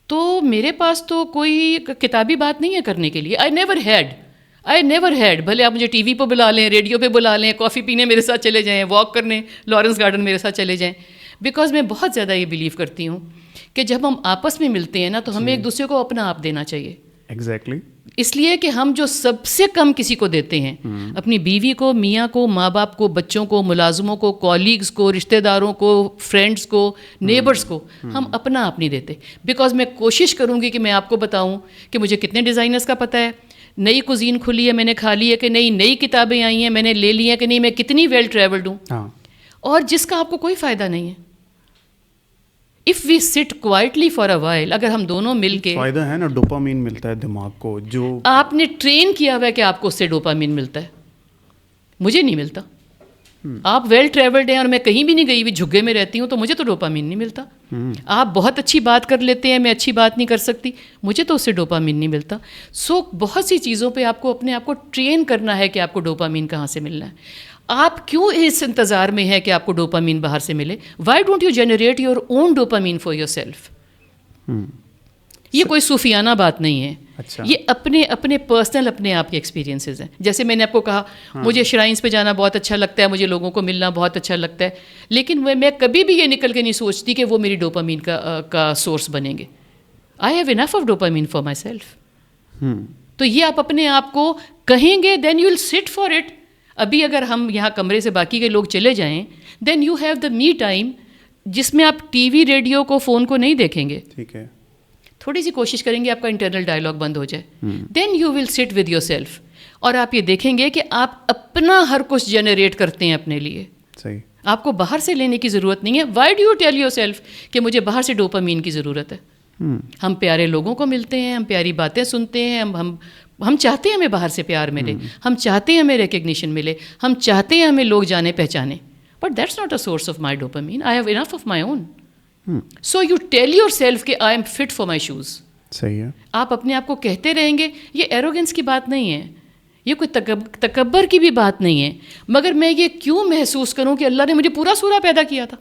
[SPEAKER 2] تو میرے پاس تو کوئی کتابی بات نہیں ہے کرنے کے لیے. I never had. بھلے آپ مجھے ٹی وی پہ بلا لیں, ریڈیو پہ بلا لیں, کافی پینے میرے ساتھ چلے جائیں, واک کرنے لارنس گارڈن میرے ساتھ چلے جائیں, بیکاز میں بہت زیادہ یہ بلیو کرتی ہوں کہ جب ہم آپس میں ملتے ہیں نا تو ہمیں ایک دوسرے کو اپنا آپ دینا چاہیے.
[SPEAKER 1] ایگزیکٹلی.
[SPEAKER 2] اس لیے کہ ہم جو سب سے کم کسی کو دیتے ہیں, اپنی بیوی کو, میاں کو, ماں باپ کو, بچوں کو, ملازموں کو, کالیگز کو, رشتہ داروں کو, فرینڈس کو, نیبرس کو, ہم اپنا آپ نہیں دیتے. بیکاز میں کوشش کروں گی کہ میں آپ کو بتاؤں کہ مجھے کتنے ڈیزائنرز کا پتہ ہے, نئی کوزین کھلی ہے میں نے کھا لی ہے کہ نہیں, نئی کتابیں آئی ہیں میں نے لے لی ہیں کہ نہیں, میں کتنی ویل ٹریولڈ ہوں, اور جس کا آپ کو کوئی فائدہ نہیں ہے. اف وی سٹ کوائٹلی فار اے وائل, اگر ہم دونوں مل کے,
[SPEAKER 1] فائدہ ہے نا, ڈوپامین ملتا ہے دماغ کو, جو
[SPEAKER 2] آپ نے ٹرین کیا ہوا ہے کہ آپ کو اس سے ڈوپامین ملتا ہے, مجھے نہیں ملتا. آپ ویل ٹریولڈ ہیں اور میں کہیں بھی نہیں گئی ہوئی, جھگے میں رہتی ہوں, تو مجھے تو ڈوپامین نہیں ملتا. آپ بہت اچھی بات کر لیتے ہیں, میں اچھی بات نہیں کر سکتی, مجھے تو اس سے ڈوپامین نہیں ملتا. سو بہت سی چیزوں پہ آپ کو اپنے آپ کو ٹرین کرنا ہے کہ آپ کو ڈوپامین کہاں سے ملنا ہے. آپ کیوں اس انتظار میں ہے کہ آپ کو ڈوپامین باہر سے ملے؟ Why don't you generate your own dopamine for your self? یہ کوئی صوفیانہ بات نہیں ہے. یہ اپنے پرسنل اپنے آپ کے ایکسپیرینسز ہیں. جیسے میں نے آپ کو کہا مجھے شرائنس پہ جانا بہت اچھا لگتا ہے, مجھے لوگوں کو ملنا بہت اچھا لگتا ہے, لیکن میں کبھی بھی یہ نکل کے نہیں سوچتی کہ وہ میری ڈوپامین کا سورس بنیں گے. آئی have enough of dopamine for my self. تو یہ آپ اپنے آپ کو کہیں گے, دین یو ول سٹ فار اٹ. ابھی اگر ہم یہاں کمرے سے باقی کے لوگ چلے جائیں, then you have the me time جس میں آپ ٹی وی ریڈیو کو فون کو نہیں دیکھیں گے,
[SPEAKER 1] ٹھیک ہے,
[SPEAKER 2] تھوڑی سی کوشش کریں گے آپ کا انٹرنل ڈائلاگ بند ہو جائے, then you will sit with your self, اور آپ یہ دیکھیں گے کہ آپ اپنا ہر کچھ جنریٹ کرتے ہیں اپنے لیے.
[SPEAKER 1] صحیح,
[SPEAKER 2] آپ کو باہر سے لینے کی ضرورت نہیں ہے. Why do you tell yourself کہ مجھے باہر سے ڈوپامین کی ضرورت ہے؟ ہم پیارے لوگوں کو ملتے ہیں, ہم پیاری باتیں سنتے ہیں, ہم چاہتے ہیں ہمیں باہر سے پیار ملے, ہم چاہتے ہیں ہمیں ریکگنیشن ملے, ہم چاہتے ہیں ہمیں لوگ جانے پہچانے, but that's not a source of my dopamine. I have enough of my own. So you tell yourself کہ I am fit for my shoes.
[SPEAKER 1] صحیح ہے.
[SPEAKER 2] آپ اپنے آپ کو کہتے رہیں گے. یہ ایروگنس کی بات نہیں ہے, یہ کوئی تکبر کی بھی بات نہیں ہے, مگر میں یہ کیوں محسوس کروں کہ اللہ نے مجھے پورا سورا پیدا کیا تھا,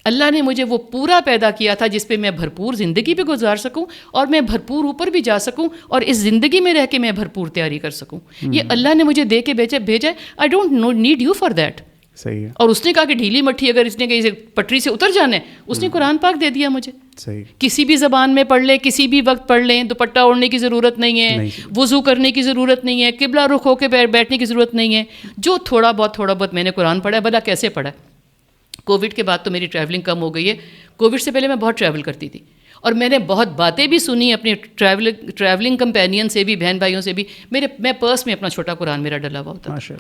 [SPEAKER 2] اللہ نے مجھے وہ پورا پیدا کیا تھا جس پہ میں بھرپور زندگی پہ گزار سکوں, اور میں بھرپور اوپر بھی جا سکوں, اور اس زندگی میں رہ کے میں بھرپور تیاری کر سکوں. یہ اللہ نے مجھے دے کے بھیجا ہے. I don't need you for that.
[SPEAKER 1] صحیح ہے.
[SPEAKER 2] اور اس نے کہا کہ ڈھیلی مٹھی اگر اس نے کہیں پٹری سے اتر جانا ہے, اس نے قرآن پاک دے دیا مجھے.
[SPEAKER 1] صحیح.
[SPEAKER 2] کسی بھی زبان میں پڑھ لیں, کسی بھی وقت پڑھ لیں, دوپٹہ اوڑھنے کی ضرورت نہیں ہے, وضو کرنے کی ضرورت نہیں ہے, قبلہ رخ ہو کے بیٹھنے کی ضرورت نہیں ہے. جو تھوڑا بہت میں نے قرآن پڑھا ہے, بھلا کیسے پڑھا ہے. کووڈ کے بعد تو میری ٹریولنگ کم ہو گئی ہے. کووڈ سے پہلے میں بہت ٹریول کرتی تھی, اور میں نے بہت باتیں بھی سنی اپنے ٹریولنگ کمپینین سے بھی, بہن بھائیوں سے بھی. میں پرس میں اپنا چھوٹا قرآن میرا ڈلا ہوا ہوتا تھا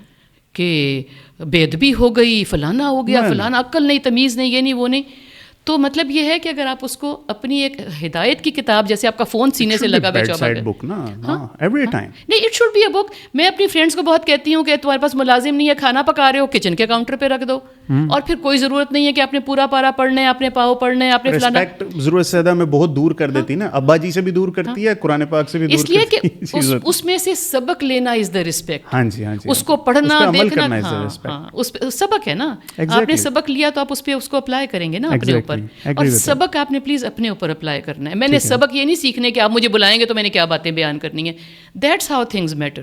[SPEAKER 2] کہ بے ادبی ہو گئی, فلانا ہو گیا, فلانا, عقل نہیں, تمیز نہیں, یہ نہیں, وہ نہیں. تو مطلب یہ ہے کہ اگر آپ اس کو اپنی ایک ہدایت کی کتاب, جیسے آپ کا فون سینے سے لگا ہوا چوبا نہیں, اٹ شوڈ بی اے بک. میں اپنی فرینڈس کو بہت کہتی ہوں کہ تمہارے پاس ملازم نہیں ہے, کھانا پکا رہے ہو, کچن کے کاؤنٹر پہ رکھ دو, اور پھر کوئی ضرورت نہیں ہے کہ آپ نے پورا پارا پڑھنا ہے, آپ نے پاؤ پڑھنا ہے, آپ نے فلانا.
[SPEAKER 1] ضرورت سے زیادہ میں بہت دور کر دیتی نا, ابا جی سے بھی دور کرتی ہے, قرآن پاک سے بھی دور,
[SPEAKER 2] اس لیے کہ اس میں سے سبق لینا از دا رسپیکٹ.
[SPEAKER 1] ہاں جی, ہاں جی,
[SPEAKER 2] اس کو پڑھنا, دیکھنا,
[SPEAKER 1] اس
[SPEAKER 2] سبق ہے نا. آپ نے سبق لیا تو آپ اس پہ اس کو اپلائی کریں گے نا اپنے اوپر, اور سبق آپ نے پلیز اپنے اوپر اپلائی کرنا ہے. میں نے سبق یہ نہیں سیکھنے کہ آپ مجھے بلائیں گے تو میں نے کیا باتیں بیان کرنی ہے. That's how things matter.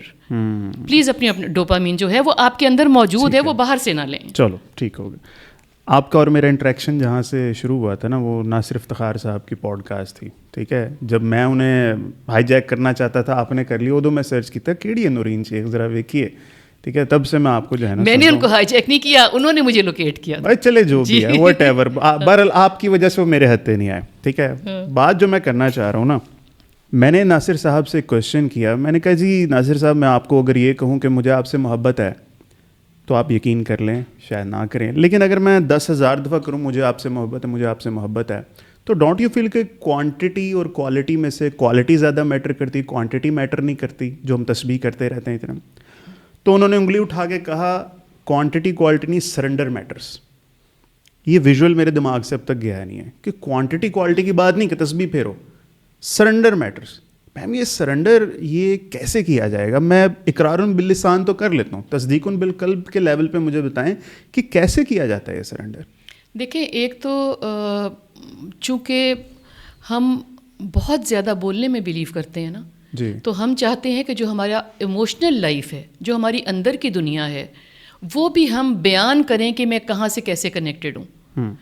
[SPEAKER 2] Please اپنی ڈوپامین جو ہے وہ آپ کے اندر موجود ہے, وہ باہر سے نہ لیں.
[SPEAKER 1] چلو ٹھیک ہو گیا. آپ کا اور میرا انٹریکشن جہاں سے شروع ہوا تھا نا, وہ ناصر افتخار صاحب کی پوڈ کاسٹ تھی, ٹھیک ہے. جب میں انہیں ہائی جیک کرنا چاہتا تھا, آپ نے کر لیا, ادو میں سرچ کیا کیڑی ہے نورین شیخ, ذرا دیکھیے, ٹھیک ہے. تب سے میں آپ کو جو ہے نا,
[SPEAKER 2] میں نے ان کو ہائی جیک نہیں کیا, انہوں نے مجھے لوکیٹ کیا.
[SPEAKER 1] بھائی چلے جو بھی ہے, وٹ ایور, بہرحال آپ کی وجہ سے وہ میرے ہتھے نہیں آئے, ٹھیک ہے. بات جو میں کرنا چاہ رہا ہوں نا, میں نے ناصر صاحب سے کویشچن کیا. میں نے کہا جی ناصر صاحب, میں آپ کو اگر یہ کہوں کہ مجھے آپ سے محبت ہے تو آپ یقین کر لیں, شاید نہ کریں, لیکن اگر میں 10,000 دفعہ کروں مجھے آپ سے محبت ہے, مجھے آپ سے محبت ہے, تو ڈونٹ یو فیل کہ کوانٹٹی اور کوالٹی میں سے کوالٹی زیادہ میٹر کرتی, کوانٹٹی میٹر نہیں کرتی, جو ہم تسبیح کرتے رہتے ہیں اتنا. تو انہوں نے انگلی اٹھا کے کہا کوانٹٹی کوالٹی نہیں, سرنڈر میٹرس. یہ ویژول میرے دماغ سے اب تک گیا نہیں ہے کہ کوانٹٹی کوالٹی کی بات نہیں کہ تسبیح پھیرو, سرنڈر میٹرس. میم یہ سرنڈر یہ کیسے کیا جائے گا؟ میں اقرار باللسان تو کر لیتا ہوں, تصدیق بالقلب کے لیول پہ مجھے بتائیں کہ کیسے کیا جاتا ہے یہ سرنڈر.
[SPEAKER 2] دیکھیں, ایک تو چونکہ ہم بہت زیادہ بولنے میں بلیو کرتے ہیں نا,
[SPEAKER 1] جی,
[SPEAKER 2] تو ہم چاہتے ہیں کہ جو ہمارا ایموشنل لائف ہے, جو ہماری اندر کی دنیا ہے, وہ بھی ہم بیان کریں کہ میں کہاں سے کیسے کنیکٹڈ ہوں.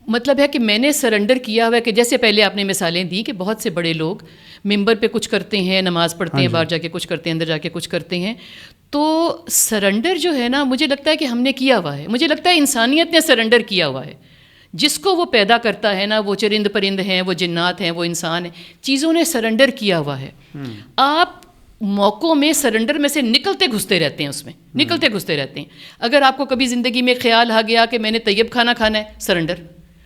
[SPEAKER 2] مطلب ہے کہ میں نے سرنڈر کیا ہوا ہے, کہ جیسے پہلے آپ نے مثالیں دی کہ بہت سے بڑے لوگ ممبر پہ کچھ کرتے ہیں, نماز پڑھتے ہیں, باہر جا کے کچھ کرتے ہیں, اندر جا کے کچھ کرتے ہیں. تو سرنڈر جو ہے نا, مجھے لگتا ہے کہ ہم نے کیا ہوا ہے, مجھے لگتا ہے انسانیت نے سرنڈر کیا ہوا ہے. جس کو وہ پیدا کرتا ہے نا, وہ چرند پرند ہیں, وہ جنات ہیں, وہ انسان ہیں, چیزوں نے سرنڈر کیا ہوا ہے. آپ موقعوں میں سرنڈر میں سے نکلتے گھستے رہتے ہیں, اس میں نکلتے گھستے رہتے ہیں. اگر آپ کو کبھی زندگی میں خیال آ گیا کہ میں نے طیب کھانا کھانا ہے, سرنڈر.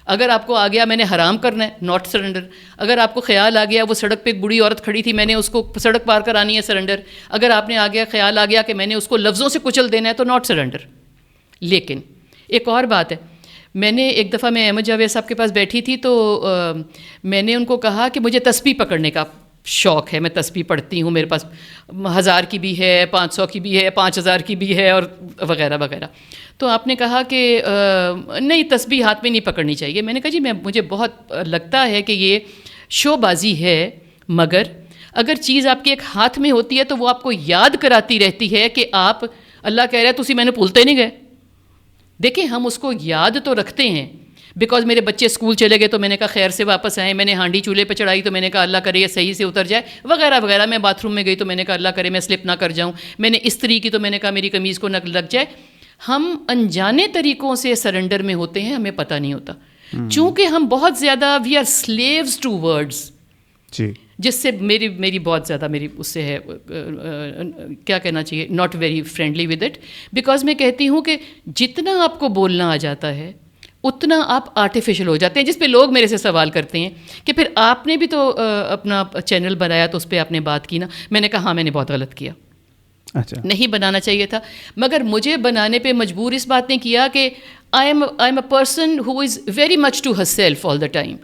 [SPEAKER 2] اگر آپ کو آ گیا میں نے حرام کرنا ہے, ناٹ سرنڈر. اگر آپ کو خیال آ گیا وہ سڑک پہ ایک بوڑھی عورت کھڑی تھی, میں نے اس کو سڑک پار کرانی ہے, سرنڈر. اگر آپ نے خیال آ گیا کہ میں نے اس کو لفظوں سے کچل دینا ہے, تو ناٹ سرنڈر. لیکن ایک اور بات ہے, میں نے ایک دفعہ میں احمد جاوید صاحب کے پاس بیٹھی تھی, تو میں نے ان کو کہا کہ مجھے تسبیح پکڑنے کا شوق ہے, میں تسبیح پڑھتی ہوں, میرے پاس 1000 کی بھی ہے, 500 کی بھی ہے, 5000 کی بھی ہے, اور وغیرہ وغیرہ. تو آپ نے کہا کہ نہیں, تسبیح ہاتھ میں نہیں پکڑنی چاہیے. میں نے کہا جی مجھے بہت لگتا ہے کہ یہ شو بازی ہے, مگر اگر چیز آپ کے ایک ہاتھ میں ہوتی ہے تو وہ آپ کو یاد کراتی رہتی ہے کہ آپ, اللہ کہہ رہا ہے تسی میں نے بھولتے نہیں گئے. دیکھیں, ہم اس کو یاد تو رکھتے ہیں, بیکاز میرے بچے اسکول چلے گئے تو میں نے کہا خیر سے واپس آئیں, میں نے ہانڈی چولہے پہ چڑھائی تو میں نے کہا اللہ کرے یہ صحیح سے اتر جائے, وغیرہ وغیرہ. میں باتھ روم میں گئی تو میں نے کہا اللہ کرے میں سلپ نہ کر جاؤں, میں نے استری کی تو میں نے کہا میری قمیض کو نہ لگ جائے. ہم انجانے طریقوں سے سرنڈر میں ہوتے ہیں, ہمیں پتہ نہیں ہوتا, چونکہ ہم بہت زیادہ we are slaves to words,
[SPEAKER 1] جی,
[SPEAKER 2] جس سے میری بہت زیادہ میری اس سے ہے کیا کہنا چاہیے, not very friendly with it, because میں کہتی ہوں کہ جتنا آپ کو بولنا آ جاتا ہے اتنا آپ آرٹیفیشل ہو جاتے ہیں, جس پہ لوگ میرے سے سوال کرتے ہیں کہ پھر آپ نے بھی تو اپنا چینل بنایا تو اس پہ آپ نے بات کی نا. میں نے کہا ہاں میں نے بہت غلط کیا,
[SPEAKER 1] اچھا,
[SPEAKER 2] نہیں بنانا چاہیے تھا, مگر مجھے بنانے پہ مجبور اس بات نے کیا کہ I am a person who is very much to herself all the time.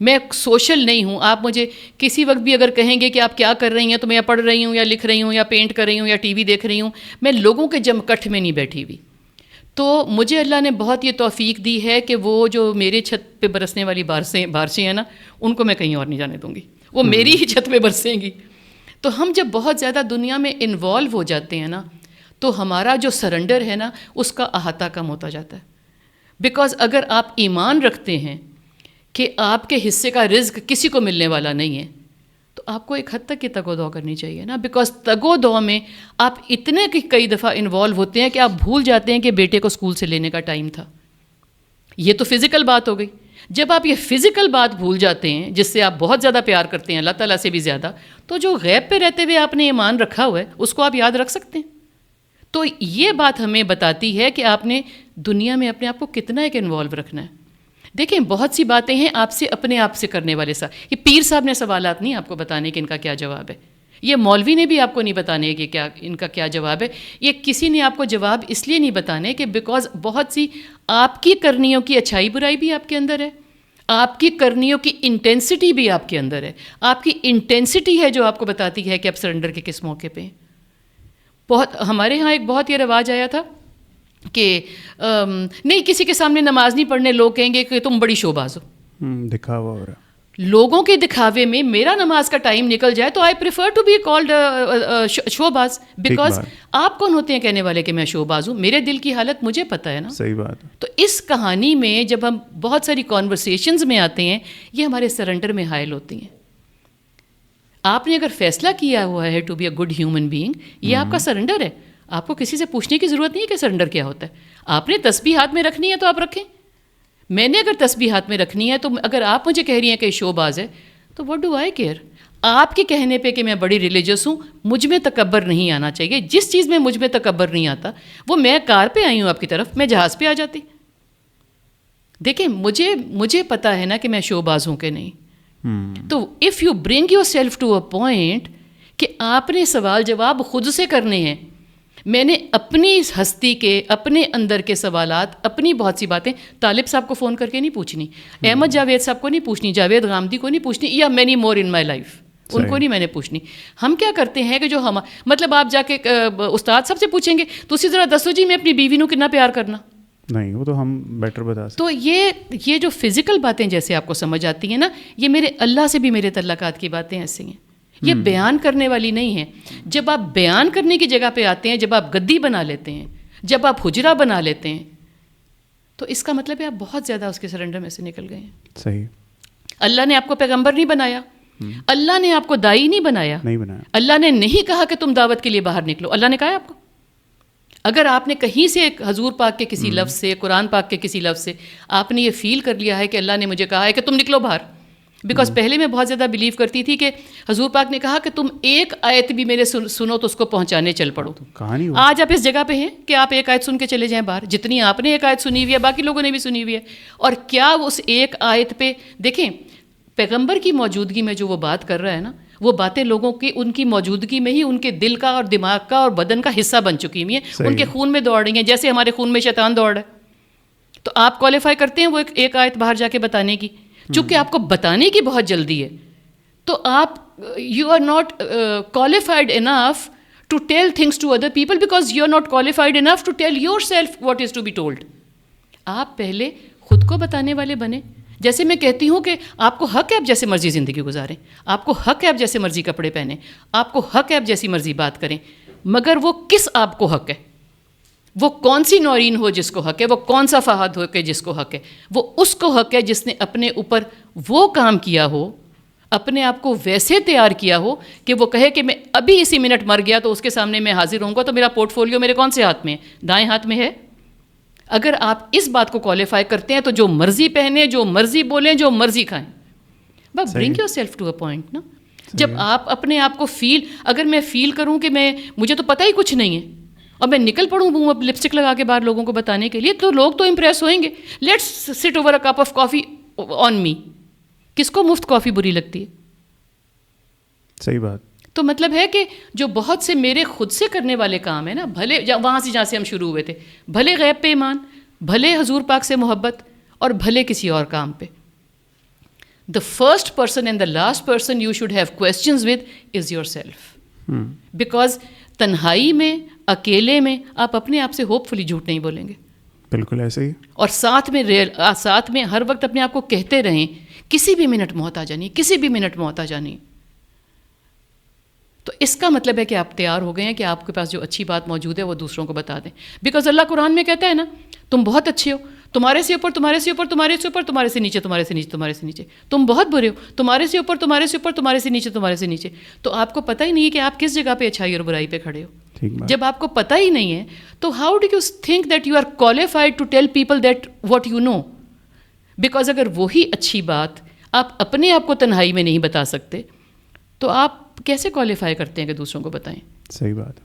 [SPEAKER 2] میں سوشل نہیں ہوں. آپ مجھے کسی وقت بھی اگر کہیں گے کہ آپ کیا کر رہی ہیں تو میں یا پڑھ رہی ہوں یا لکھ رہی ہوں یا پینٹ کر رہی ہوں یا ٹی وی دیکھ رہی ہوں, میں لوگوں کے جمکٹ میں نہیں بیٹھی ہوئی. تو مجھے اللہ نے بہت یہ توفیق دی ہے کہ وہ جو میرے چھت پہ برسنے والی بارشیں ہیں نا, ان کو میں کہیں اور نہیں جانے دوں گی, وہ میری ہی چھت پہ برسیں گی. تو ہم جب بہت زیادہ دنیا میں انوالو ہو جاتے ہیں نا, تو ہمارا جو سرنڈر ہے نا اس کا احاطہ کم ہوتا جاتا ہے. بیکاز اگر آپ ایمان رکھتے ہیں کہ آپ کے حصے کا رزق کسی کو ملنے والا نہیں ہے, تو آپ کو ایک حد تک یہ تگ و دو کرنی چاہیے نا. بیکاز تگ و دو میں آپ اتنے کئی دفعہ انوالو ہوتے ہیں کہ آپ بھول جاتے ہیں کہ بیٹے کو اسکول سے لینے کا ٹائم تھا. یہ تو فزیکل بات ہو گئی. جب آپ یہ فزیکل بات بھول جاتے ہیں جس سے آپ بہت زیادہ پیار کرتے ہیں, اللہ تعالیٰ سے بھی زیادہ, تو جو غیب پہ رہتے ہوئے آپ نے ایمان رکھا ہوا ہے اس کو آپ یاد رکھ سکتے ہیں. تو یہ بات ہمیں بتاتی ہے کہ آپ نے دنیا میں اپنے آپ کو کتنا ایک انوالو رکھنا ہے. دیکھیں بہت سی باتیں ہیں آپ سے اپنے آپ سے کرنے والے ساتھ. یہ پیر صاحب نے سوالات نہیں آپ کو بتانے کہ ان کا کیا جواب ہے, یہ مولوی نے بھی آپ کو نہیں بتانے کہ کیا ان کا کیا جواب ہے, یہ کسی نے آپ کو جواب اس لیے نہیں بتانے کہ بیکاز بہت سی آپ کی کرنیوں کی اچھائی برائی بھی آپ کے اندر ہے, آپ کی کرنیوں کی انٹینسٹی بھی آپ کے اندر ہے. آپ کی انٹینسٹی ہے جو آپ کو بتاتی ہے کہ آپ سرنڈر کے کس موقع پہ ہیں. بہت ہمارے ہاں ایک بہت یہ رواج آیا تھا کہ نہیں کسی کے سامنے نماز نہیں پڑھنے, لوگ کہیں گے کہ تم بڑی شوباز ہو.
[SPEAKER 1] دکھاوا ہو رہا,
[SPEAKER 2] لوگوں کے دکھاوے میں میرا نماز کا ٹائم نکل جائے تو I prefer to be called شوباز, بیکاز آپ کون ہوتے ہیں کہنے والے کہ میں شوباز ہوں؟ میرے دل کی حالت مجھے پتہ ہے نا.
[SPEAKER 1] صحیح بات ہے.
[SPEAKER 2] تو اس کہانی میں جب ہم بہت ساری کانورسیشنز میں آتے ہیں, یہ ہمارے سرنڈر میں حائل ہوتی ہیں. آپ نے اگر فیصلہ کیا ہوا ہے to be a good human being, یہ آپ کا سرنڈر ہے. آپ کو کسی سے پوچھنے کی ضرورت نہیں ہے کہ سرنڈر کیا ہوتا ہے. آپ نے تسبیح ہاتھ میں رکھنی ہے تو آپ رکھیں. میں نے اگر تسبیح ہاتھ میں رکھنی ہے تو اگر آپ مجھے کہہ رہی ہیں کہ شو باز ہے تو واٹ ڈو آئی کیئر. آپ کے کہنے پہ کہ میں بڑی ریلیجس ہوں, مجھ میں تکبر نہیں آنا چاہیے. جس چیز میں مجھ میں تکبر نہیں آتا, وہ میں کار پہ آئی ہوں آپ کی طرف, میں جہاز پہ آ جاتی. دیکھیں مجھے پتہ ہے نا کہ میں شو باز ہوں کہ نہیں. تو if you bring yourself to a point کہ آپ نے سوال جواب خود سے کرنے ہیں. میں نے اپنی اس ہستی کے, اپنے اندر کے سوالات, اپنی بہت سی باتیں طالب صاحب کو فون کر کے نہیں پوچھنی, احمد جاوید صاحب کو نہیں پوچھنی, جاوید غامدی کو نہیں پوچھنی, یا many more in my life, ان کو نہیں میں نے پوچھنی. ہم کیا کرتے ہیں کہ جو ہم مطلب آپ جا کے استاد صاحب سے پوچھیں گے تو اسی طرح دسو جی میں اپنی بیوی نو کتنا پیار کرنا,
[SPEAKER 1] نہیں وہ تو ہم بیٹر بتا سکتے.
[SPEAKER 2] تو یہ جو فزیکل باتیں جیسے آپ کو سمجھ آتی ہیں نا, یہ میرے اللہ سے بھی میرے تعلقات کی باتیں ایسی ہیں, یہ بیان کرنے والی نہیں ہیں. جب آپ بیان کرنے کی جگہ پہ آتے ہیں, جب آپ گدی بنا لیتے ہیں, جب آپ حجرہ بنا لیتے ہیں, تو اس کا مطلب ہے آپ بہت زیادہ اس کے سرنڈر میں سے نکل گئے ہیں.
[SPEAKER 1] صحیح.
[SPEAKER 2] اللہ نے آپ کو پیغمبر نہیں بنایا, اللہ نے آپ کو دائی نہیں بنایا, اللہ نے نہیں کہا کہ تم دعوت کے لیے باہر نکلو. اللہ نے کہا آپ کو, اگر آپ نے کہیں سے حضور پاک کے کسی لفظ سے, قرآن پاک کے کسی لفظ سے آپ نے یہ فیل کر لیا ہے کہ اللہ نے مجھے کہا ہے کہ تم نکلو باہر, بیکاز پہلے میں بہت زیادہ بلیو کرتی تھی کہ حضور پاک نے کہا کہ تم ایک آیت بھی میرے سنو تو اس کو پہنچانے چل پڑو. آج آپ اس جگہ پہ ہیں کہ آپ ایک آیت سن کے چلے جائیں باہر. جتنی آپ نے ایک آیت سنی ہوئی ہے باقی لوگوں نے بھی سنی ہوئی ہے, اور کیا اس ایک آیت پہ دیکھیں پیغمبر کی موجودگی میں جو وہ بات کر رہا ہے نا, وہ باتیں لوگوں کی ان کی موجودگی میں ہی ان کے دل کا اور دماغ کا اور بدن کا حصہ بن چکی ہوئی ہیں, ان کے خون میں دوڑ رہی ہیں جیسے ہمارے خون میں شیطان دوڑ رہا ہے. تو آپ کوالیفائی کرتے ہیں وہ ایک آیت باہر جا کے بتانے کی, چونکہ آپ کو بتانے کی بہت جلدی ہے, تو آپ you are not qualified enough to tell things to other people, because you are not qualified enough to tell yourself what is to be told. آپ پہلے خود کو بتانے والے بنے. جیسے میں کہتی ہوں کہ آپ کو حق ہے آپ جیسے مرضی زندگی گزاریں, آپ کو حق ہے آپ جیسے مرضی کپڑے پہنیں, آپ کو حق ہے آپ جیسی مرضی بات کریں, مگر وہ کس آپ کو حق ہے, وہ کون سی نورین ہو جس کو حق ہے, وہ کون سا فہد ہو کہ جس کو حق ہے, وہ اس کو حق ہے جس نے اپنے اوپر وہ کام کیا ہو اپنے آپ کو ویسے تیار کیا ہو کہ وہ کہے کہ میں ابھی اسی منٹ مر گیا تو اس کے سامنے میں حاضر ہوں گا تو میرا پورٹ فولیو میرے کون سے ہاتھ میں ہے؟ دائیں ہاتھ میں ہے. اگر آپ اس بات کو کوالیفائی کرتے ہیں تو جو مرضی پہنیں, جو مرضی بولیں, جو مرضی کھائیں, بس bring yourself to a point نا. جب آپ اپنے آپ کو اگر میں فیل کروں کہ مجھے تو پتہ ہی کچھ نہیں ہے اور میں نکل پڑوں اب لپسٹک لگا کے باہر لوگوں کو بتانے کے لیے, تو لوگ تو امپریس ہوئیں گے. Let's sit over a cup of coffee on me. کس کو مفت کافی بری لگتی ہے؟
[SPEAKER 1] صحیح بات.
[SPEAKER 2] تو مطلب ہے کہ جو بہت سے میرے خود سے کرنے والے کام ہیں نا, بھلے وہاں سے جہاں سے ہم شروع ہوئے تھے, بھلے غیب پہ ایمان, بھلے حضور پاک سے محبت, اور بھلے کسی اور کام پہ, the first person and the last person you should have questions with is yourself. Because تنہائی میں, اکیلے میں آپ اپنے آپ سے ہوپ فلی جھوٹ نہیں بولیں گے.
[SPEAKER 1] بالکل ایسے ہی. اور
[SPEAKER 2] ساتھ میں ہر وقت اپنے آپ کو کہتے رہیں کسی بھی منٹ موت آ جانی, کسی بھی منٹ موت آ جانی. تو اس کا مطلب ہے کہ آپ تیار ہو گئے ہیں کہ آپ کے پاس جو اچھی بات موجود ہے وہ دوسروں کو بتا دیں. بیکاز اللہ قرآن میں کہتا ہے نا, تم بہت اچھے ہو, تمہارے سے اوپر, تمہارے سے اوپر, تمہارے سے اوپر, تمہارے سے نیچے, تمہارے سے نیچے, تمہارے سے نیچے. تم بہت برے ہو, تمہارے سے اوپر, تمہارے سے اوپر, تمہارے سے نیچے, تمہارے سے نیچے. تو آپ کو پتہ ہی نہیں ہے کہ آپ کس جگہ پہ اچھائی اور برائی پہ کھڑے ہو. جب آپ کو پتہ ہی نہیں ہے تو how do you think that you are qualified to tell people that what you know. Because اگر وہی اچھی بات آپ اپنے آپ کو تنہائی میں نہیں بتا سکتے تو آپ کیسے کوالیفائی کرتے ہیں کہ دوسروں کو بتائیں.
[SPEAKER 1] صحیح بات.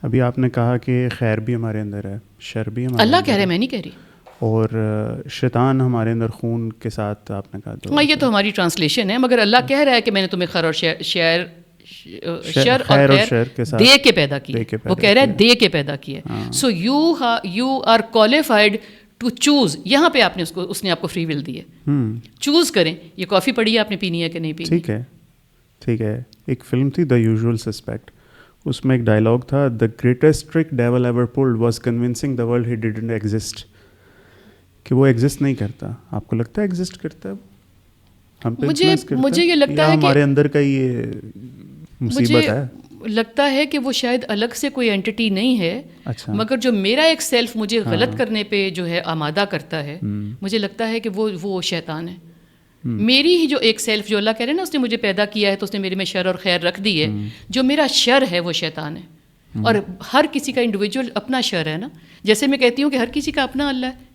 [SPEAKER 1] ابھی آپ نے کہا کہ خیر بھی ہمارے اندر ہے, شر بھی ہمارے
[SPEAKER 2] اللہ کہہ رہے, میں نہیں کہہ رہی.
[SPEAKER 1] اور شیطان ہمارے اندر خون کے ساتھ, آپ نے کہا تو
[SPEAKER 2] یہ تو ہماری ٹرانسلیشن ہے, مگر اللہ کہہ رہا ہے کہ میں نے تمہیں خیر اور شر اور خیر دے کے پیدا کی. وہ کہہ رہا ہے دے کے پیدا کیا. So you are qualified to choose. یہاں پہ آپ نے اس نے آپ کو فری ول دی ہے, چوز کریں. یہ کافی پڑی ہے آپ نے, پینی ہے کہ نہیں پینی.
[SPEAKER 1] ٹھیک ہے. ایک فلم تھی دا یوزول سسپیکٹ, اس میں ایک ڈائلاگ تھا, the greatest trick devil ever pulled was convincing the world he didn't exist. کہ وہ ایگزسٹ نہیں کرتا. آپ کو لگتا ہے ایگزسٹ کرتا ہے؟ ہم پہ
[SPEAKER 2] مجھے یہ لگتا ہے کہ
[SPEAKER 1] ہمارے اندر کا یہ مصیبت ہے.
[SPEAKER 2] لگتا ہے کہ وہ شاید الگ سے کوئی اینٹی نہیں ہے, مگر جو میرا ایک سیلف مجھے غلط کرنے پہ جو ہے آمادہ کرتا ہے, مجھے لگتا ہے کہ وہ شیطان ہے. میری ہی جو ایک سیلف, جو اللہ کہہ رہے ہیں نا اس نے مجھے پیدا کیا ہے تو اس نے میرے میں شر اور خیر رکھ دی ہے, جو میرا شر ہے وہ شیطان ہے. اور ہر کسی کا انڈیویجول اپنا شر ہے نا. جیسے میں کہتی ہوں کہ ہر کسی کا اپنا اللہ ہے,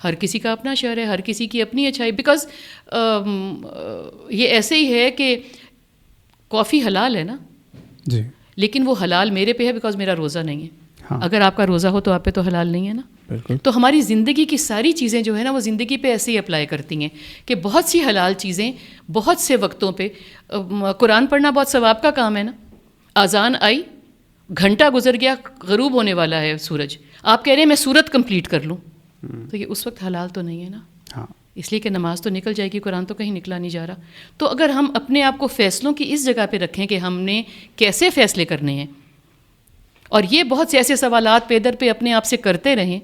[SPEAKER 2] ہر کسی کا اپنا شر ہے, ہر کسی کی اپنی اچھائی. بیکاز یہ ایسے ہی ہے کہ کافی حلال ہے نا
[SPEAKER 1] جی,
[SPEAKER 2] لیکن وہ حلال میرے پہ ہے بیکاز میرا روزہ نہیں ہے. اگر آپ کا روزہ ہو تو آپ پہ تو حلال نہیں ہے نا. تو ہماری زندگی کی ساری چیزیں جو ہے نا وہ زندگی پہ ایسے ہی اپلائی کرتی ہیں کہ بہت سی حلال چیزیں بہت سے وقتوں پہ, قرآن پڑھنا بہت ثواب کا کام ہے نا. اذان آئی, گھنٹہ گزر گیا, غروب ہونے والا ہے سورج, آپ کہہ رہے ہیں میں سورت کمپلیٹ کر لوں, تو یہ اس وقت حلال تو نہیں ہے نا. اس لیے کہ نماز تو نکل جائے گی, قرآن تو کہیں نکلا نہیں جا رہا. تو اگر ہم اپنے آپ کو فیصلوں کی اس جگہ پہ رکھیں کہ ہم نے کیسے فیصلے کرنے ہیں, اور یہ بہت سے ایسے سوالات پیدر پہ اپنے آپ سے کرتے رہیں,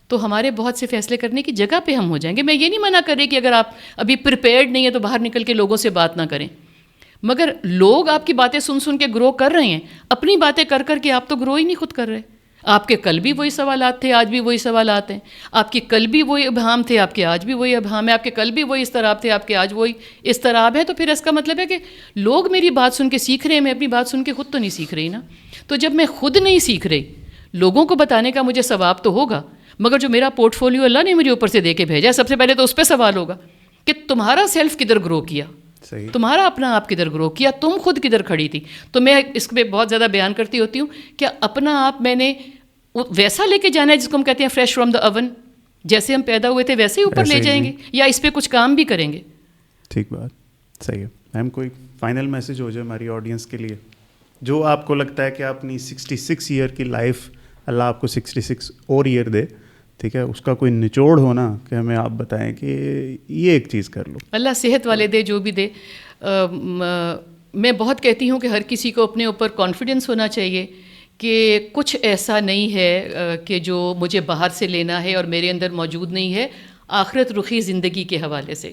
[SPEAKER 2] تو ہمارے بہت سے فیصلے کرنے کی جگہ پہ ہم ہو جائیں گے. میں یہ نہیں منع کر رہی کہ اگر آپ ابھی پریپیئرڈ نہیں ہیں تو باہر نکل کے لوگوں سے بات نہ کریں, مگر لوگ آپ کی باتیں سن کے گرو کر رہے ہیں, اپنی باتیں کر کر کے آپ تو گرو ہی نہیں خود کر رہے. آپ کے کل بھی وہی سوالات تھے, آج بھی وہی سوالات ہیں. آپ کے کل بھی وہی ابہام تھے, آپ کے آج بھی وہی ابہام ہے. آپ کے کل بھی وہی اضطراب تھے, آپ کے آج وہی اضطراب ہے. تو پھر اس کا مطلب ہے کہ لوگ میری بات سن کے سیکھ رہے ہیں, میں اپنی بات سن کے خود تو نہیں سیکھ رہی نا. تو جب میں خود نہیں سیکھ رہی, لوگوں کو بتانے کا مجھے ثواب تو ہوگا, مگر جو میرا پورٹ فولیو اللہ نے مجھے اوپر سے دے کے بھیجا ہے, سب سے پہلے تو اس پہ سوال ہوگا کہ تمہارا سیلف کدھر گرو کیا, تمہارا اپنا آپ کدھر گرو کیا, تم خود کدھر کھڑی تھی. تو میں اس پہ بہت زیادہ بیان کرتی ہوتی ہوں کہ اپنا آپ میں نے ویسا لے کے جانا ہے جس کو ہم کہتے ہیں فریش فرام دا اوون, جیسے ہم پیدا ہوئے تھے ویسے ہی اوپر لے جائیں گے, یا اس پہ کچھ کام بھی کریں گے.
[SPEAKER 1] ٹھیک بات, صحیح ہے. میم کوئی فائنل میسج ہو جائے ہماری آڈینس کے لیے, جو آپ کو لگتا ہے کہ اپنی 66 ایئر کی لائف اللہ آپ کو 66 اور ایئر دے, ٹھیک ہے, اس کا کوئی نچوڑ ہونا کہ ہمیں آپ بتائیں کہ یہ ایک چیز کر لو. اللہ
[SPEAKER 2] صحت والے دے, جو بھی دے. میں بہت کہتی ہوں کہ ہر کسی کو اپنے اوپر کانفیڈنس ہونا چاہیے کہ کچھ ایسا نہیں ہے کہ جو مجھے باہر سے لینا ہے اور میرے اندر موجود نہیں ہے. آخرت رخی زندگی کے حوالے سے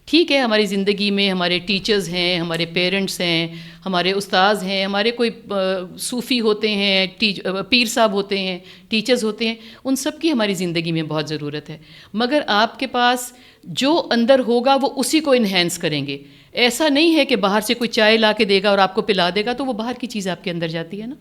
[SPEAKER 2] ٹھیک ہے, ہماری زندگی میں ہمارے ٹیچرز ہیں, ہمارے پیرنٹس ہیں, ہمارے استاذ ہیں, ہمارے کوئی صوفی ہوتے ہیں, پیر صاحب ہوتے ہیں, ٹیچرز ہوتے ہیں, ان سب کی ہماری زندگی میں بہت ضرورت ہے. مگر آپ کے پاس جو اندر ہوگا وہ اسی کو انہینس کریں گے. ایسا نہیں ہے کہ باہر سے کوئی چائے لا کے دے گا اور آپ کو پلا دے گا تو وہ باہر کی چیز آپ کے اندر جاتی ہے نا.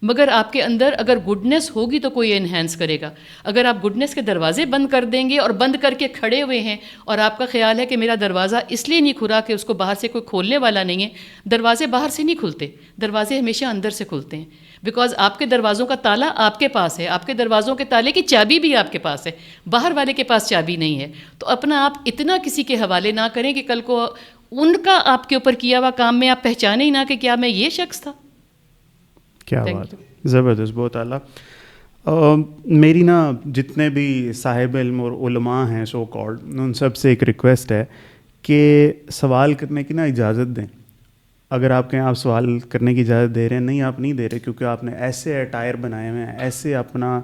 [SPEAKER 2] مگر آپ کے اندر اگر گڈنس ہوگی تو کوئی انہینس کرے گا. اگر آپ گڈنس کے دروازے بند کر دیں گے اور بند کر کے کھڑے ہوئے ہیں اور آپ کا خیال ہے کہ میرا دروازہ اس لیے نہیں کھلا کہ اس کو باہر سے کوئی کھولنے والا نہیں ہے. دروازے باہر سے نہیں کھلتے, دروازے ہمیشہ اندر سے کھلتے ہیں, بیکاز آپ کے دروازوں کا تالا آپ کے پاس ہے, آپ کے دروازوں کے تالے کی چابی بھی آپ کے پاس ہے, باہر والے کے پاس چابی نہیں ہے. تو اپنا آپ اتنا کسی کے حوالے نہ کریں کہ کل کو ان کا آپ کے اوپر کیا ہوا کام میں آپ پہچانے ہی نہ کہ کیا میں یہ شخص تھا.
[SPEAKER 1] کیا بات ہے, زبردست, بہت اعلیٰ. میری نا جتنے بھی صاحب علم اور علماء ہیں سو کالڈ, ان سب سے ایک ریکویسٹ ہے کہ سوال کرنے کی نا اجازت دیں. اگر آپ کہیں آپ سوال کرنے کی اجازت دے رہے ہیں, نہیں آپ نہیں دے رہے, کیونکہ آپ نے ایسے اٹائر بنائے ہوئے ہیں, ایسے اپنا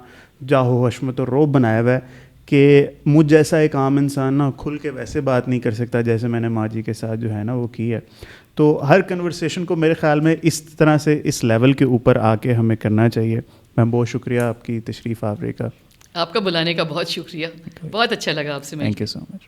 [SPEAKER 1] جاہو حشمت و روب بنایا ہوا ہے کہ مجھ جیسا ایک عام انسان نا کھل کے ویسے بات نہیں کر سکتا جیسے میں نے ماں جی کے ساتھ جو ہے نا وہ کی ہے. تو ہر کنورسیشن کو میرے خیال میں اس طرح سے اس لیول کے اوپر آ کے ہمیں کرنا چاہیے. میں بہت شکریہ آپ کی تشریف آوری کا.
[SPEAKER 2] آپ کا بلانے کا بہت شکریہ, بہت اچھا لگا آپ سے.
[SPEAKER 1] Thank you so much.